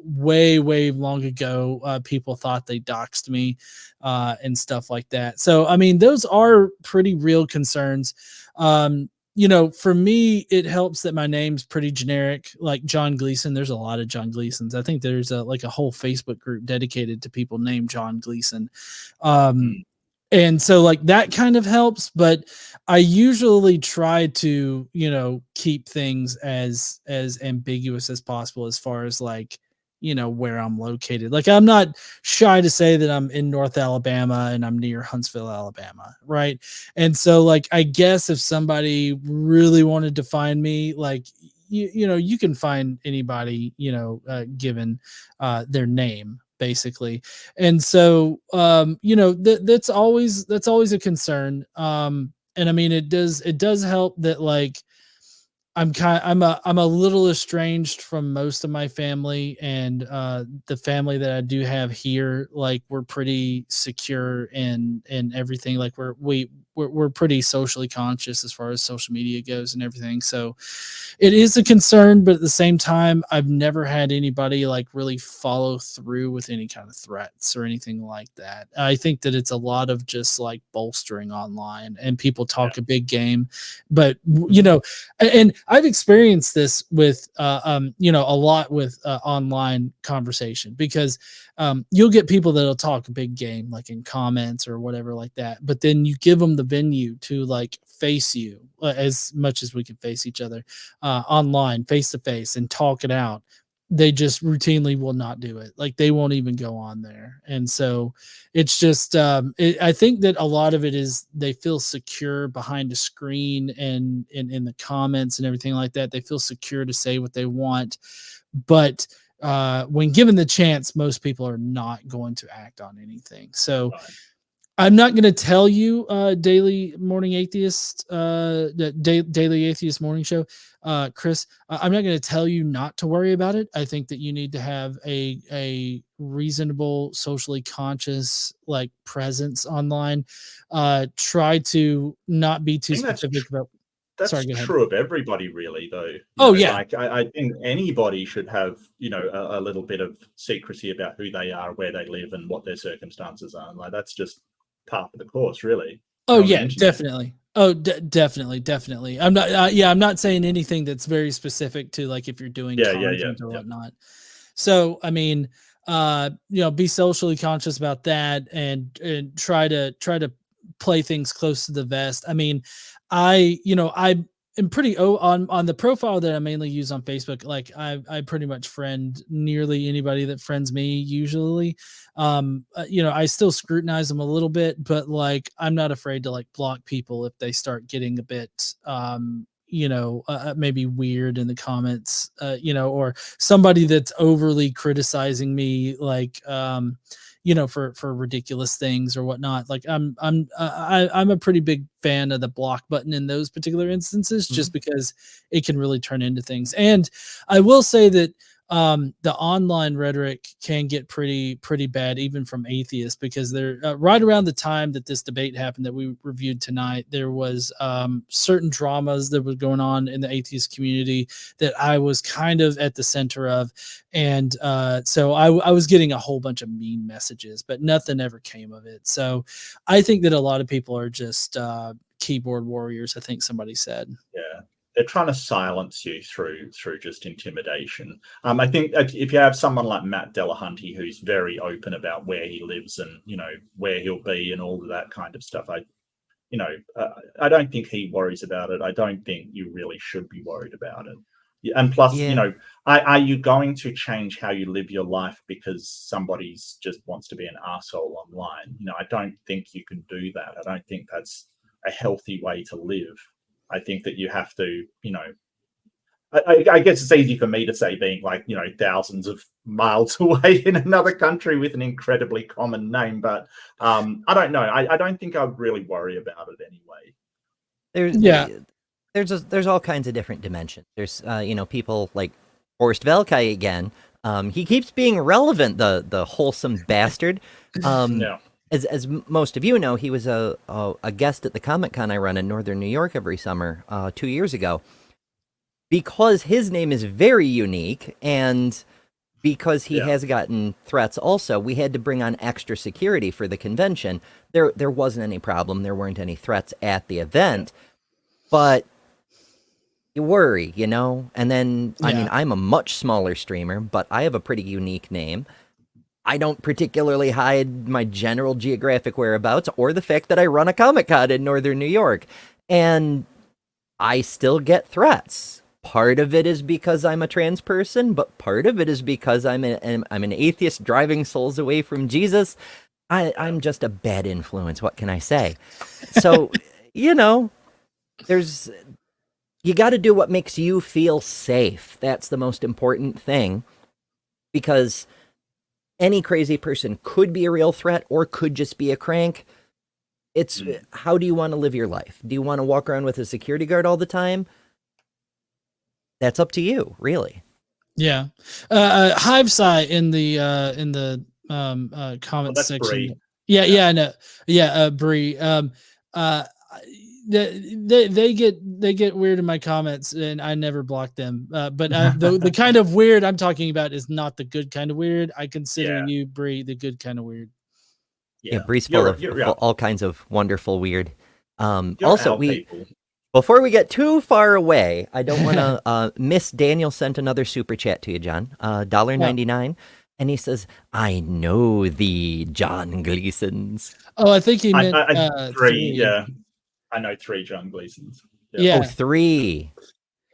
way long ago people thought they doxed me and stuff like that. So I mean, those are pretty real concerns. For me, it helps that my name's pretty generic, like John Gleason. There's a lot of John Gleasons. I think there's a whole Facebook group dedicated to people named John Gleason. And so like that kind of helps, but I usually try to, keep things as ambiguous as possible as far as like, where I'm located. Like I'm not shy to say that I'm in North Alabama and I'm near Huntsville, Alabama. Right. And so like, I guess if somebody really wanted to find me, like, you can find anybody, given their name basically. And so, that's always a concern. And I mean, it does help that like, I'm a little estranged from most of my family, and the family that I do have here, like we're pretty secure in everything. Like we're pretty socially conscious as far as social media goes and everything. So it is a concern, but at the same time, I've never had anybody like really follow through with any kind of threats or anything like that. I think that it's a lot of just like bolstering online, and people talk a big game, but and I've experienced this with you know, a lot with online conversation, because you'll get people that'll talk a big game like in comments or whatever like that, but then you give them the venue to like face you as much as we can face each other online, face to face, and talk it out. They just routinely will not do it. Like they won't even go on there. And so it's just I think that a lot of it is they feel secure behind a screen and in the comments and everything like that. They feel secure to say what they want, but when given the chance, most people are not going to act on anything. So I'm not going to tell you, Daily Morning Atheist, the Daily Atheist Morning Show, Chris. I'm not going to tell you not to worry about it. I think that you need to have a reasonable, socially conscious like presence online. Try to not be too specific about. That's Sorry, go ahead. true of everybody, really, though. You Oh, know, yeah. like I think anybody should have, you know, a little bit of secrecy about who they are, where they live, and what their circumstances are. Like that's just part of the course, really. Oh On the yeah, internet. definitely. Oh, definitely. I'm not. Yeah, I'm not saying anything that's very specific to like if you're doing content or whatnot. So I mean, you know, be socially conscious about that, and try to play things close to the vest. I mean, I am pretty on the profile that I mainly use on Facebook. Like I pretty much friend nearly anybody that friends me usually. You know, I still scrutinize them a little bit, but like I'm not afraid to like block people if they start getting a bit you know, maybe weird in the comments, you know, or somebody that's overly criticizing me, like you know, for ridiculous things or whatnot. Like I'm a pretty big fan of the block button in those particular instances, just because it can really turn into things. And I will say that the online rhetoric can get pretty bad, even from atheists, because they're right around the time that this debate happened that we reviewed tonight, there was certain dramas that were going on in the atheist community that I was kind of at the center of. And so I was getting a whole bunch of mean messages, but nothing ever came of it. So I think that a lot of people are just keyboard warriors, I think somebody said. Yeah. They're trying to silence you through just intimidation. I think if you have someone like Matt Delahunty, who's very open about where he lives and, you know, where he'll be and all of that kind of stuff, I don't think he worries about it. I don't think you really should be worried about it. And plus, you know, are you going to change how you live your life because somebody's just wants to be an asshole online? You know, I don't think you can do that. I don't think that's a healthy way to live. I think that you have to, you know, I guess it's easy for me to say being like, you know, thousands of miles away in another country with an incredibly common name, but I don't know. I don't think I'd really worry about it anyway. There's all kinds of different dimensions. There's you know, people like Horst Velkai again. He keeps being relevant, the wholesome bastard. As most of you know, he was a guest at the Comic-Con I run in Northern New York every summer 2 years ago. Because his name is very unique, and because he has gotten threats also, we had to bring on extra security for the convention. There wasn't any problem. There weren't any threats at the event. But you worry, you know? And then, I mean, I'm a much smaller streamer, but I have a pretty unique name. I don't particularly hide my general geographic whereabouts or the fact that I run a Comic-Con in Northern New York. And I still get threats. Part of it is because I'm a trans person, but part of it is because I'm an atheist driving souls away from Jesus. I'm just a bad influence. What can I say? So, you know, you got to do what makes you feel safe. That's the most important thing, because any crazy person could be a real threat or could just be a crank. It's how do you want to live your life? Do you want to walk around with a security guard all the time? That's up to you, really. Yeah. Hivesci in the comments section. Bree. Yeah, I know. Yeah, Bree. They get weird in my comments, and I never block them. But the kind of weird I'm talking about is not the good kind of weird. I consider you, Bree, the good kind of weird. Yeah, Bree's full of all kinds of wonderful weird. Also, people. Before we get too far away, I don't want to miss. Daniel sent another super chat to you, John. $1.99, and he says, "I know the John Gleasons." Oh, I think he meant three. Yeah, I know 3 John Gleasons. Yeah. Oh, 3.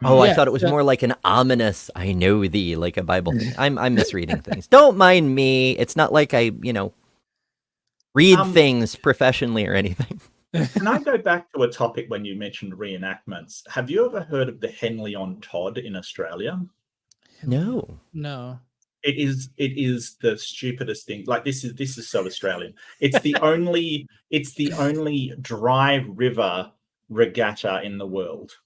Oh, I Yeah, thought it was more like an ominous "I know thee," like a Bible thing. I'm misreading things. Don't mind me. It's not like I, read things professionally or anything. Can I go back to a topic when you mentioned reenactments? Have you ever heard of the Henley on Todd in Australia? No. No. It is the stupidest thing. Like this is so Australian. It's the only dry river regatta in the world.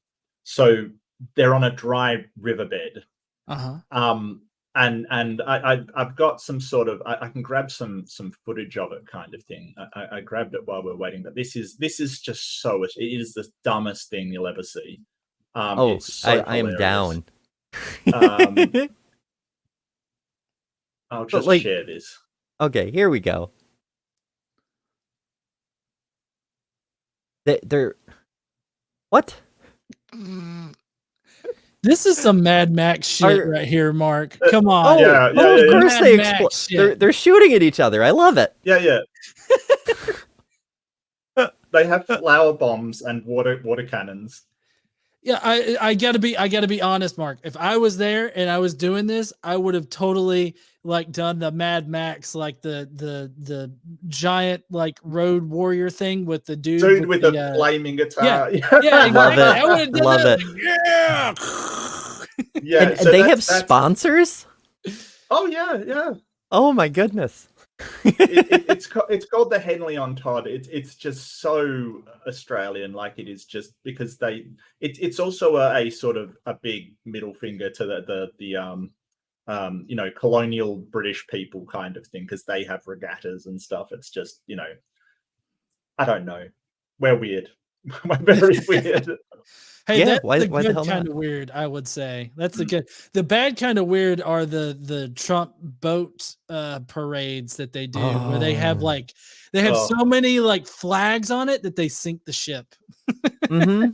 So they're on a dry riverbed. And I've got some sort of I can grab some footage of it kind of thing. I grabbed it while we're waiting, but this is just so it is the dumbest thing you'll ever see. It's so I am down. I'll just share this. Okay, here we go. They're what? This is some Mad Max shit right here, Mark. Come on. Yeah, of course Mad they Max explode. shit. They're shooting at each other. I love it. Yeah. They have flower bombs and water cannons. Yeah, I gotta be honest, Mark. If I was there and I was doing this, I would have totally done the Mad Max, the giant road warrior thing with the dude with the flaming guitar. Yeah, Love it. I would have done Love that. Yeah. And they have sponsors? Oh yeah. Oh my goodness. It's called the Henley on Todd. It's just so Australian, like it is just because it's also a sort of a big middle finger to the colonial British people kind of thing, because they have regattas and stuff. It's just, I don't know. We're weird. We're very weird. Hey, Yeah, that's why the the good hell kind not? of weird, I would say. That's the good. The bad kind of weird are the Trump boat parades that they do, where they have so many flags on it that they sink the ship. Mm-hmm.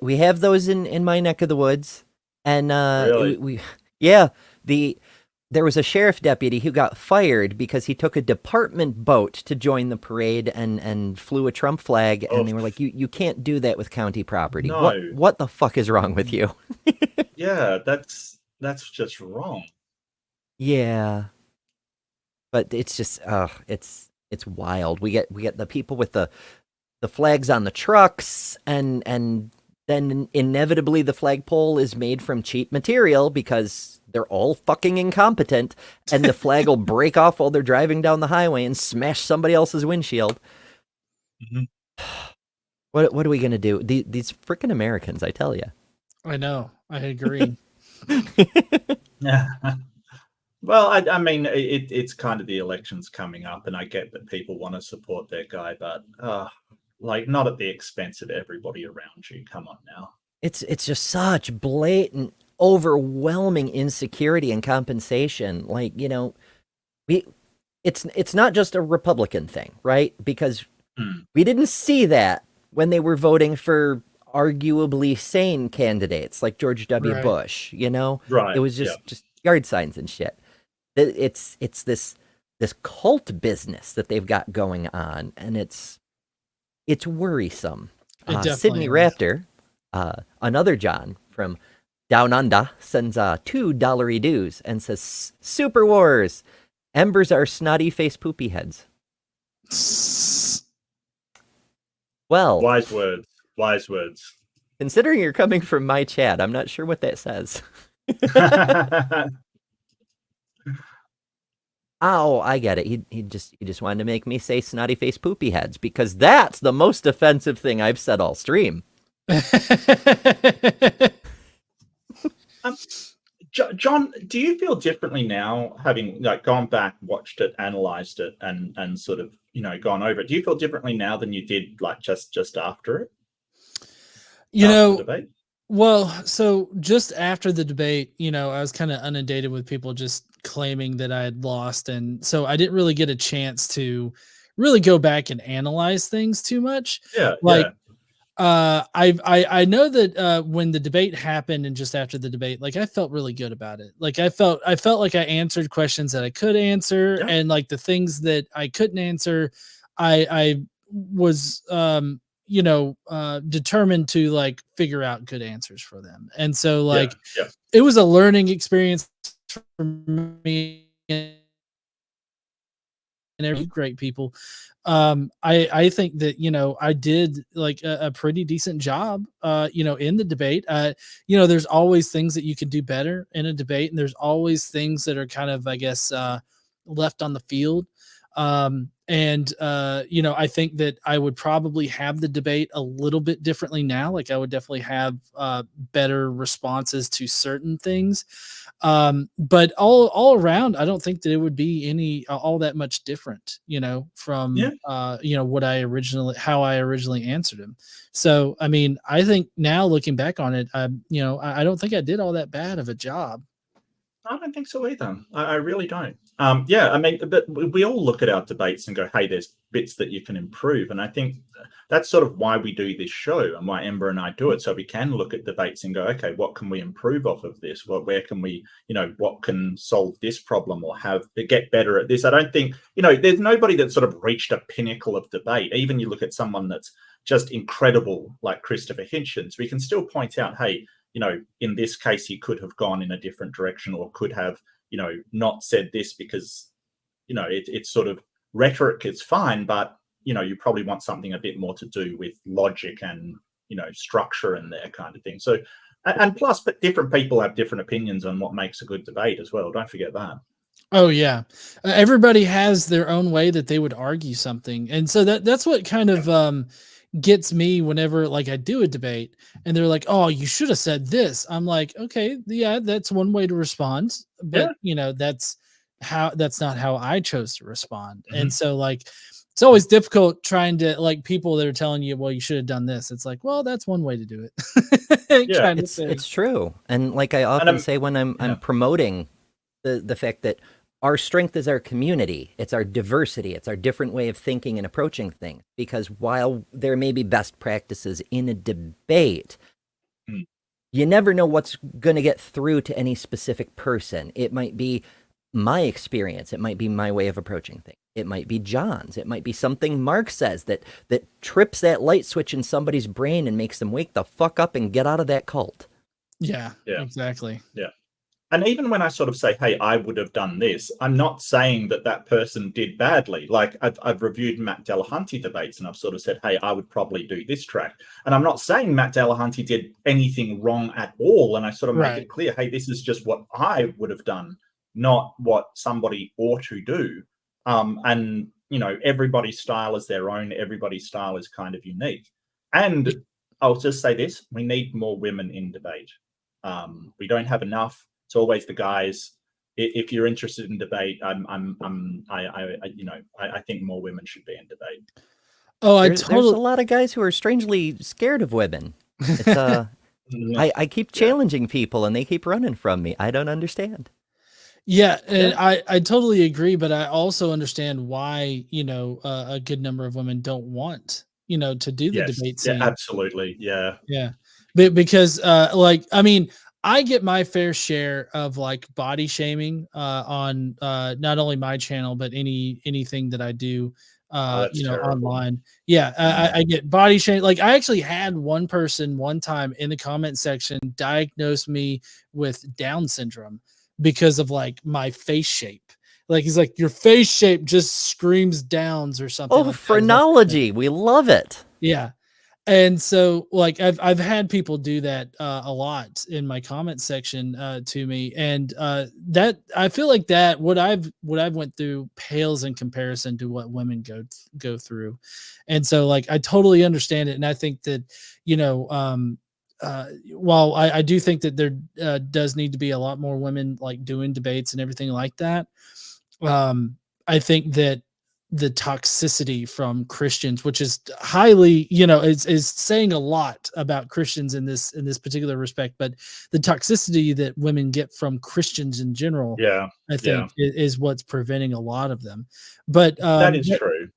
We have those in my neck of the woods, and Really? there was a sheriff deputy who got fired because he took a department boat to join the parade and flew a Trump flag, and they were like, you can't do that with county property. No. What the fuck is wrong with you? Yeah, that's just wrong. Yeah, but it's just it's wild. We get the people with the flags on the trucks, and then inevitably the flagpole is made from cheap material because they're all fucking incompetent, and the flag will break off while they're driving down the highway and smash somebody else's windshield. Mhm. What are we gonna do? These freaking Americans, I tell you. I know. I agree. Yeah. Well, I mean, it's kind of the elections coming up, and I get that people want to support their guy, but not at the expense of everybody around you. Come on now. It's just such blatant, overwhelming insecurity and compensation. It's not just a Republican thing, right? Because we didn't see that when they were voting for arguably sane candidates like George W. Right. Bush. Right. It was just yard signs and shit. It's this cult business that they've got going on, and it's worrisome. It definitely Sydney is. Raptor, another John from Down Under, sends $2 dues and says, "Super Wars, embers are snotty face poopy heads." Well, Wise words. considering you're coming from my chat, I'm not sure what that says. Oh, I get it. He just wanted to make me say snotty face poopy heads because that's the most offensive thing I've said all stream. John, do you feel differently now, having gone back, watched it, analyzed it, and sort of gone over it? Do you feel differently now than you did just after it? After the debate? Well, so just after the debate, I was kind of inundated with people just claiming that I had lost, and so I didn't really get a chance to really go back and analyze things too much. Yeah. I know that when the debate happened and just after the debate, like I felt really good about it. Like I felt like I answered questions that I could answer, Yeah. and like the things that I couldn't answer, I was determined to like figure out good answers for them. And so like Yeah. it was a learning experience for me and every great people. I think that I did like a pretty decent job in the debate. There's always things that you can do better in a debate, and there's always things that are kind of, I guess, left on the field. I think that I would probably have the debate a little bit differently now. Like I would definitely have better responses to certain things. But all around, I don't think that it would be any all that much different, from how I originally answered him. So I mean, I think now looking back on it, I don't think I did all that bad of a job. I don't think so either. I really don't. I mean, but we all look at our debates and go, hey, there's bits that you can improve. And I think that's sort of why we do this show and why Ember and I do it. So we can look at debates and go, okay, what can we improve off of this? Well, where can we, what can solve this problem or get better at this? I don't think, there's nobody that's sort of reached a pinnacle of debate. Even you look at someone that's just incredible, like Christopher Hitchens, we can still point out, hey, in this case, he could have gone in a different direction or could have, not said this because, it's sort of rhetoric is fine, but, you probably want something a bit more to do with logic and, structure and that kind of thing. So, and plus, but different people have different opinions on what makes a good debate as well. Don't forget that. Oh yeah. Everybody has their own way that they would argue something. And so that's what kind of, gets me whenever like I do a debate and they're like, oh, you should have said this. I'm like, okay, yeah, that's one way to respond, but that's not how I chose to respond. Mm-hmm. And so like it's always difficult trying to like people that are telling you, well, you should have done this. It's like, well, that's one way to do it. Yeah, it's true. And like I often say when I'm promoting the fact that our strength is our community. It's our diversity. It's our different way of thinking and approaching things. Because while there may be best practices in a debate, you never know what's going to get through to any specific person. It might be my experience. It might be my way of approaching things. It might be John's. It might be something Mark says that trips that light switch in somebody's brain and makes them wake the fuck up and get out of that cult. Yeah. Exactly. Yeah. And even when I sort of say, hey, I would have done this, I'm not saying that person did badly. Like I've reviewed Matt Delahunty debates and I've sort of said, hey, I would probably do this track. And I'm not saying Matt Delahunty did anything wrong at all. And I sort of make it clear, hey, this is just what I would have done, not what somebody ought to do. And, everybody's style is their own. Everybody's style is kind of unique. And I'll just say this, we need more women in debate. We don't have enough. It's always the guys. If you're interested in debate, I think more women should be in debate. Oh, there's a lot of guys who are strangely scared of women. It's I keep challenging people and they keep running from me. I don't understand. Yeah, and I totally agree, but I also understand why a good number of women don't want to do the debate scene. Yeah, absolutely. Yeah. Because I get my fair share of like body shaming on not only my channel but anything that I do online. Yeah, I get body shame. Like I actually had one person one time in the comment section diagnose me with Down syndrome because of like my face shape. Like he's like, your face shape just screams Downs or something. Oh, like phrenology. We love it. Yeah. And so like I've had people do that a lot in my comment section to me, and that I feel like that what I've went through pales in comparison to what women go through. And so like I totally understand it, and I think that while I do think that there does need to be a lot more women like doing debates and everything like that, I think that the toxicity from Christians, which is highly, is saying a lot about Christians in this particular respect, but the toxicity that women get from Christians in general, I think is what's preventing a lot of them. But that is true.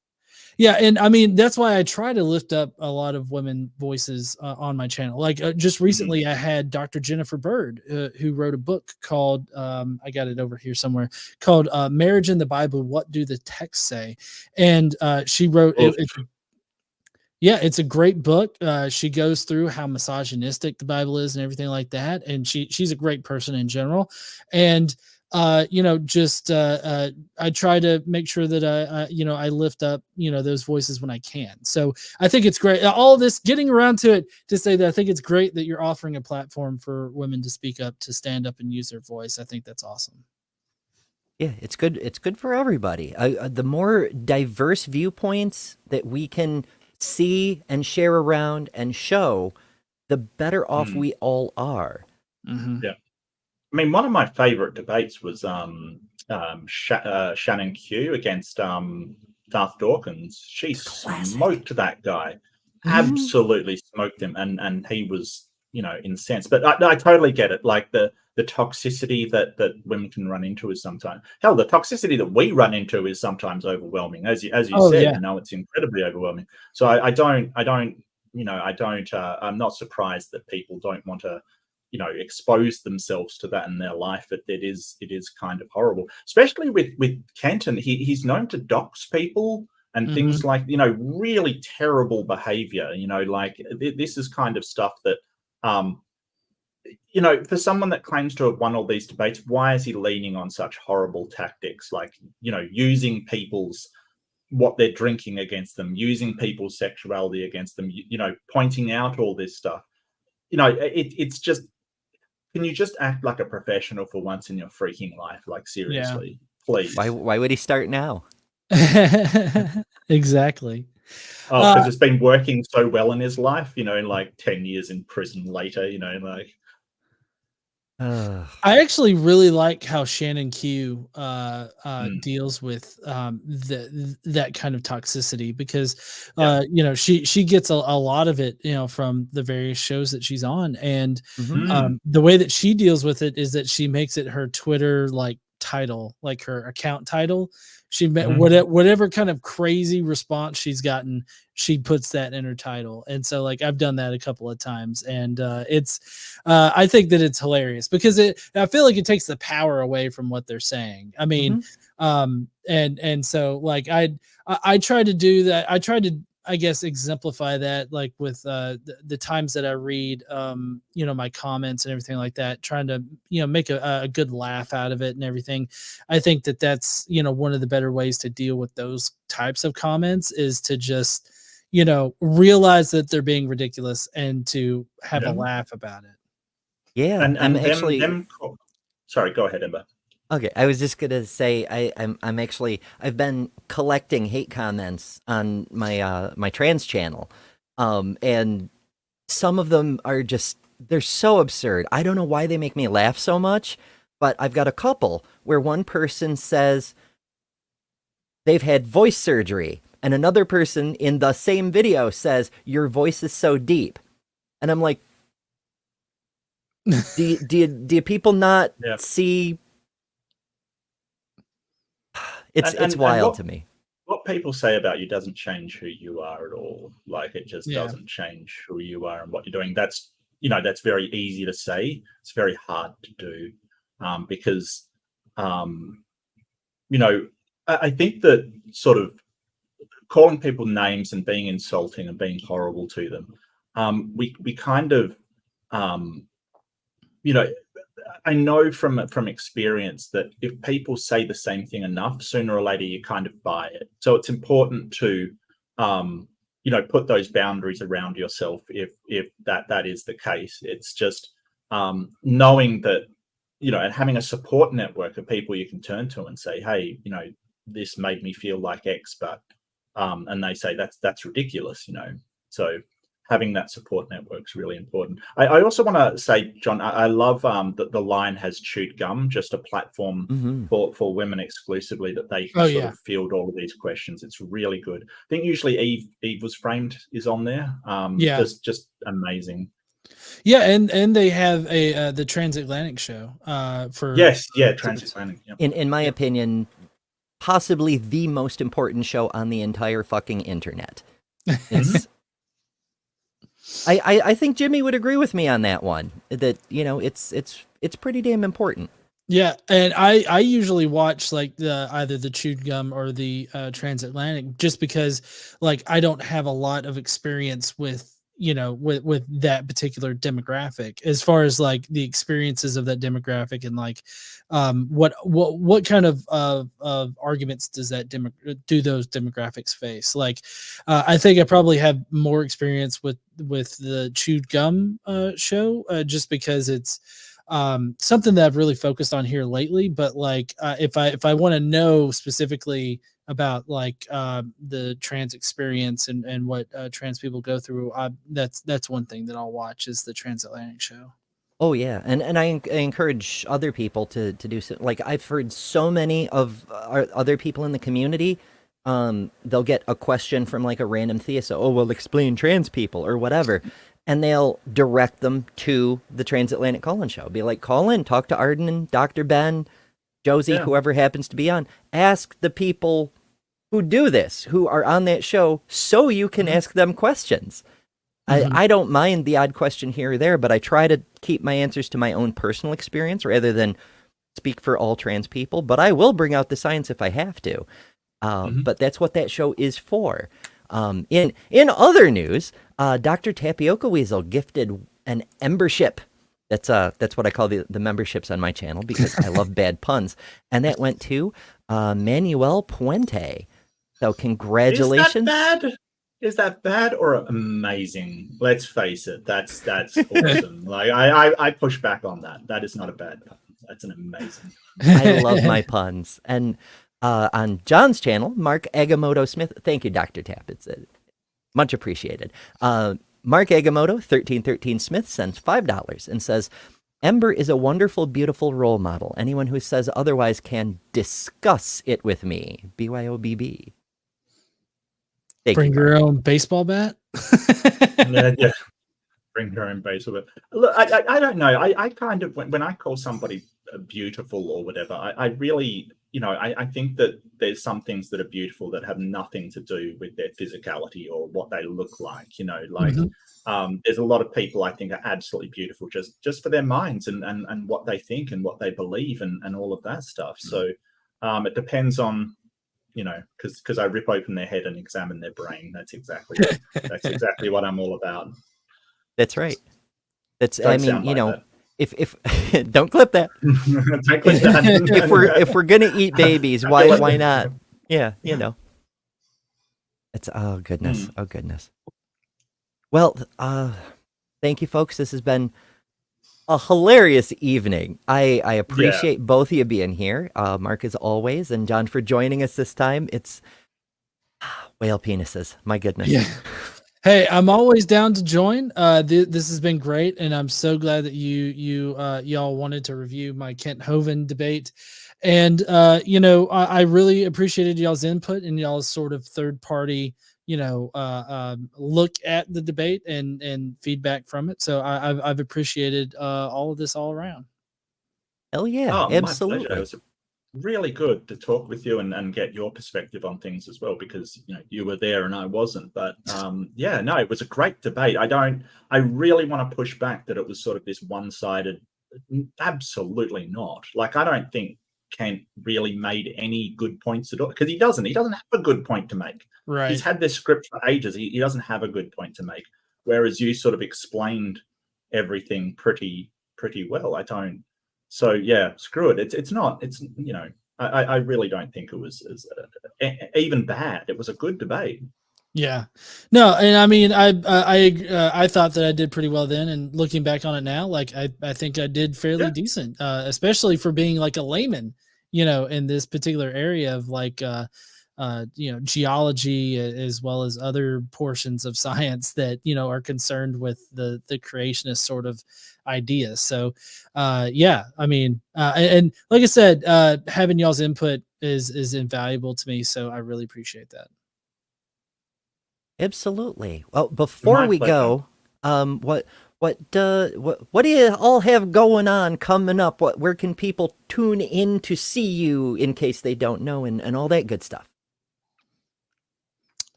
Yeah, and I mean that's why I try to lift up a lot of women voices on my channel. Like just recently, I had Dr. Jennifer Bird, who wrote a book called I got it over here somewhere, called "Marriage in the Bible: What Do the Texts Say?" And she wrote yeah, it's a great book. She goes through how misogynistic the Bible is and everything like that, and she's a great person in general. And I try to make sure that I lift up those voices when I can. So I think it's great. All this getting around to it to say that I think it's great that you're offering a platform for women to speak up, to stand up and use their voice. I think that's awesome. Yeah, it's good. It's good for everybody. The more diverse viewpoints that we can see and share around and show, the better off we all are. Mm-hmm. Yeah. I mean, one of my favorite debates was Shannon Q against Darth Dawkins. She smoked that guy, absolutely smoked him, and he was, incensed. But I totally get it. Like the toxicity that women can run into is sometimes the toxicity that we run into is sometimes overwhelming. As you said, Yeah. it's incredibly overwhelming. So I'm not surprised that people don't want to expose themselves to that in their life. It is kind of horrible, especially with Kenton. He's known to dox people and things like, really terrible behavior. Like this is kind of stuff that, for someone that claims to have won all these debates, why is he leaning on such horrible tactics? Like, using people's what they're drinking against them, using people's sexuality against them, pointing out all this stuff. It's just, can you just act like a professional for once in your freaking life? Like, seriously, please. Why would he start now? Exactly. Oh, because it's been working so well in his life, like 10 years in prison later, like. I actually really like how Shannon Q deals with that kind of toxicity, because she gets a lot of it from the various shows that she's on, and the way that she deals with it is that she makes it her Twitter title, like her account title. She whatever kind of crazy response she's gotten, she puts that in her title. And so I've done that a couple of times, and it's I think that it's hilarious, because I feel like it takes the power away from what they're saying. I mean, and so I try to do that. I try to, I guess, exemplify that with the times that I read my comments and everything like that, trying to make a good laugh out of it and everything. I think that that's one of the better ways to deal with those types of comments, is to just realize that they're being ridiculous and to have a laugh about it. Yeah, and I'm actually. Sorry, go ahead, Ember. Okay, I was just gonna say I'm actually, I've been collecting hate comments on my my trans channel, and some of them are just, they're so absurd. I don't know why they make me laugh so much, but I've got a couple where one person says they've had voice surgery, and another person in the same video says your voice is so deep, and I'm like, do people not see? It's wild to me. What people say about you doesn't change who you are at all. Like, it just doesn't change who you are and what you're doing. That's that's very easy to say. It's very hard to do, because I think that sort of calling people names and being insulting and being horrible to them, we kind of I know from experience that if people say the same thing enough, sooner or later you kind of buy it. So it's important to put those boundaries around yourself if that is the case. It's just knowing that and having a support network of people you can turn to and say, hey, this made me feel like X, but and they say that's ridiculous, so having that support network is really important. I also want to say, John, I love that the line has chewed gum, just a platform for women exclusively, that they can sort of field all of these questions. It's really good. I think usually Eve Was Framed is on there. Just amazing. Yeah, and they have the Transatlantic show for Transatlantic. In my opinion, possibly the most important show on the entire fucking internet. It's, I think Jimmy would agree with me on that one. That, you know, it's pretty damn important. Yeah, and I usually watch like either the Chewed Gum or the Transatlantic, just because like I don't have a lot of experience with, you know, with that particular demographic, as far as like the experiences of that demographic, and like what kind of arguments does that do those demographics face. Like I think I probably have more experience with the Chewed Gum show, just because it's something that I've really focused on here lately. But like if I want to know specifically about like the trans experience and what trans people go through, that's one thing that I'll watch, is the Transatlantic show. Oh yeah, and I encourage other people to do so. Like, I've heard so many of other people in the community, they'll get a question from like a random theist, oh well, explain trans people or whatever, and they'll direct them to the Transatlantic Call-In show. Be like, call in, talk to Arden and Dr. Ben, Josie, whoever happens to be on. Ask the people who do this, who are on that show, so you can ask them questions. I don't mind the odd question here or there, but I try to keep my answers to my own personal experience rather than speak for all trans people. But I will bring out the science if I have to. But that's what that show is for. In other news, Dr. Tapioca Weasel gifted an membership. That's what I call the memberships on my channel, because I love bad puns. And that went to Manuel Puente. So congratulations. Is that bad or amazing? Let's face it. That's awesome. Like I push back on that. That is not a bad pun. That's an amazing pun. I love my puns. And on John's channel, Mark Agamotto Smith. Thank you, Dr. Tap. It's much appreciated. Mark Agamotto 1313 Smith sends $5 and says, Ember is a wonderful, beautiful role model. Anyone who says otherwise can discuss it with me. BYOBB. Bring your own baseball bat. Yeah. Bring your own baseball bat. Look, I don't know. I kind of, when I call somebody beautiful or whatever, I really, you know, I think that there's some things that are beautiful that have nothing to do with their physicality or what they look like, you know, like there's a lot of people I think are absolutely beautiful just for their minds and what they think and what they believe and all of that stuff. So it depends on, you know, because I rip open their head and examine their brain. That's exactly what I'm all about. That's right. That's, Don't I mean, sound you like know, that. if don't clip that. Don't clip that. if we're gonna eat babies, why not? Yeah, you know. It's oh goodness. Well, thank you, folks. This has been a hilarious evening. I appreciate both of you being here. Mark, as always, and John for joining us this time. It's whale penises. My goodness. Yeah. Hey, I'm always down to join. This has been great, and I'm so glad that y'all wanted to review my Kent Hovind debate. And you know, I really appreciated y'all's input and y'all's sort of third party, you know, look at the debate and feedback from it. So I've appreciated all of this all around. Hell yeah, Oh, absolutely. my pleasure. It was really good to talk with you and get your perspective on things as well, because you know you were there and I wasn't. But yeah, no, it was a great debate. I really want to push back that it was sort of this one-sided. Absolutely not. Like, I don't think Kent really made any good points at all, because he doesn't have a good point to make. Right. He's had this script for ages. He doesn't have a good point to make, whereas you sort of explained everything pretty well. I don't. So yeah, screw it. It's you know, I really don't think it was even bad. It was a good debate. Yeah, no, and I mean, I thought that I did pretty well then, and looking back on it now, like I think I did fairly decent, especially for being like a layman, you know, in this particular area of like you know, geology as well as other portions of science that, you know, are concerned with the creationist sort of ideas. So yeah, I mean, and like I said, having y'all's input is invaluable to me, so I really appreciate that. Absolutely. Well, before we go, what what do you all have going on coming up? Where can people tune in to see you in case they don't know, and all that good stuff?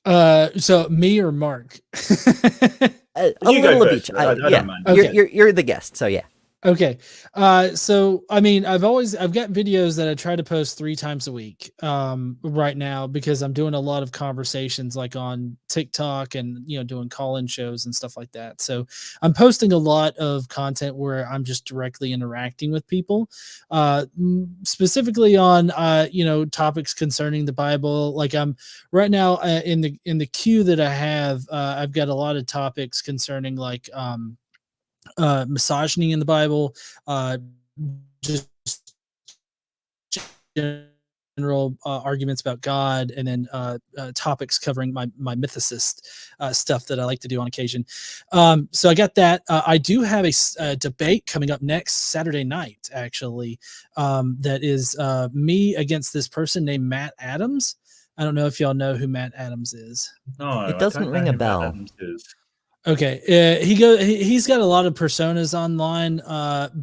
So me or Mark? A You go little of first. each. I Yeah, don't mind. Okay. you're the guest, so yeah. Okay. So I mean, I've got videos that I try to post 3 times a week right now, because I'm doing a lot of conversations like on TikTok and, doing call-in shows and stuff like that. So I'm posting a lot of content where I'm just directly interacting with people, specifically on, topics concerning the Bible. Like I'm right now in the queue that I have, I've got a lot of topics concerning like, misogyny in the Bible, just general arguments about God, and then topics covering my mythicist stuff that I like to do on occasion. So I got that. I do have a debate coming up next Saturday night, actually, that is me against this person named Matt Adams. I don't know if y'all know who Matt Adams is. No, It doesn't ring a bell. Okay, he's got a lot of personas online,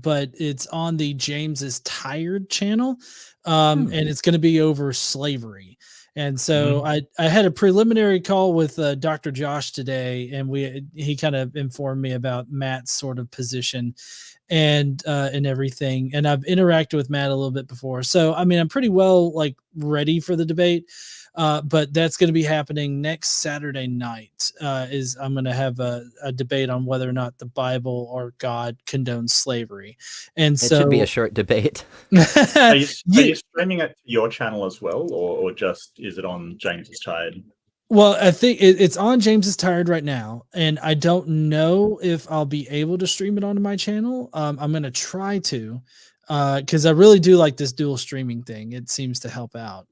but it's on the James is Tired channel, and it's going to be over slavery. And so I had a preliminary call with Dr. Josh today, and he kind of informed me about Matt's sort of position and everything. And I've interacted with Matt a little bit before, so I mean I'm pretty well like ready for the debate. But that's going to be happening next Saturday night. I'm going to have a debate on whether or not the Bible or God condones slavery, and It should be a short debate. Are you streaming it to your channel as well, or just is it on James's Tired? Well, I think it's on James's Tired right now, and I don't know if I'll be able to stream it onto my channel. I'm going to try to, because I really do like this dual streaming thing. It seems to help out.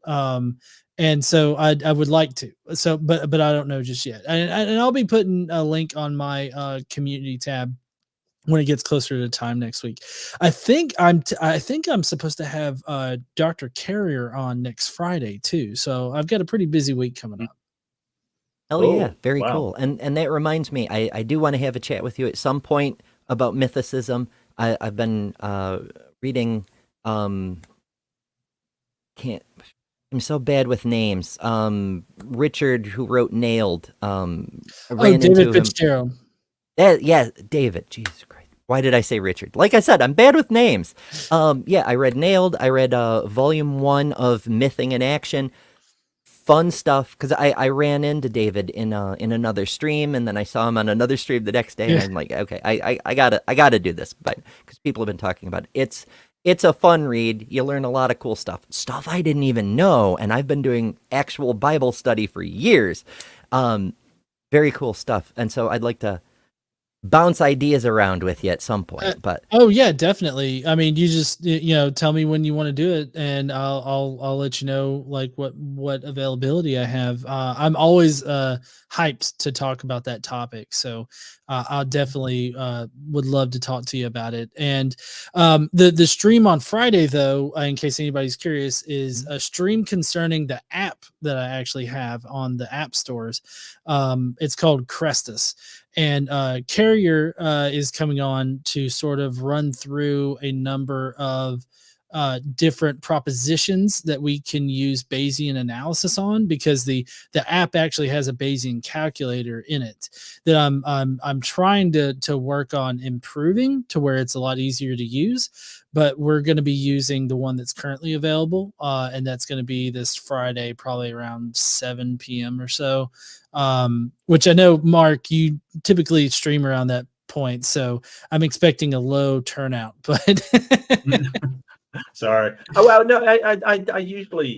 And so I would like to. So, but I don't know just yet. And I'll be putting a link on my community tab when it gets closer to time next week. I think I'm supposed to have Dr. Carrier on next Friday too. So I've got a pretty busy week coming up. Oh yeah, very wow. cool. And that reminds me, I do want to have a chat with you at some point about mythicism. I've been reading. I'm so bad with names. Richard, who wrote Nailed. David Fitzgerald. Yeah, David. Jesus Christ. Why did I say Richard? Like I said, I'm bad with names. Yeah, I read Nailed. I read volume 1 of Mything in Action. Fun stuff, because I ran into David in another stream, and then I saw him on another stream the next day, and I'm like, okay, I gotta do this, but because people have been talking about it. It's a fun read. You learn a lot of cool stuff I didn't even know, and I've been doing actual Bible study for years. Very cool stuff, and so I'd like to bounce ideas around with you at some point. But oh yeah, definitely. I mean, you just tell me when you want to do it, and I'll let you know like what availability I have. I'm always hyped to talk about that topic, so I'll definitely would love to talk to you about it. And the stream on Friday, though, in case anybody's curious, is a stream concerning the app that I actually have on the app stores. It's called Crestus. And Carrier is coming on to sort of run through a number of different propositions that we can use Bayesian analysis on, because the app actually has a Bayesian calculator in it that I'm trying to work on improving to where it's a lot easier to use. But we're going to be using the one that's currently available, and that's going to be this Friday, probably around 7 p.m. or so. Which I know, Mark, you typically stream around that point, so I'm expecting a low turnout. But sorry. Oh well, no, I usually,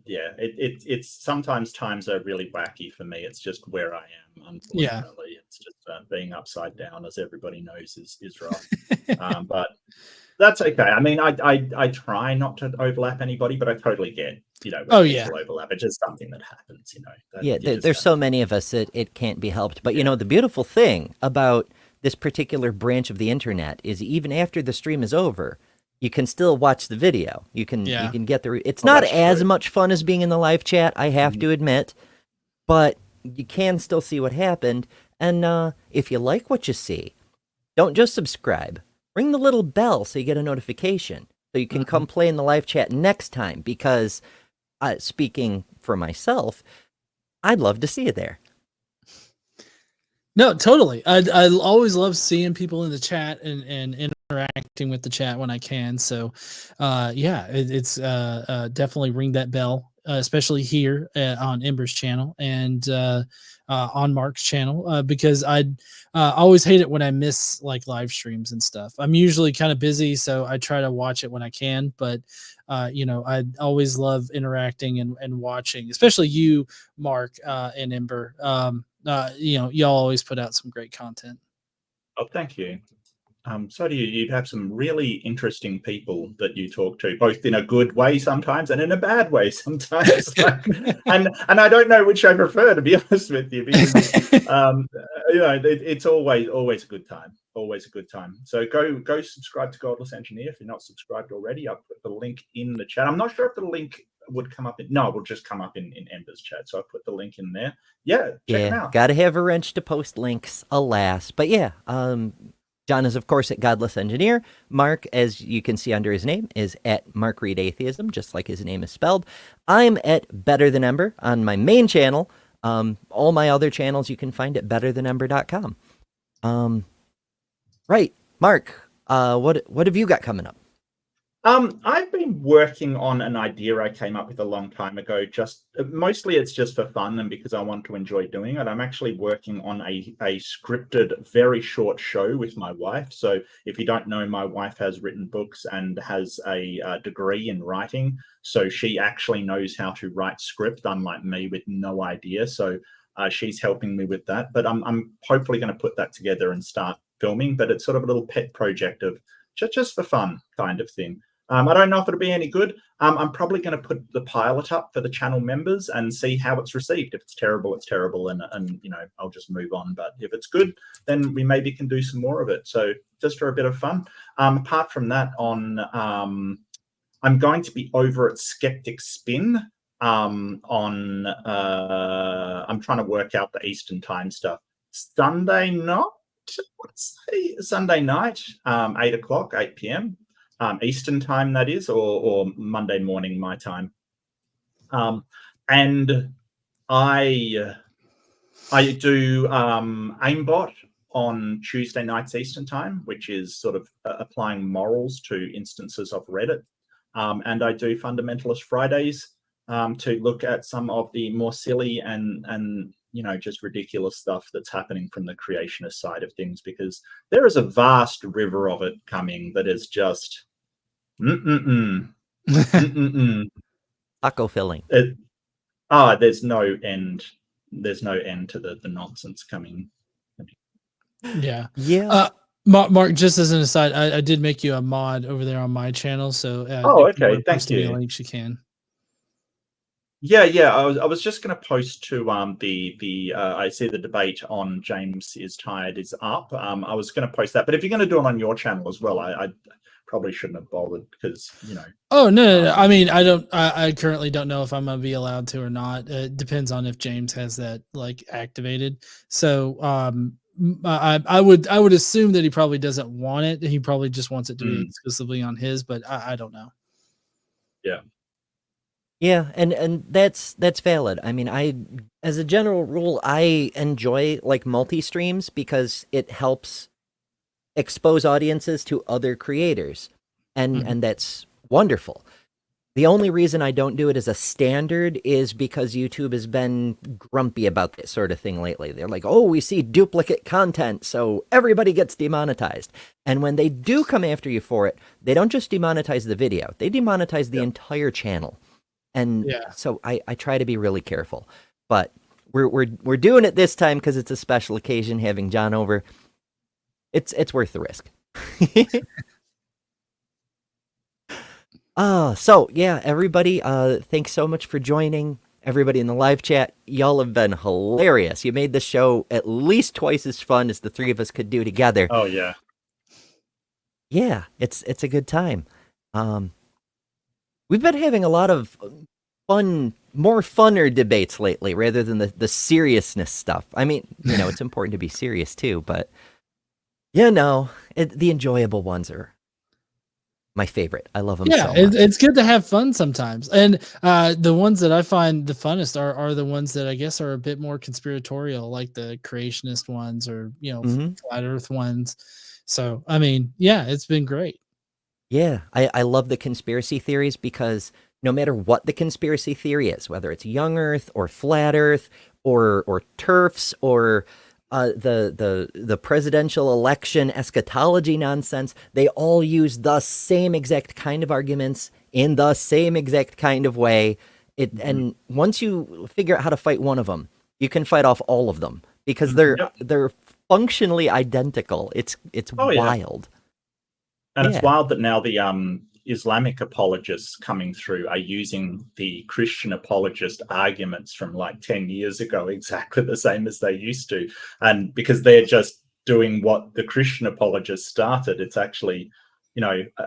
it's sometimes times are really wacky for me. It's just where I am, unfortunately. Yeah. It's just being upside down, as everybody knows, is rough. But that's okay. I mean, I try not to overlap anybody, but I totally get, when people overlap. It's just something that happens, there's so many of us that it can't be helped. But the beautiful thing about this particular branch of the internet is even after the stream is over, you can still watch the video. You can get the. It's not as much fun as being in the live chat, I have to admit, but you can still see what happened. And if you like what you see, don't just subscribe. Ring the little bell so you get a notification so you can come play in the live chat next time because, speaking for myself, I'd love to see you there. No, totally. I always love seeing people in the chat and interacting with the chat when I can. So, yeah, it's definitely ring that bell, especially here on Ember's channel and on Mark's channel, because I always hate it when I miss like live streams and stuff. I'm usually kind of busy, so I try to watch it when I can. But I always love interacting and watching, especially you, Mark, and Ember. Y'all always put out some great content. Oh, thank you. So do you. You have some really interesting people that you talk to, both in a good way sometimes and in a bad way sometimes. and I don't know which I prefer, to be honest with you, because it's always a good time. Always a good time. So go subscribe to Godless Engineer if you're not subscribed already. I'll put the link in the chat. I'm not sure if the link would come up it will just come up in Ember's chat. So I put the link in there. Yeah, check them out. Gotta have a wrench to post links, alas. But yeah, John is, of course, at Godless Engineer. Mark, as you can see under his name, is at Mark Reed Atheism, just like his name is spelled. I'm at Better Than Ember on my main channel. All my other channels you can find at betterthanember.com. Right, Mark, what have you got coming up? I've been working on an idea I came up with a long time ago. Mostly it's just for fun and because I want to enjoy doing it. I'm actually working on a scripted, very short show with my wife. So if you don't know, my wife has written books and has a degree in writing. So she actually knows how to write script, unlike me with no idea. So she's helping me with that. But I'm hopefully going to put that together and start filming. But it's sort of a little pet project of just for fun kind of thing. I don't know if it'll be any good. I'm probably going to put the pilot up for the channel members and see how it's received. If it's terrible, it's terrible, and I'll just move on. But if it's good, then we maybe can do some more of it. So just for a bit of fun. Apart from that, I'm going to be over at Skeptic Spin. I'm trying to work out the Eastern time stuff. Sunday night, 8 o'clock, 8 p.m. Eastern time, that is, or Monday morning my time. And I do aimbot on Tuesday nights Eastern time, which is sort of applying morals to instances of Reddit. And I do Fundamentalist Fridays to look at some of the more silly and just ridiculous stuff that's happening from the creationist side of things, because there is a vast river of it coming that is just Taco filling. There's no end. There's no end to the nonsense coming. Yeah. Mark, just as an aside, I did make you a mod over there on my channel, so okay, thank you. Links you can. Yeah. I was just going to post to I see the debate on James is Tired is up. I was going to post that, but if you're going to do it on your channel as well, I probably shouldn't have bothered because Oh no. I mean, I currently don't know if I'm gonna be allowed to or not. It depends on if James has that like activated. So I would assume that he probably doesn't want it. He probably just wants it to be exclusively on his, but I don't know. Yeah, and that's valid. I mean, as a general rule, I enjoy like multi-streams because it helps expose audiences to other creators, and that's wonderful. The only reason I don't do it as a standard is because YouTube has been grumpy about this sort of thing lately. They're like, oh, we see duplicate content, so everybody gets demonetized. And when they do come after you for it, they don't just demonetize the video, they demonetize the entire channel. And so I try to be really careful. But we're doing it this time because it's a special occasion, having John over. It's worth the risk. So yeah, everybody, thanks so much for joining. Everybody in the live chat, y'all have been hilarious. You made the show at least twice as fun as the three of us could do together. Oh yeah. Yeah, it's a good time. We've been having a lot of fun more funner debates lately rather than the seriousness stuff. I mean, it's important to be serious too, but the enjoyable ones are my favorite. I love them so much. It's good to have fun sometimes. And the ones that I find the funnest are the ones that I guess are a bit more conspiratorial, like the creationist ones or, flat earth ones. So, I mean, it's been great. Yeah, I love the conspiracy theories because no matter what the conspiracy theory is, whether it's young Earth or flat Earth or TERFs or the presidential election eschatology nonsense, they all use the same exact kind of arguments in the same exact kind of way. And once you figure out how to fight one of them, you can fight off all of them because they're functionally identical. It's wild. And it's wild that now the Islamic apologists coming through are using the Christian apologist arguments from like 10 years ago, exactly the same as they used to. And because they're just doing what the Christian apologists started, it's actually,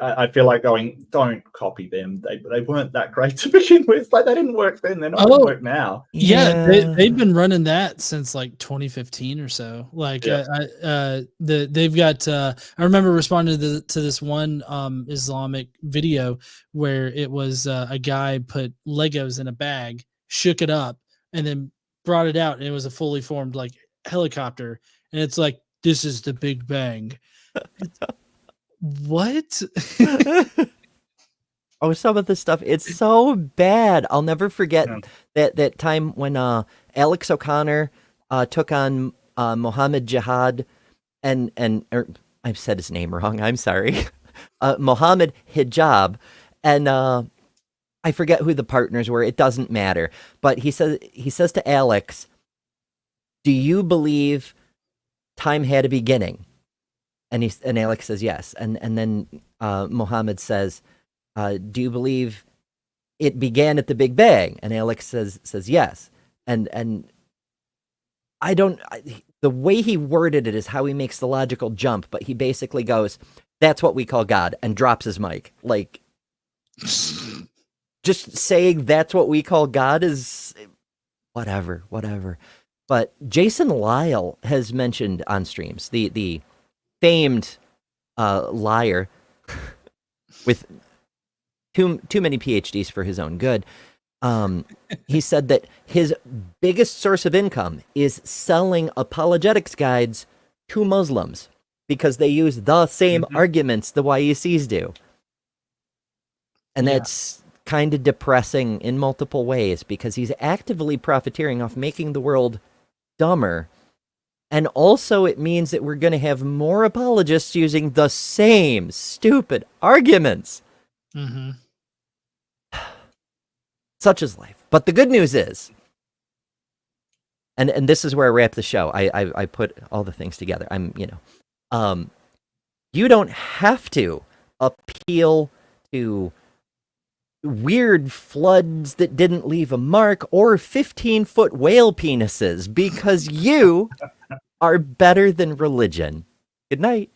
I feel like going, don't copy them. They weren't that great to begin with. Like they didn't work then. They're not going to work now. Yeah, they've been running that since like 2015 or so. Like they've got. I remember responding to this one Islamic video where it was a guy put Legos in a bag, shook it up, and then brought it out, and it was a fully formed like helicopter, and it's like, this is the Big Bang. What? Oh, some of this stuff, it's so bad. I'll never forget that time when Alex O'Connor took on Mohammed Jihad and I've said his name wrong. I'm sorry. Mohammed Hijab, and I forget who the partners were. It doesn't matter. But he says to Alex, "Do you believe time had a beginning?" And Alex says yes. And then Mohammed says, "Do you believe it began at the Big Bang?" And Alex says yes. And the way he worded it is how he makes the logical jump, but he basically goes, "That's what we call God," and drops his mic. Like, just saying that's what we call God is whatever. But Jason Lyle has mentioned on streams, the famed liar with too many PhDs for his own good. He said that his biggest source of income is selling apologetics guides to Muslims because they use the same arguments the YECs do. And that's kind of depressing in multiple ways because he's actively profiteering off making the world dumber. And also it means that we're going to have more apologists using the same stupid arguments. Mm-hmm. Such is life. But the good news is, and this is where I wrap the show. I put all the things together. You don't have to appeal to weird floods that didn't leave a mark or 15-foot whale penises because you are better than religion. Good night.